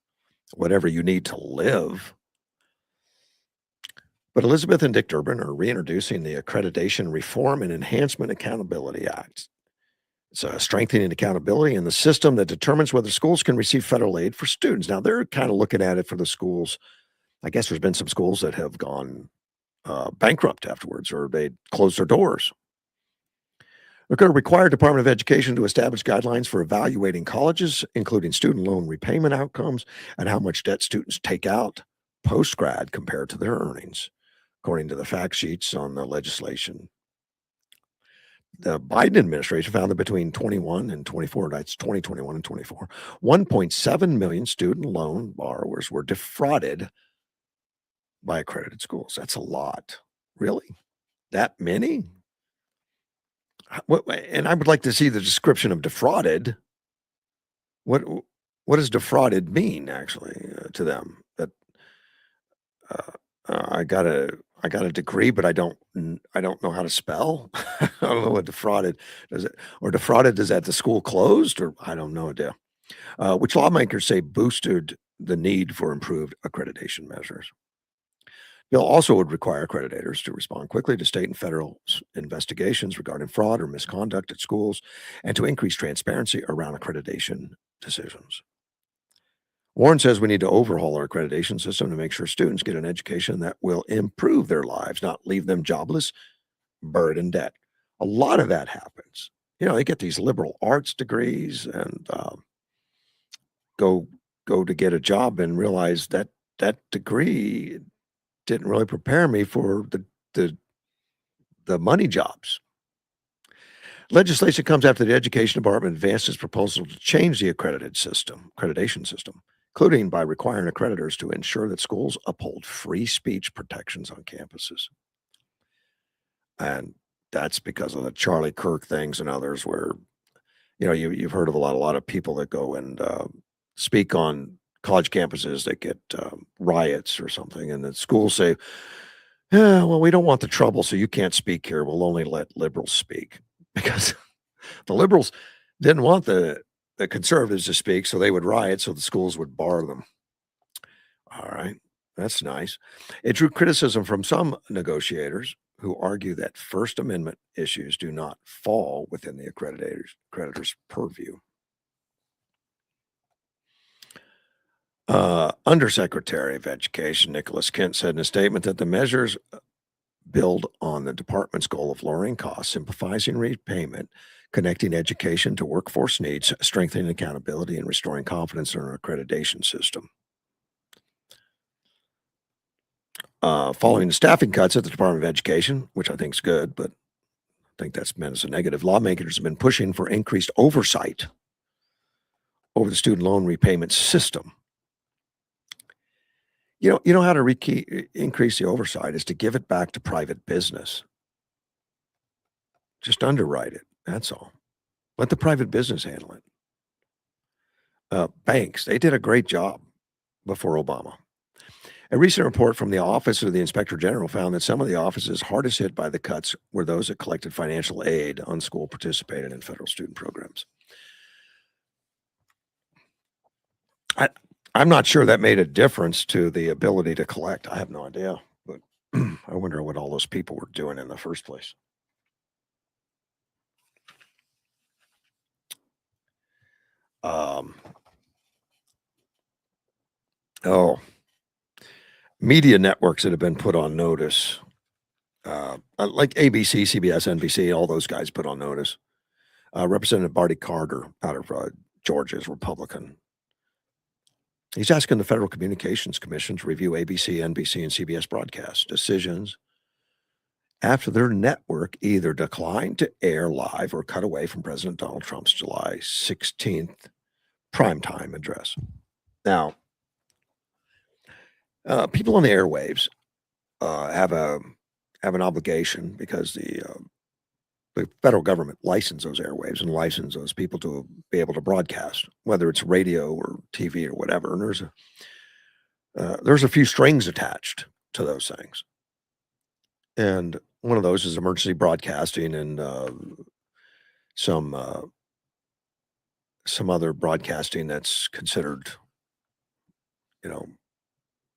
whatever you need to live. But Elizabeth and Dick Durbin are reintroducing the Accreditation Reform and Enhancement Accountability Act. It's strengthening accountability in the system that determines whether schools can receive federal aid for students. Now, they're kind of looking at it for the schools. I guess there's been some schools that have gone bankrupt afterwards, or they closed their doors. They're going to require Department of Education to establish guidelines for evaluating colleges, including student loan repayment outcomes and how much debt students take out post-grad compared to their earnings, according to the fact sheets on the legislation. The Biden administration found that between 21 and 24, that's 2021 and 24, 1.7 million student loan borrowers were defrauded by accredited schools. That's a lot. Really? That many? And I would like to see the description of defrauded. What does defrauded mean actually to them? That uh, I got a degree, but I don't know how to spell. I don't know what defrauded does it, or defrauded does that the school closed, or I don't know idea. Which lawmakers say boosted the need for improved accreditation measures. Bill also would require accreditators to respond quickly to state and federal investigations regarding fraud or misconduct at schools and to increase transparency around accreditation decisions. Warren says we need to overhaul our accreditation system to make sure students get an education that will improve their lives, not leave them jobless, buried in debt. A lot of that happens. They get these liberal arts degrees and go to get a job and realize that that degree didn't really prepare me for the money jobs. Legislation comes after the Education Department advanced its proposal to change the accreditation system, including by requiring accreditors to ensure that schools uphold free speech protections on campuses. And that's because of the Charlie Kirk things and others where, you've heard of a lot of people that go and speak on college campuses that get riots or something, and the schools say, "Yeah, well, we don't want the trouble, so you can't speak here. We'll only let liberals speak," because the liberals didn't want the conservatives to speak, so they would riot, so the schools would bar them. All right, that's nice. It drew criticism from some negotiators who argue that First Amendment issues do not fall within the accreditors' purview. Undersecretary of Education Nicholas Kent said in a statement that the measures build on the department's goal of lowering costs, simplifying repayment, connecting education to workforce needs, strengthening accountability, and restoring confidence in our accreditation system. Following the staffing cuts at the Department of Education, which I think is good, but I think that's meant as a negative, lawmakers have been pushing for increased oversight over the student loan repayment system. You know how to increase the oversight is to give it back to private business. Just underwrite it. That's all. Let the private business handle it. Banks, they did a great job before Obama. A recent report from the Office of the Inspector General found that some of the offices hardest hit by the cuts were those that collected financial aid on school participated in federal student programs. I'm not sure that made a difference to the ability to collect. I have no idea, but I wonder what all those people were doing in the first place. Media networks that have been put on notice, like ABC, CBS, NBC, all those guys put on notice. Representative Barty Carter out of Georgia is Republican. He's asking the Federal Communications Commission to review ABC, NBC, and CBS broadcast decisions after their network either declined to air live or cut away from President Donald Trump's July 16th primetime address. Now, people on the airwaves have an obligation because the federal government licensed those airwaves and licensed those people to be able to broadcast, whether it's radio or TV or whatever. And there's a few strings attached to those things. And one of those is emergency broadcasting and some other broadcasting that's considered, you know,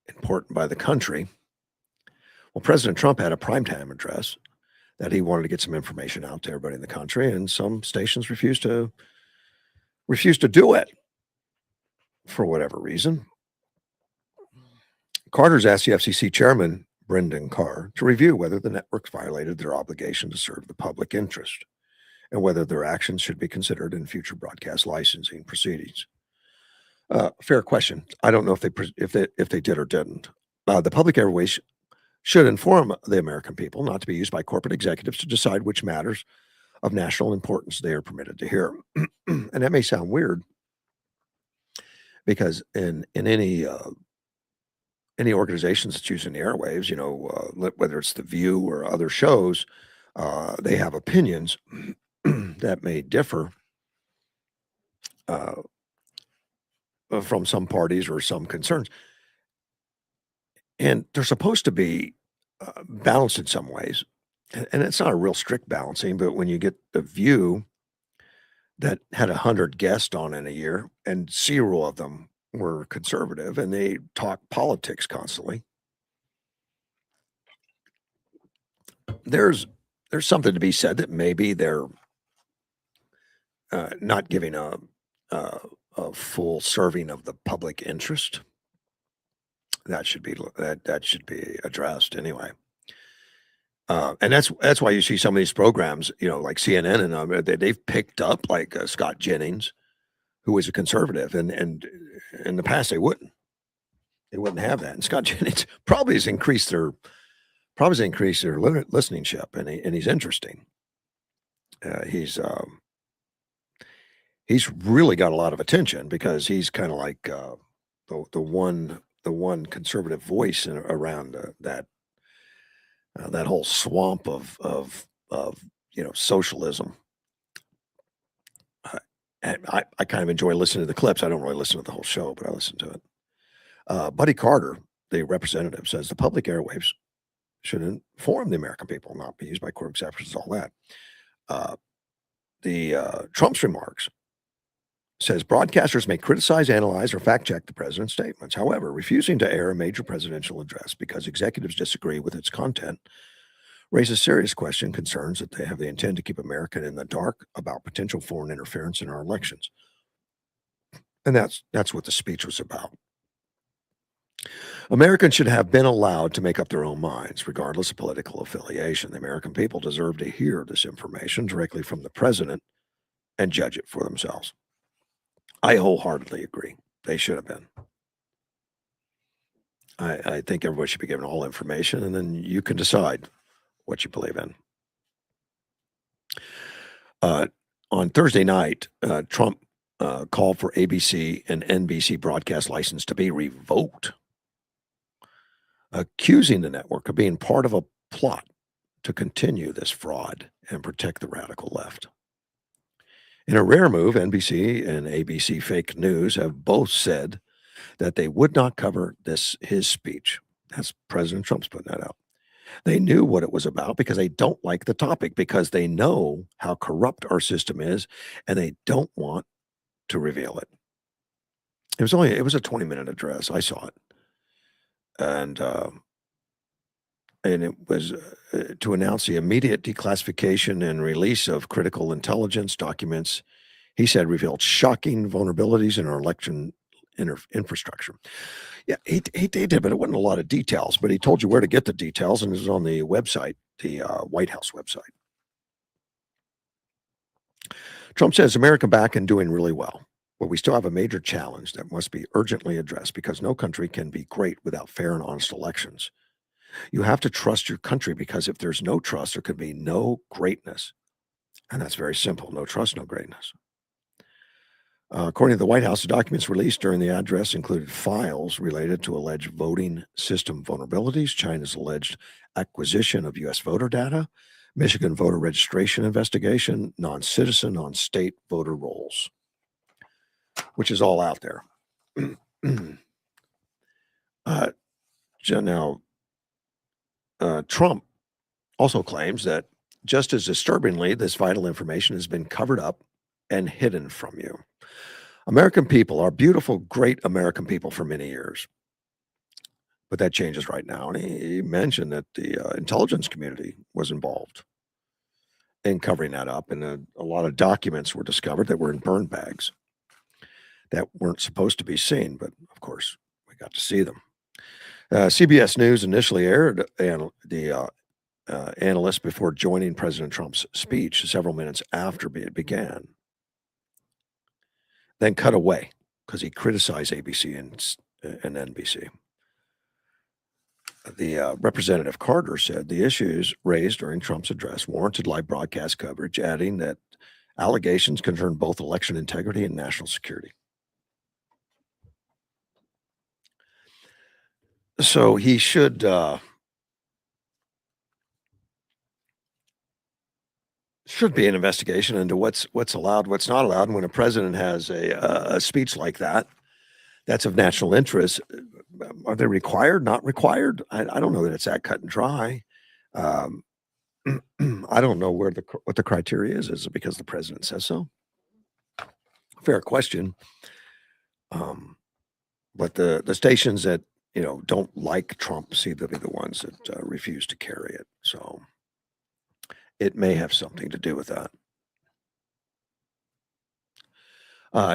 important by the country. Well, President Trump had a primetime address that he wanted to get some information out to everybody in the country, and some stations refused to do it for whatever reason. Carter's asked the FCC chairman, Brendan Carr, to review whether the networks violated their obligation to serve the public interest and whether their actions should be considered in future broadcast licensing proceedings. Fair question. I don't know if they did or didn't. The public airways should inform the American people not to be used by corporate executives to decide which matters of national importance they are permitted to hear. And that may sound weird because in any organizations that's using the airwaves, whether it's The View or other shows, they have opinions that may differ from some parties or some concerns. And they're supposed to be balanced in some ways. And it's not a real strict balancing, but when you get The View that had 100 guests on in a year and 0 of them were conservative and they talk politics constantly, there's something to be said that maybe they're not giving a full serving of the public interest. That should be addressed anyway. And that's why you see some of these programs, like CNN, and they've picked up like Scott Jennings, who was a conservative, and in the past they wouldn't have that. And Scott Jennings probably has increased their listenership, and he's interesting. He's really got a lot of attention because he's kind of like the one conservative voice around that whole swamp of socialism. And I kind of enjoy listening to the clips. I don't really listen to the whole show, but I listen to it. Buddy Carter, the representative, says the public airwaves should inform the American people, not be used by corporate executives, all that. Trump's remarks says broadcasters may criticize, analyze, or fact-check the president's statements. However, refusing to air a major presidential address because executives disagree with its content raises serious concerns that they have the intent to keep America in the dark about potential foreign interference in our elections. And that's what the speech was about. Americans should have been allowed to make up their own minds, regardless of political affiliation. The American people deserve to hear this information directly from the president and judge it for themselves. I wholeheartedly agree. They should have been. I think everybody should be given all information, and then you can decide what you believe in. On Thursday night, Trump called for ABC and NBC broadcast license to be revoked, accusing the network of being part of a plot to continue this fraud and protect the radical left. In a rare move, NBC and ABC Fake News have both said that they would not cover his speech. That's President Trump's putting that out. They knew what it was about because they don't like the topic, because they know how corrupt our system is, and they don't want to reveal it. It was a 20-minute address. I saw it. And it was to announce the immediate declassification and release of critical intelligence documents, he said, revealed shocking vulnerabilities in our election infrastructure. Yeah, he did, but it wasn't a lot of details. But he told you where to get the details, and it was on the website, the White House website. Trump says America back and doing really well, but we still have a major challenge that must be urgently addressed because no country can be great without fair and honest elections. You have to trust your country, because if there's no trust, there could be no greatness. And that's very simple. No trust, no greatness. According to the White House, the documents released during the address included files related to alleged voting system vulnerabilities, China's alleged acquisition of U.S. voter data, Michigan voter registration investigation, non-citizen on state voter rolls, which is all out there. Now, Trump also claims that just as disturbingly, this vital information has been covered up and hidden from you. American people are beautiful, great American people for many years. But that changes right now. And he mentioned that the intelligence community was involved in covering that up. And a lot of documents were discovered that were in burn bags that weren't supposed to be seen. But of course, we got to see them. CBS News initially aired the analyst before joining President Trump's speech several minutes after it began, then cut away because he criticized ABC and NBC. The Representative Carter said the issues raised during Trump's address warranted live broadcast coverage, adding that allegations concern both election integrity and national security. So he should be an investigation into what's allowed, what's not allowed. And when a president has a speech like that, that's of national interest. Are they required? Not required? I don't know that it's that cut and dry. Um, I don't know what the criteria is. Is it because the president says so? Fair question. But the stations that don't like Trump seem to be the ones that refuse to carry it. So it may have something to do with that.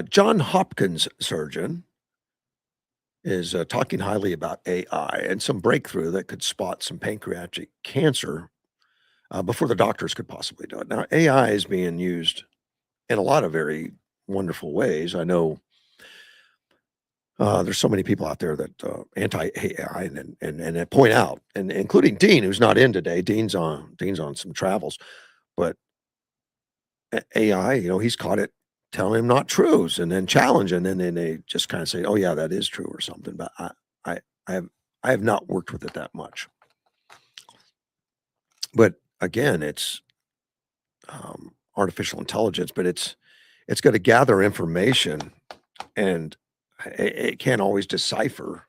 John Hopkins surgeon is talking highly about AI and some breakthrough that could spot some pancreatic cancer before the doctors could possibly do it. Now, AI is being used in a lot of very wonderful ways. I know there's so many people out there that anti-AI and point out, and including Dean, who's not in today. Dean's on some travels, but AI, he's caught it telling him not truths and then challenge, and then they just kind of say, "Oh yeah, that is true" or something. But I have not worked with it that much. But again, it's artificial intelligence, but it's going to gather information, and it can't always decipher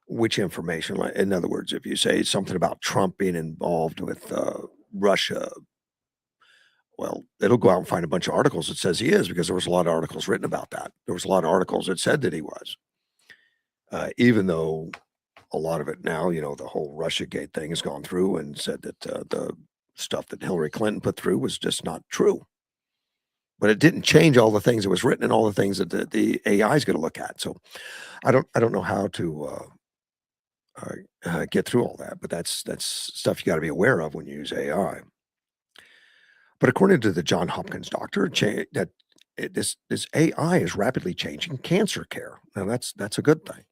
which information. In other words, if you say something about Trump being involved with Russia, well, it'll go out and find a bunch of articles that says he is, because there was a lot of articles written about that. There was a lot of articles that said that he was, even though a lot of it now, the whole Russiagate thing has gone through and said that the stuff that Hillary Clinton put through was just not true. But it didn't change all the things that was written and all the things that the AI is going to look at. So I don't know how to get through all that, but that's stuff you got to be aware of when you use AI. But according to the John Hopkins doctor, this AI is rapidly changing cancer care. Now that's a good thing.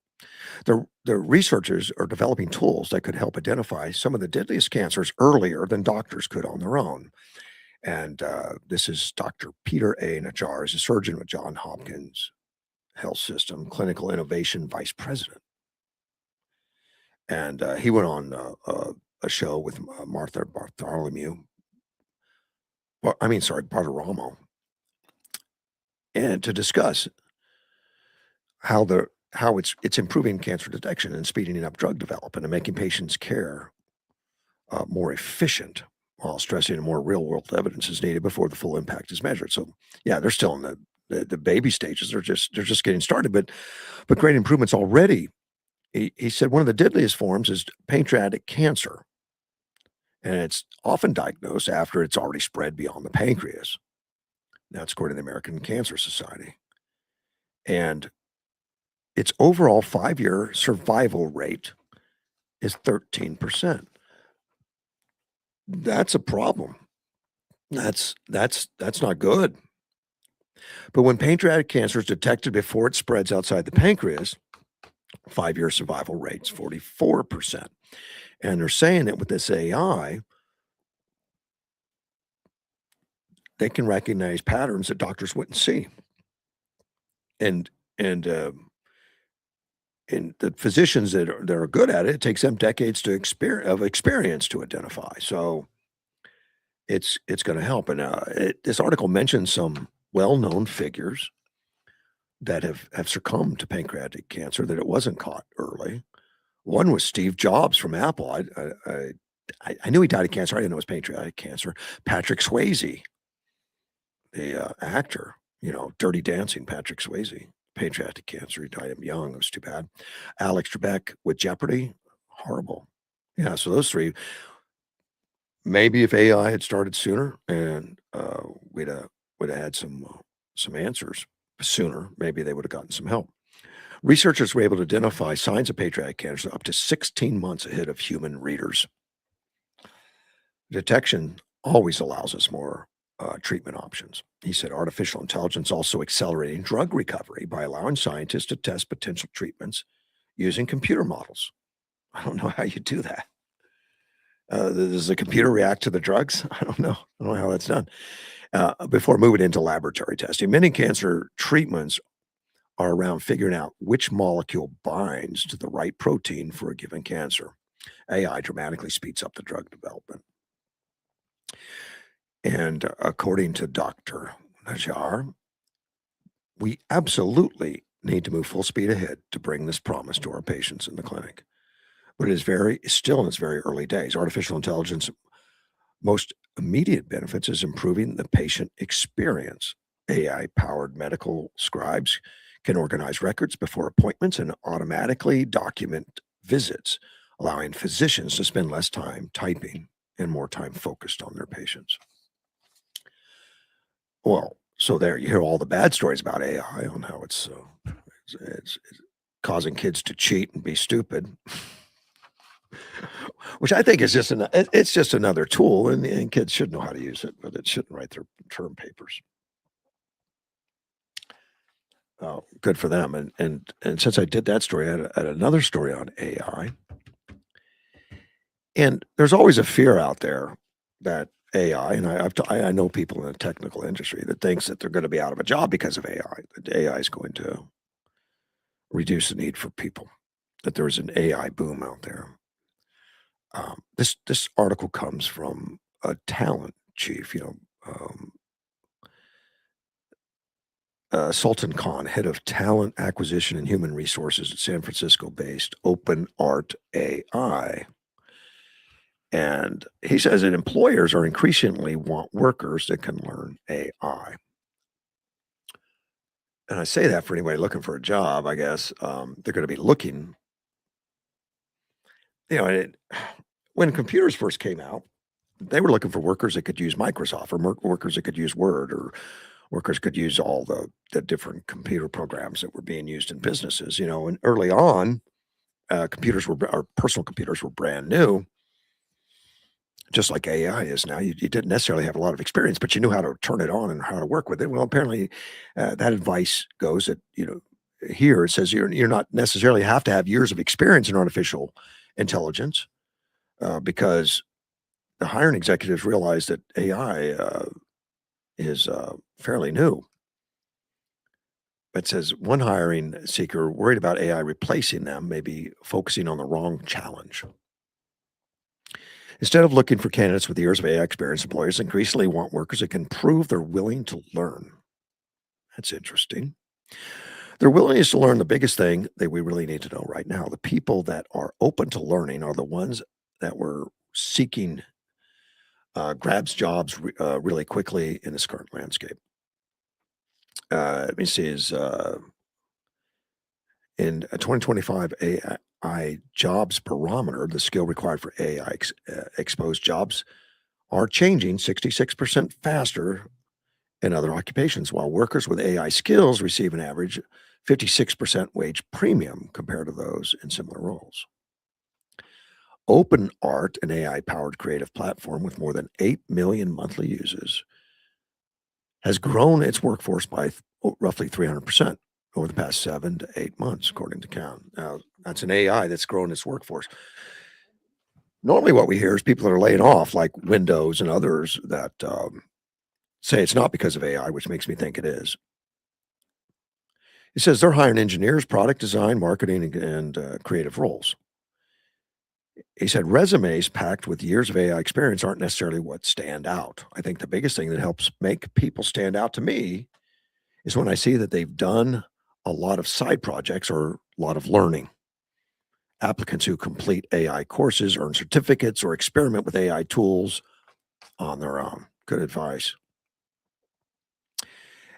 The researchers are developing tools that could help identify some of the deadliest cancers earlier than doctors could on their own. And this is Dr. Peter A. Najjar, is a surgeon with John Hopkins Health System, Clinical Innovation Vice President. And he went on a show with Bartholomew, and to discuss how it's improving cancer detection and speeding up drug development and making patients' care more efficient, while stressing more real-world evidence is needed before the full impact is measured. So, yeah, they're still in the baby stages. They're just getting started, but great improvements already. He said one of the deadliest forms is pancreatic cancer, and it's often diagnosed after it's already spread beyond the pancreas. That's according to the American Cancer Society. And its overall 5-year survival rate is 13%. That's a problem. That's not good. But when pancreatic cancer is detected before it spreads outside the pancreas, 5-year survival rate's 44%. And they're saying that with this AI, they can recognize patterns that doctors wouldn't see. And the physicians that are good at it, it takes them decades of experience to identify. So it's going to help. And this article mentions some well-known figures that have succumbed to pancreatic cancer, that it wasn't caught early. One was Steve Jobs from Apple. I I knew he died of cancer. I didn't know it was pancreatic cancer. Patrick Swayze, the actor, Dirty Dancing, Patrick Swayze, pancreatic cancer. He died young. It was too bad. Alex Trebek with Jeopardy, horrible. Yeah, so those three. Maybe if AI had started sooner and we'd have had some answers sooner, maybe they would have gotten some help. Researchers were able to identify signs of pancreatic cancer up to 16 months ahead of human readers. Detection always allows us more treatment options. He said artificial intelligence also accelerating drug recovery by allowing scientists to test potential treatments using computer models. I don't know how you do that. Does the computer react to the drugs? I don't know. I don't know how that's done. Before moving into laboratory testing, many cancer treatments are around figuring out which molecule binds to the right protein for a given cancer. AI dramatically speeds up the drug development. And according to Dr. Najjar, we absolutely need to move full speed ahead to bring this promise to our patients in the clinic. But it is still in its very early days. Artificial intelligence, most immediate benefits is improving the patient experience. AI-powered medical scribes can organize records before appointments and automatically document visits, allowing physicians to spend less time typing and more time focused on their patients. Well, so there you hear all the bad stories about AI on how it's causing kids to cheat and be stupid, which I think is it's just another tool, and kids should know how to use it, but it shouldn't write their term papers. Good for them. And since I did that story, I had another story on AI. And there's always a fear out there that AI, and I know people in the technical industry that thinks that they're going to be out of a job because of AI, that AI is going to reduce the need for people, that there's an AI boom out there. This article comes from a talent chief, Sultan Khan, head of talent acquisition and human resources at San Francisco-based OpenArt AI. And he says that employers are increasingly want workers that can learn AI. And I say that for anybody looking for a job, I guess they're going to be looking. When computers first came out, they were looking for workers that could use Microsoft, or workers that could use Word, or workers could use all the different computer programs that were being used in businesses. And early on, personal computers were brand new, just like AI is now. You didn't necessarily have a lot of experience, but you knew how to turn it on and how to work with it. Well, apparently, that advice goes that here it says you're not necessarily have to have years of experience in artificial intelligence, because the hiring executives realize that AI is fairly new. It says one hiring seeker worried about AI replacing them may be focusing on the wrong challenge. Instead of looking for candidates with years of AI experience, employers increasingly want workers that can prove they're willing to learn. That's interesting. Their willingness to learn, the biggest thing that we really need to know right now. The people that are open to learning are the ones that were seeking grabs jobs really quickly in this current landscape. Let me see, in 2025 AI jobs barometer, the skill required for AI exposed jobs are changing 66% faster in other occupations, while workers with AI skills receive an average 56% wage premium compared to those in similar roles. OpenArt, an AI-powered creative platform with more than 8 million monthly users, has grown its workforce by roughly 300% over the past 7 to 8 months, according to Count. Now, that's an AI that's grown its workforce. Normally what we hear is people that are laying off, like Windows and others, that say it's not because of AI, which makes me think it is. It says they're hiring engineers, product design, marketing, and creative roles. He said resumes packed with years of AI experience aren't necessarily what stand out. I think the biggest thing that helps make people stand out to me is when I see that they've done a lot of side projects or a lot of learning. Applicants who complete AI courses earn certificates or experiment with AI tools on their own. Good advice.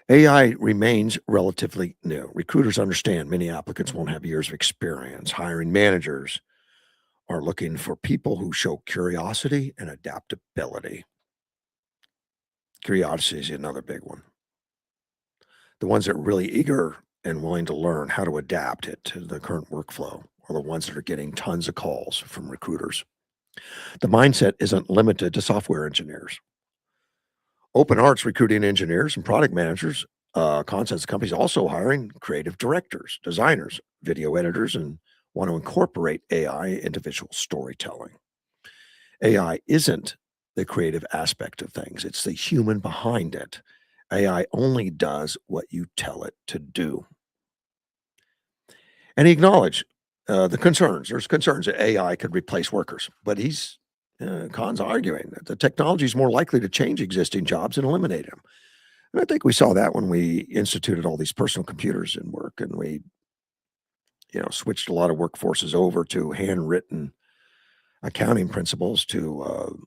AI remains relatively new. Recruiters understand many applicants won't have years of experience. Hiring managers are looking for people who show curiosity and adaptability. Curiosity is another big one. The ones that are really eager and willing to learn how to adapt it to the current workflow are the ones that are getting tons of calls from recruiters. The mindset isn't limited to software engineers. Open Arts recruiting engineers and product managers, content companies also hiring creative directors, designers, video editors, and want to incorporate AI into visual storytelling. AI isn't the creative aspect of things, it's the human behind it. AI only does what you tell it to do. And he acknowledged the concerns. There's concerns that AI could replace workers, but Khan's arguing that the technology is more likely to change existing jobs and eliminate them. And I think we saw that when we instituted all these personal computers in work, and we, switched a lot of workforces over to handwritten accounting principles to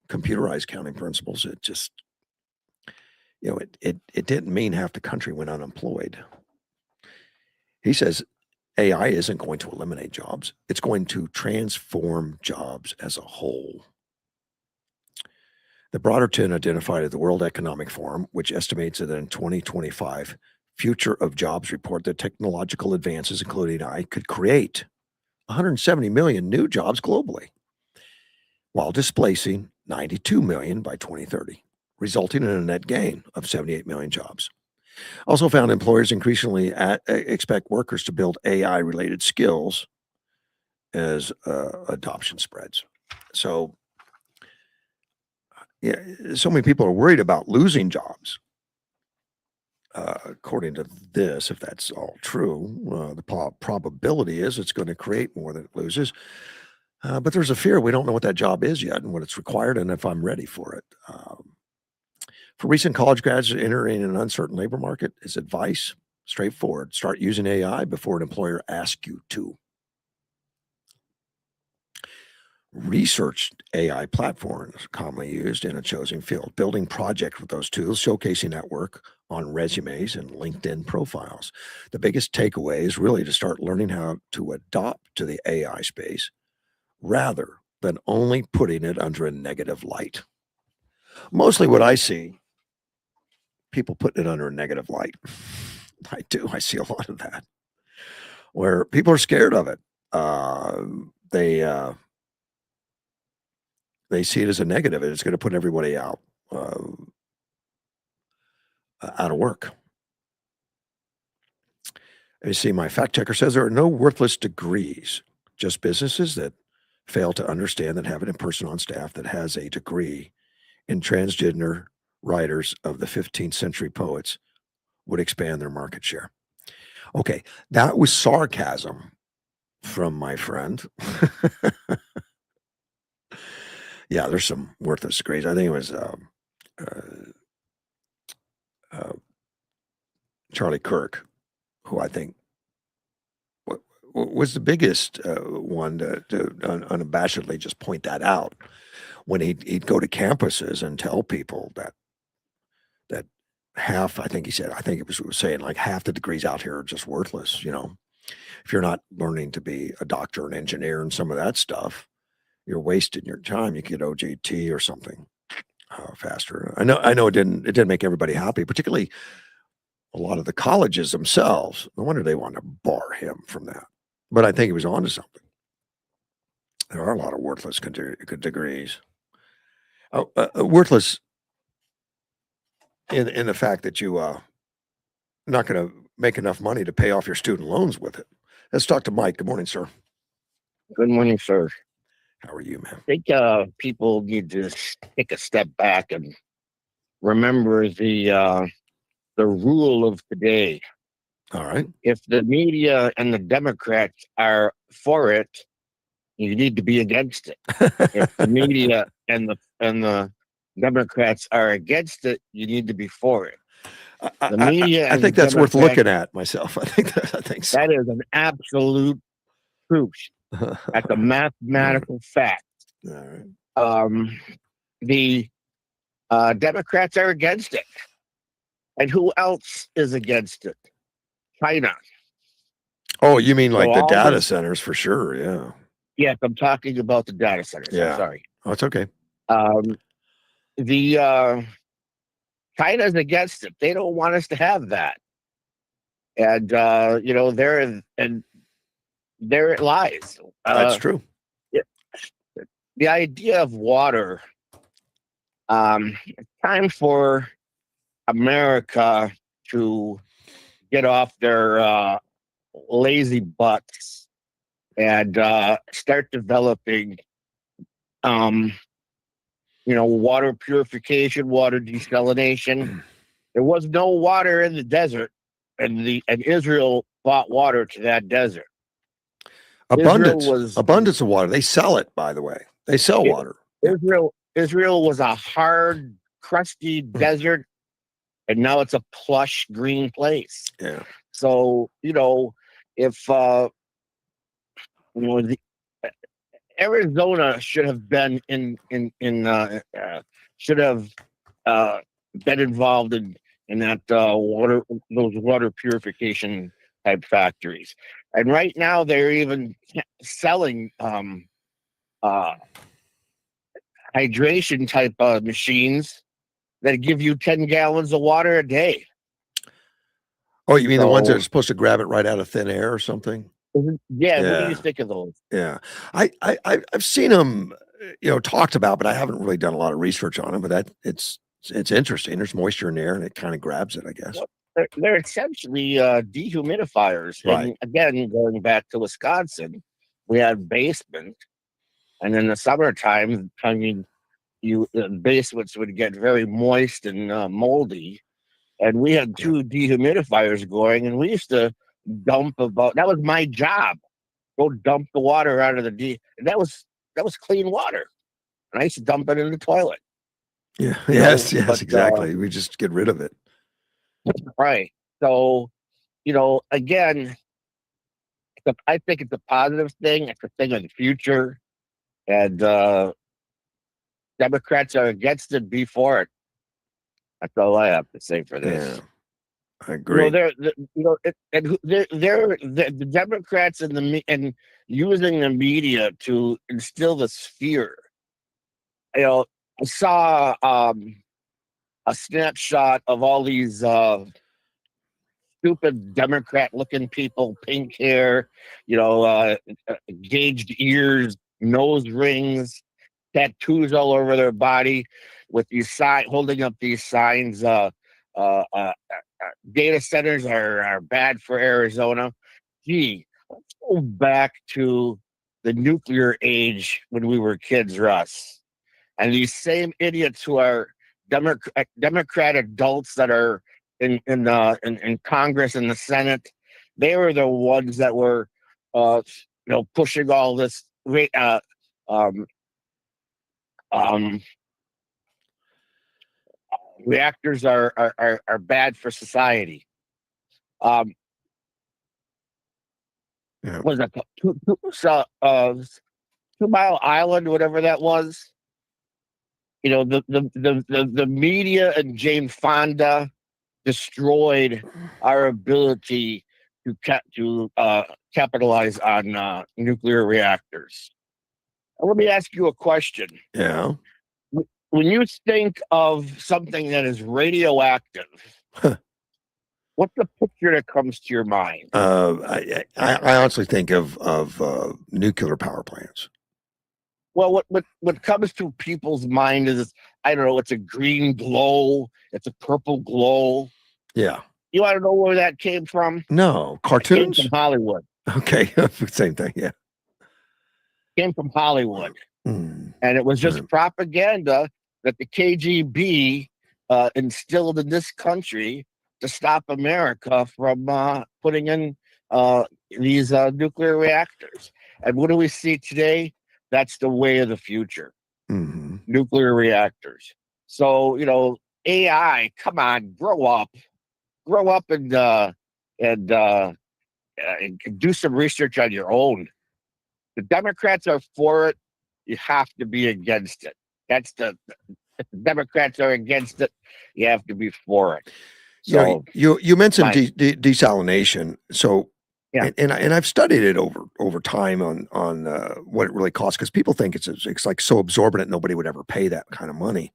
computerized accounting principles. It just, it didn't mean half the country went unemployed. He says AI isn't going to eliminate jobs. It's going to transform jobs as a whole. The broader trend identified at the World Economic Forum, which estimates that in 2025, Future of Jobs report that technological advances, including AI, could create 170 million new jobs globally, while displacing 92 million by 2030, resulting in a net gain of 78 million jobs. Also found employers increasingly expect workers to build AI-related skills as adoption spreads. So, so many people are worried about losing jobs. According to this, if that's all true, the probability is it's going to create more than it loses. But there's a fear we don't know what that job is yet and what it's required and if I'm ready for it. For recent college grads entering an uncertain labor market, his advice, straightforward: start using AI before an employer asks you to. Research AI platforms commonly used in a chosen field, building projects with those tools, showcasing that work on resumes and LinkedIn profiles. The biggest takeaway is really to start learning how to adopt to the AI space rather than only putting it under a negative light. Mostly what I see, people putting it under a negative light. I do. I see a lot of that where people are scared of it. They see it as a negative, and it's going to put everybody out of work. You see, my fact checker says there are no worthless degrees, just businesses that fail to understand that having a person on staff that has a degree in transgender writers of the 15th century poets would expand their market share. Okay, that was sarcasm from my friend. Yeah, there's some worthless degrees. I think it was Charlie Kirk, who I think was the biggest one to unabashedly just point that out when he'd go to campuses and tell people that half, I think it was saying like half the degrees out here are just worthless. If you're not learning to be a doctor, an engineer, and some of that stuff, you're wasting your time. You get OJT or something faster. I know it didn't make everybody happy, particularly a lot of the colleges themselves. No wonder they want to bar him from that. But I think he was onto something. There are a lot of worthless degrees. Worthless in the fact that you not going to make enough money to pay off your student loans with it. Let's talk to Mike. Good morning, sir. Good morning, sir. How are you, man? I think people need to take a step back and remember the rule of today. All right. If the media and the Democrats are for it, you need to be against it. If the media and the Democrats are against it, you need to be for it. The media. I think that's worth looking at myself. I think so. That is an absolute truth. That's a mathematical fact. All right. The Democrats are against it. And who else is against it? China. Oh, you mean So like the all data this, centers for sure? Yeah. yes, I'm talking about the data centers. I'm Yeah. sorry. Oh, it's okay. The China's against it. They don't want us to have that. And there it lies. That's true. The idea of water. It's time for America to get off their lazy butts and start developing, water purification, water desalination. There was no water in the desert, and Israel brought water to that desert. Abundance, Israel was abundance of water. They sell it, by the way. They sell it- water. Yeah. Israel was a hard, crusty desert, and now it's a plush green place. Yeah. So if the Arizona should have been should have been involved in that those water purification type factories, and right now they're even selling hydration type machines that give you 10 gallons of water a day. Oh, you mean the ones that So are supposed to grab it right out of thin air or something? yeah, what do you Yeah. think of those? Yeah. I've seen them, talked about, but I haven't really done a lot of research on them. But it's interesting. There's moisture in the air, and it kind of grabs it, I guess. Well, they're essentially dehumidifiers. Right. And again, going back to Wisconsin, we had basement, and in the summertime, I mean, basements would get very moist and moldy, and we had Yeah. 2 dehumidifiers going, and we used to dump that was my job. Go dump the water out of and that was clean water, and I used to dump it in the toilet. Yeah. You know, Yes. Yes. but Exactly. We just get rid of it. right. So again, I think it's a positive thing. It's a thing of the future, and Democrats are against it. Be for it. That's all I have to say for this. Yeah. I agree. The Democrats and using the media to instill this fear. I saw a snapshot of all these stupid Democrat-looking people, pink hair, gauged ears, nose rings, tattoos all over their body, with these holding up these signs. Data centers are bad for Arizona. Gee, let's go back to the nuclear age when we were kids, Russ. And these same idiots who are Democrat adults that are in Congress and the Senate, they were the ones that were pushing all this reactors are bad for society. Yeah. Was it 2 Mile Island, whatever that was? The media and Jane Fonda destroyed our ability to capitalize on nuclear reactors. Now, let me ask you a question. Yeah. When you think of something that is radioactive, what's the picture that comes to your mind? I honestly think of nuclear power plants. Well, what comes to people's mind is, I don't know, it's a green glow, it's a purple glow. Yeah. You want to know where that came from? No It came cartoons. from Hollywood. Okay. Same thing. Yeah. Came from Hollywood. Mm. And it was just Right. propaganda that the KGB instilled in this country to stop America from putting in these nuclear reactors. And what do we see today? That's the way of the future. Mhm. Nuclear reactors. So, AI, come on, grow up and do some research on your own. the Democrats are for it, you have to be against it. That's if the Democrats are against it, you have to be for it. So you mentioned my desalination. So, Yeah. and I've studied it over time on what it really costs, because people think it's like so absorbent nobody would ever pay that kind of money.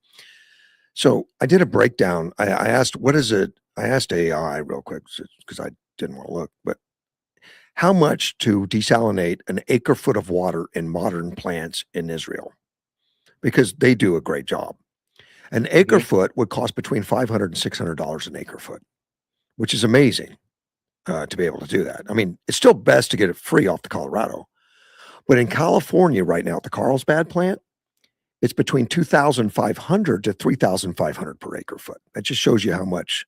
So I did a breakdown. I asked, what is it? I asked AI real quick because I didn't want to look, but how much to desalinate an acre foot of water in modern plants in Israel? Because they do a great job. An acre Mhm. foot would cost between $500 and $600 an acre foot, which is amazing to be able to do that. I mean, it's still best to get it free off the Colorado, but in California right now at the Carlsbad plant, it's between 2,500 to 3,500 per acre foot. That just shows you how much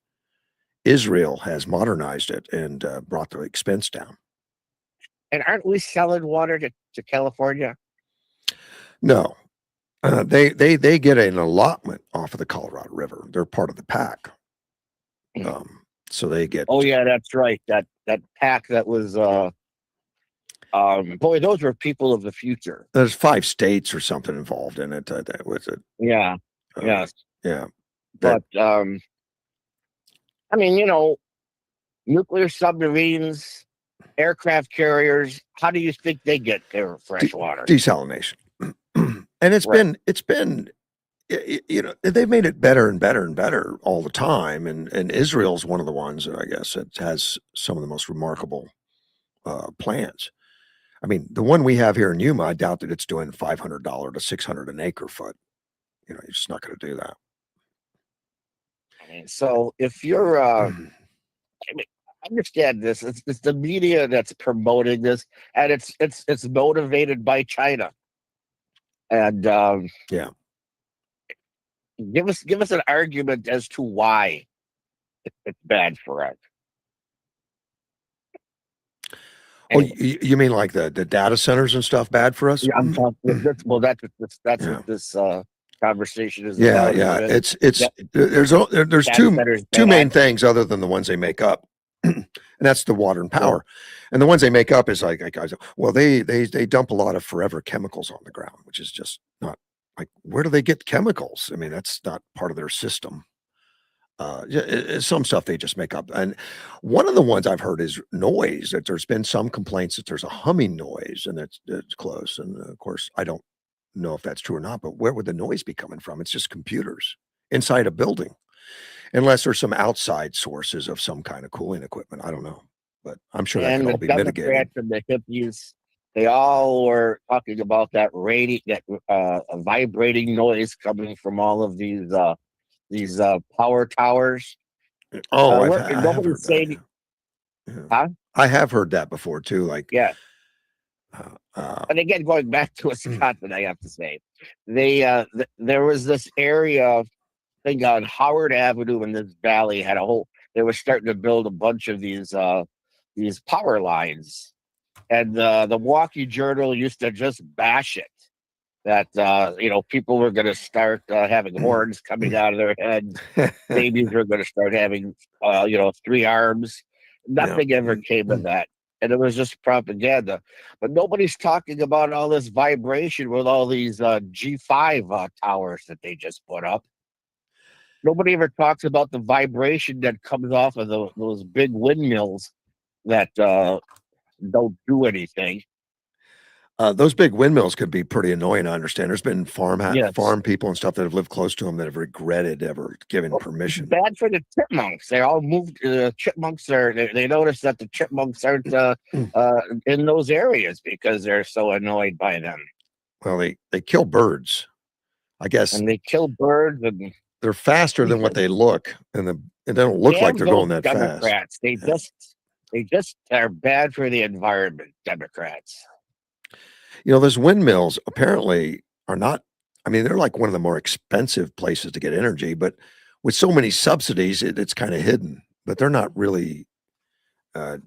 Israel has modernized it and brought the expense down. And aren't we selling water to California? No, they get an allotment off of the Colorado River. They're part of the pack, so they get. Oh yeah, that's right. That pack that was boy, those were people of the future. There's 5 states or something involved in it. That was it. Yeah. Yes. Yeah. But I mean, nuclear submarines, aircraft carriers, how do you think they get their fresh water? Desalination. And it's Right. been they've made it better and better and better all the time, and Israel's one of the ones that I guess that has some of the most remarkable plants. I mean, the one we have here in Yuma, I doubt that it's doing $500 to $600 an acre foot. You're just not going to do that. I mean, so if you're I mean, understand this, it's the media that's promoting this, and it's motivated by China. And Yeah. give us an argument as to why it's bad for us. Oh, Anyway, you mean like the data centers and stuff bad for us? yeah, I'm talking. That's Yeah. what this conversation is Yeah, about. yeah. Is It's that there's data centers two main bad? things other than the ones they make up, and that's the water and Well, power. And the ones they make up is like guys, well, they dump a lot of forever chemicals on the ground, which is just not like, where do they get chemicals? I mean, that's not part of their system. Some stuff they just make up. And one of the ones I've heard is noise. That there's been some complaints that there's a humming noise and it's close. And of course, I don't know if that's true or not. But where would the noise be coming from? It's just computers inside a building, unless there's some outside sources of some kind of cooling equipment. I don't know, but I'm sure that could and the all be mitigated. Democrats and the hippies, they all were talking about that vibrating noise coming from all of these power towers. Oh, I have Nobody's heard that. saying, Yeah. huh? I have heard that before too. Like, Yeah. uh, And again, going back to Wisconsin, I have to say, there was this area thing on Howard Avenue in this valley had a whole. They were starting to build a bunch of these power lines, and the Milwaukee Journal used to just bash it. That people were going to start having horns coming out of their heads. Babies were going to start having 3 arms. yeah. Nothing ever came of that, and it was just propaganda. But nobody's talking about all this vibration with all these G5 towers that they just put up. Nobody ever talks about the vibration that comes off of those big windmills that don't do anything. Those big windmills could be pretty annoying. I understand. There's been Yes. farm people and stuff that have lived close to them that have regretted ever giving Well, it's permission. bad for the chipmunks. They all moved. Chipmunks they noticed that the chipmunks aren't in those areas because they're so annoyed by them, Well, they kill birds. I guess and they kill birds. And they're faster than what they look, and they don't look like damn they're those going that fast. Democrats! Yeah. They just are bad for the environment. Democrats. Those windmills apparently are not. I mean, they're like one of the more expensive places to get energy, but with so many subsidies, it's kind of hidden. But they're not really, uh,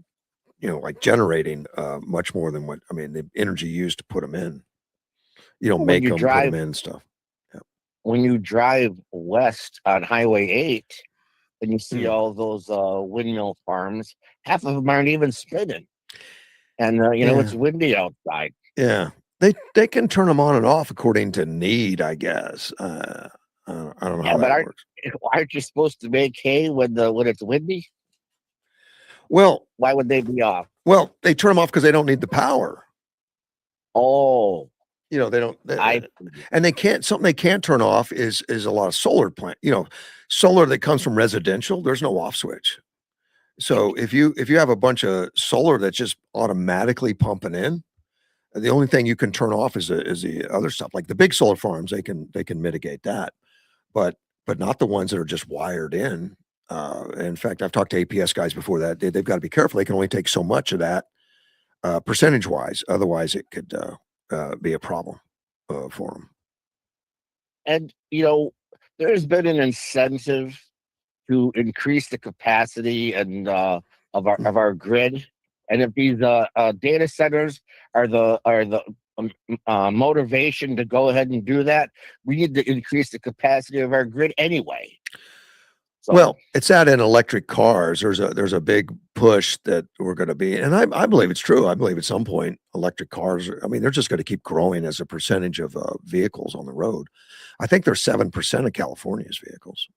like generating much more than what I mean. The energy used to put them in. When Make you them, put them drive in stuff. Yeah. when you drive west on Highway 8, and you see Hmm. all those windmill farms, half of them aren't even spinning, and Yeah. it's windy outside. Yeah, they can turn them on and off according to need, I guess. I don't know Yeah, how but that works. aren't you supposed to make hay when it's windy? Well, Why would they be off? they turn them off because they don't need the power. Oh, You know, they don't. I And they can't. Something they can't turn off is a lot of solar plant. You know, solar that comes from residential. There's no off switch. So if you have a bunch of solar that's just automatically pumping in, the only thing you can turn off is the other stuff. Like the big solar farms, they can mitigate that, but not the ones that are just wired in. In fact, I've talked to APS guys before that they've got to be careful. They can only take so much of that percentage wise. Otherwise, it could be a problem for them. and there's been an incentive to increase the capacity and of our grid. And if these data centers are the motivation to go ahead and do that, we need to increase the capacity of our grid anyway. So Well, it's that in electric cars. There's a big push that we're going to be, and I believe it's true. I believe at some point electric cars. I mean, they're just going to keep growing as a percentage of vehicles on the road. I think they're 7% of California's vehicles.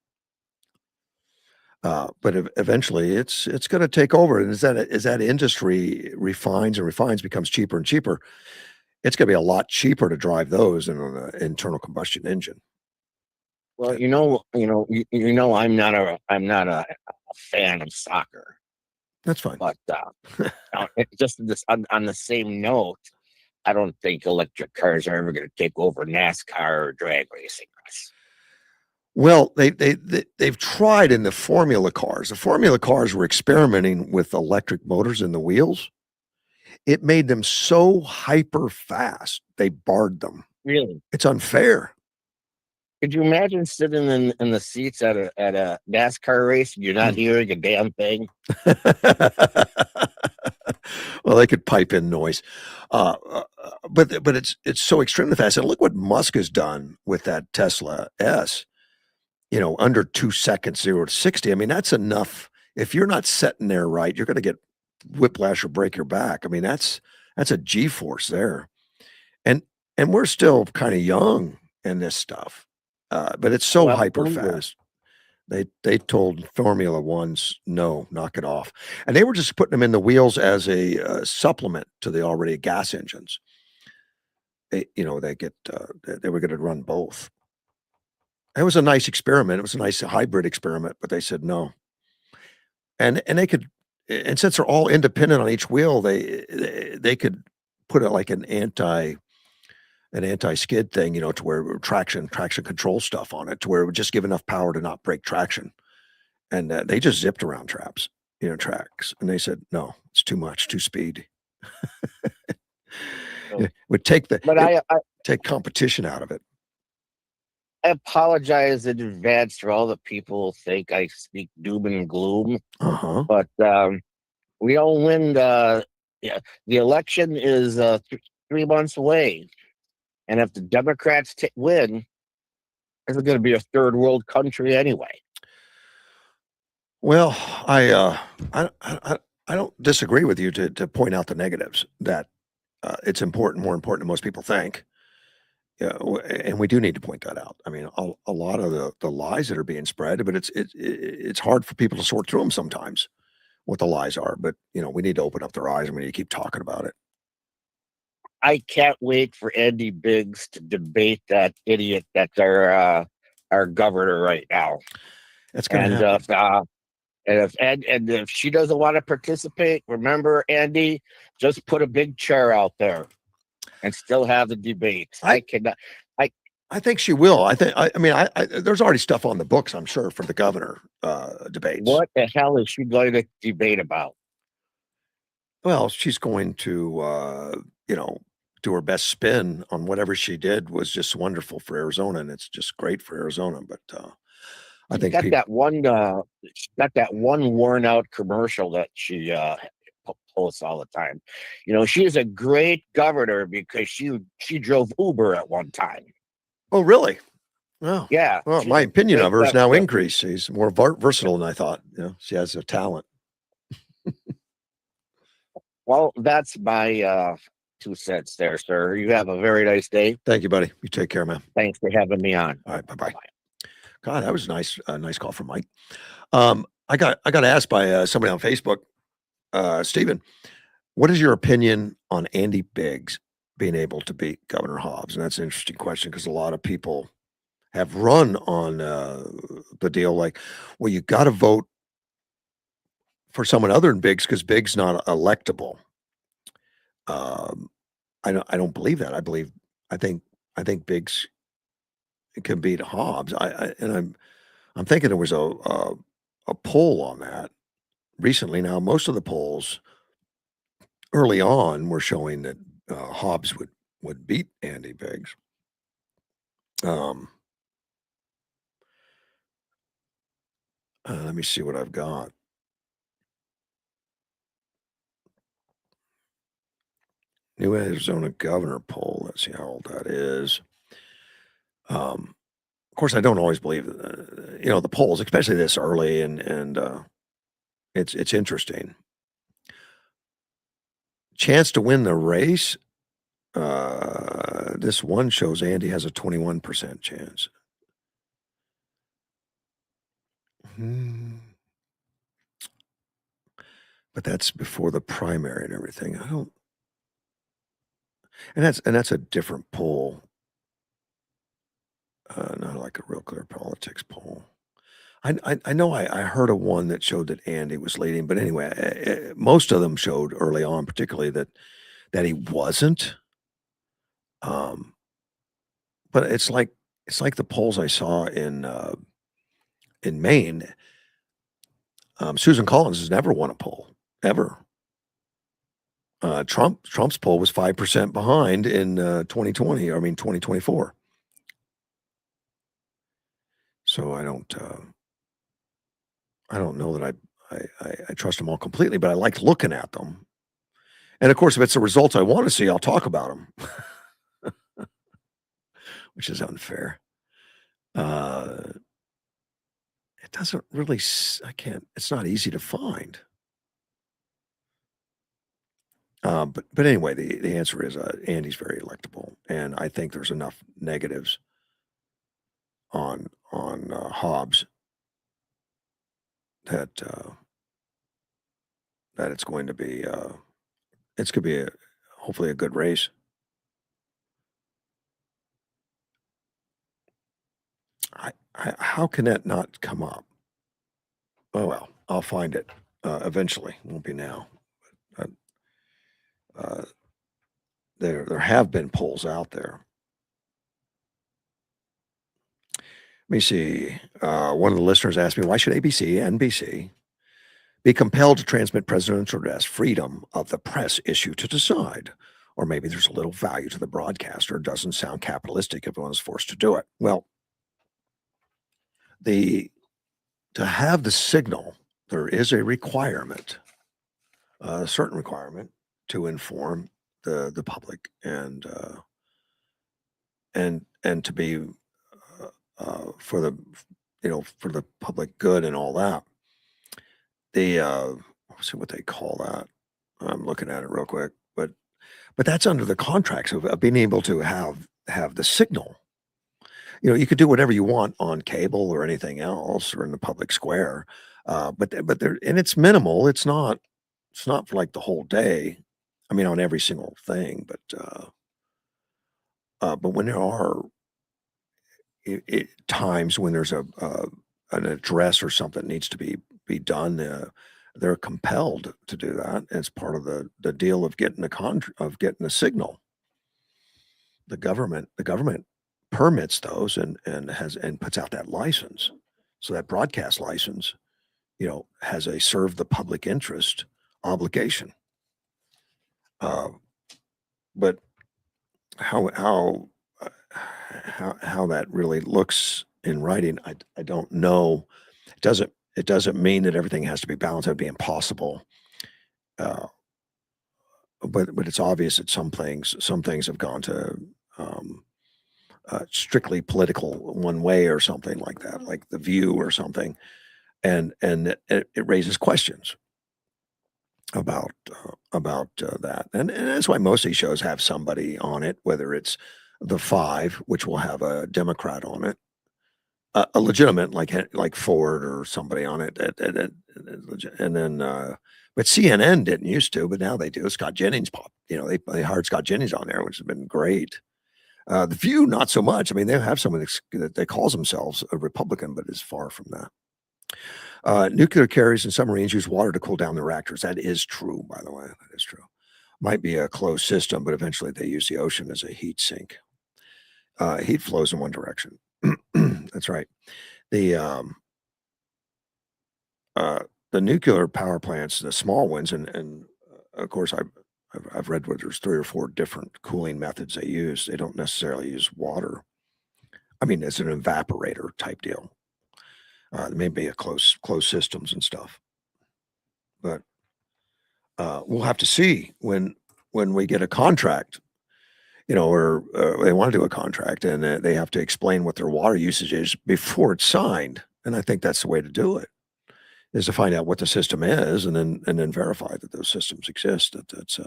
But eventually, it's going to take over. And as that industry refines and refines, becomes cheaper and cheaper, it's going to be a lot cheaper to drive those than on an internal combustion engine. well, I'm not a fan of soccer, That's fine. but just on the same note, I don't think electric cars are ever going to take over NASCAR or drag racing. Well, they've tried in the formula cars. The formula cars were experimenting with electric motors in the wheels. It made them so hyper fast, they barred them. Really? It's unfair. Could you imagine sitting in the seats at a NASCAR race and you're not hearing a damn thing? Well, they could pipe in noise, but it's so extremely fast. And look what Musk has done with that Tesla S. You know, under 2 seconds, 0 to 60. I mean, that's enough. If you're not sitting there right, you're going to get whiplash or break your back. I mean, that's a G force there, and we're still kind of young in this stuff, but it's so Well, hyper absolutely. fast. They told Formula Ones, no, knock it off, and they were just putting them in the wheels as a supplement to the already gas engines. They were going to run both. It was a nice experiment. It was a nice hybrid experiment, but they said no. And they could, and since they're all independent on each wheel, they could put it like an anti-skid thing, to where traction control stuff on it, to where it would just give enough power to not break traction. And they just zipped around tracks. And they said, no, it's too much, too speed. It would take take competition out of it. I apologize in advance for all the people who think I speak doom and gloom, Uh-huh. but we don't win. The election is 3 months away, and if the Democrats win, it's going to be a third world country anyway. Well, I don't disagree with you to point out the negatives, that it's more important than most people think. Yeah, and we do need to point that out. I mean, a lot of the lies that are being spread, but it's hard for people to sort through them sometimes, what the lies are. But we need to open up their eyes, and we need to keep talking about it. I can't wait for Andy Biggs to debate that idiot that's our governor right now. That's going to happen. And if she doesn't want to participate, remember, Andy, just put a big chair out there and still have the debate. I think she will. There's already stuff on the books, I'm sure, for the governor debates. What the hell is she going to debate about? Well, she's going to, do her best spin on whatever she did was just wonderful for Arizona, and it's just great for Arizona. But I think she's got that one worn out commercial that she posts all the time. She is a great governor because she drove Uber at one time. Oh, really? Oh, yeah. Well, my opinion of her is now increased. She's more versatile than I thought. She has a talent. Well, that's my 2 cents there, sir. You have a very nice day. Thank you, buddy. You take care, man. Thanks for having me on. All right, bye-bye. God, that was nice. Nice call from Mike. I got asked by somebody on Facebook, Stephen, what is your opinion on Andy Biggs being able to beat Governor Hobbs? And that's an interesting question because a lot of people have run on the deal like, well, you got to vote for someone other than Biggs because Biggs not electable. I don't believe that. I think Biggs can beat Hobbs. I'm thinking there was a poll on that recently. Now, most of the polls early on were showing that Hobbs would beat Andy Biggs. Let me see what I've got. New Arizona governor poll. Let's see how old that is. Of course, I don't always believe, the polls, especially this early, and it's interesting. Chance to win the race. This one shows Andy has a 21% chance. But that's before the primary and everything. And that's a different poll. Not like a Real Clear Politics poll. I know I heard of one that showed that Andy was leading, but anyway, most of them showed early on, particularly that he wasn't. But it's like the polls I saw in Maine. Susan Collins has never won a poll ever. Trump's poll was 5% behind in 2024. So I don't know that I trust them all completely, but I like looking at them. And of course, if it's the results I want to see, I'll talk about them, which is unfair. It doesn't really, it's not easy to find. But anyway, the answer is Andy's very electable, and I think there's enough negatives on Hobbs that it's going to be hopefully a good race. How can that not come up? Oh well, I'll find it eventually. It won't be now. There have been polls out there. Let me see. One of the listeners asked me, why should ABC, NBC be compelled to transmit presidential address? Freedom of the press issue to decide. Or maybe there's a little value to the broadcaster. It doesn't sound capitalistic if one is forced to do it. Well, to have the signal, there is a requirement, a certain requirement to inform the public and to be for the public good and all that. Let's see what they call that. I'm looking at it real quick, but that's under the contracts of being able to have the signal. You could do whatever you want on cable or anything else or in the public square, but there, and it's minimal. It's not for like the whole day. I mean, on every single thing, but when there are times when there's an address or something needs to be done, they're compelled to do that. It's part of the deal of getting getting a signal. The government permits those and puts out that license. So that broadcast license, has a serve the public interest obligation. But how that really looks in writing, I don't know. It doesn't mean that everything has to be balanced. That'd be impossible. But it's obvious that some things have gone to strictly political one way or something like that, like The View or something, and it raises questions. that, and that's why most of these shows have somebody on it, whether it's the Five, which will have a Democrat on it, a legitimate like Ford or somebody on it, and then but CNN didn't used to, but now they do. Scott Jennings they hired Scott Jennings on there, which has been great. The View, not so much. I mean, they have someone that calls themselves a Republican, but is far from that. Nuclear carriers and submarines use water to cool down their reactors. That is true, by the way. That is true. Might be a closed system, but eventually they use the ocean as a heat sink. Heat flows in one direction. That's right. The the nuclear power plants, the small ones, and of course I've read where there's 3 or 4 different cooling methods they use. They don't necessarily use water. I mean, it's an evaporator type deal. There may be a closed systems and stuff, but we'll have to see when we get a contract, or they want to do a contract, and they have to explain what their water usage is before it's signed. And I think that's the way to do it, is to find out what the system is, and then verify that those systems exist. That that's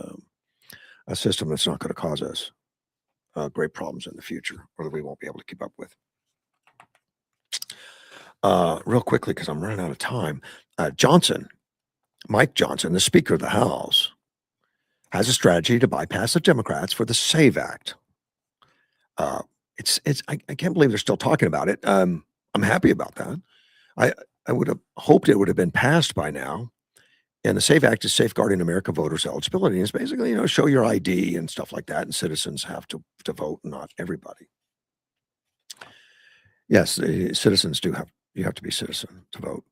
a system that's not going to cause us great problems in the future, or that we won't be able to keep up with. Real quickly, because I'm running out of time. Mike Johnson, the Speaker of the House, has a strategy to bypass the Democrats for the SAVE Act. I can't believe they're still talking about it. I'm happy about that. I would have hoped it would have been passed by now. And the SAVE Act is safeguarding American voters' eligibility. It's basically, show your ID and stuff like that, and citizens have to vote, not everybody. Yes, citizens do have. You have to be a citizen to vote.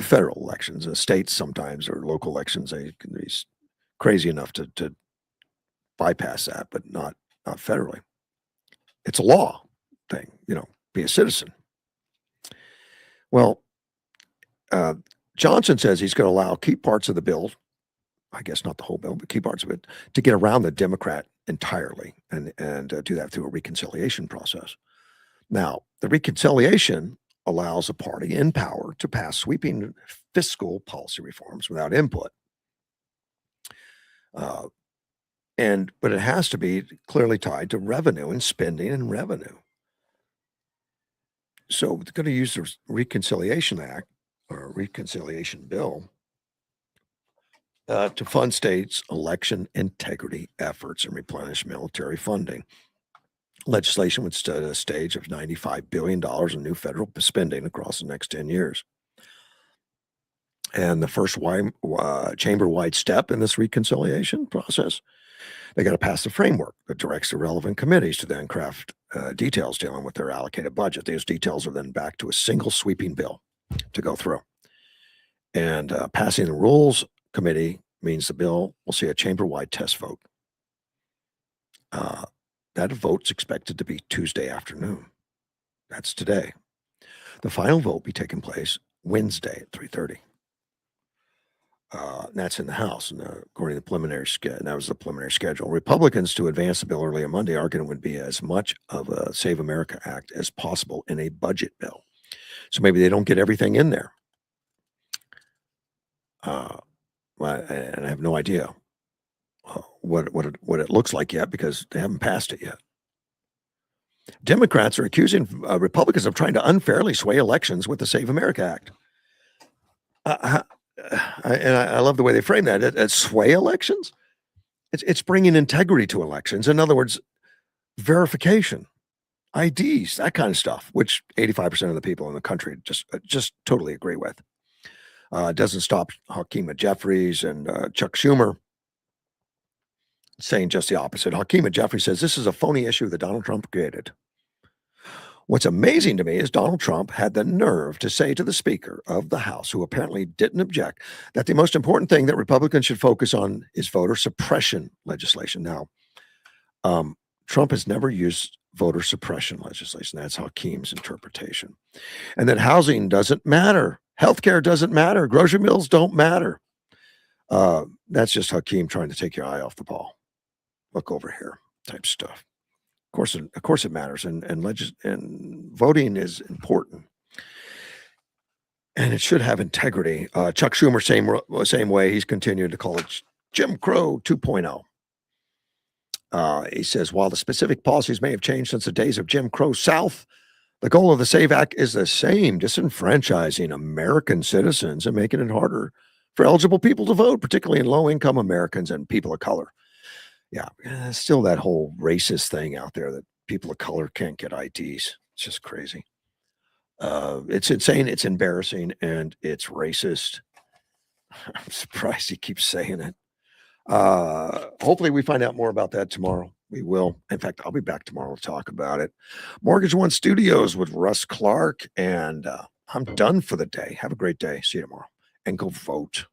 Federal elections, states sometimes, or local elections, they can be crazy enough to bypass that, but not federally. It's a law thing, be a citizen. Well, Johnson says he's going to allow key parts of the bill, I guess not the whole bill, but key parts of it, to get around the Democrat entirely, and do that through a reconciliation process. Now, the reconciliation allows a party in power to pass sweeping fiscal policy reforms without input. But it has to be clearly tied to revenue and spending and revenue. So they're going to use the Reconciliation Act or Reconciliation Bill to fund states' election integrity efforts and replenish military funding. Legislation would set a stage of $95 billion in new federal spending across the next 10 years. And the first chamber-wide step in this reconciliation process, they got to pass the framework that directs the relevant committees to then craft details dealing with their allocated budget. These details are then back to a single sweeping bill to go through. And passing the Rules Committee means the bill will see a chamber-wide test vote. That vote's expected to be Tuesday afternoon. That's today. The final vote be taking place Wednesday at 3:30. That's in the House, and according to the preliminary schedule, that was the preliminary schedule. Republicans, to advance the bill early on Monday, arguing it would be as much of a Save America Act as possible in a budget bill. So maybe they don't get everything in there. And I have no idea what it looks like yet, because they haven't passed it yet. Democrats are accusing Republicans of trying to unfairly sway elections with the Save America Act. I love the way they frame that. Sway elections? It's bringing integrity to elections. In other words, verification, IDs, that kind of stuff, which 85% of the people in the country just totally agree with. Doesn't stop Hakeem Jeffries and Chuck Schumer saying just the opposite. Hakeem Jeffries says this is a phony issue that Donald Trump created. What's amazing to me is Donald Trump had the nerve to say to the Speaker of the House, who apparently didn't object, that the most important thing that Republicans should focus on is voter suppression legislation. Now, Trump has never used voter suppression legislation. That's Hakeem's interpretation. And that housing doesn't matter. Healthcare doesn't matter. Grocery bills don't matter. That's just Hakeem trying to take your eye off the ball. Look over here type stuff. Of course it matters, and voting is important. and it should have integrity. Chuck Schumer, same way. He's continued to call it Jim Crow 2.0. He says, while the specific policies may have changed since the days of Jim Crow South, the goal of the SAVE Act is the same, disenfranchising American citizens and making it harder for eligible people to vote, particularly in low-income Americans and people of color. Yeah, still that whole racist thing out there that people of color can't get IDs. It's just crazy. It's insane, it's embarrassing, and it's racist. I'm surprised he keeps saying it. Hopefully we find out more about that tomorrow. We will. In fact, I'll be back tomorrow to talk about it. Mortgage One Studios with Russ Clark, and I'm done for the day. Have a great day. See you tomorrow. And go vote.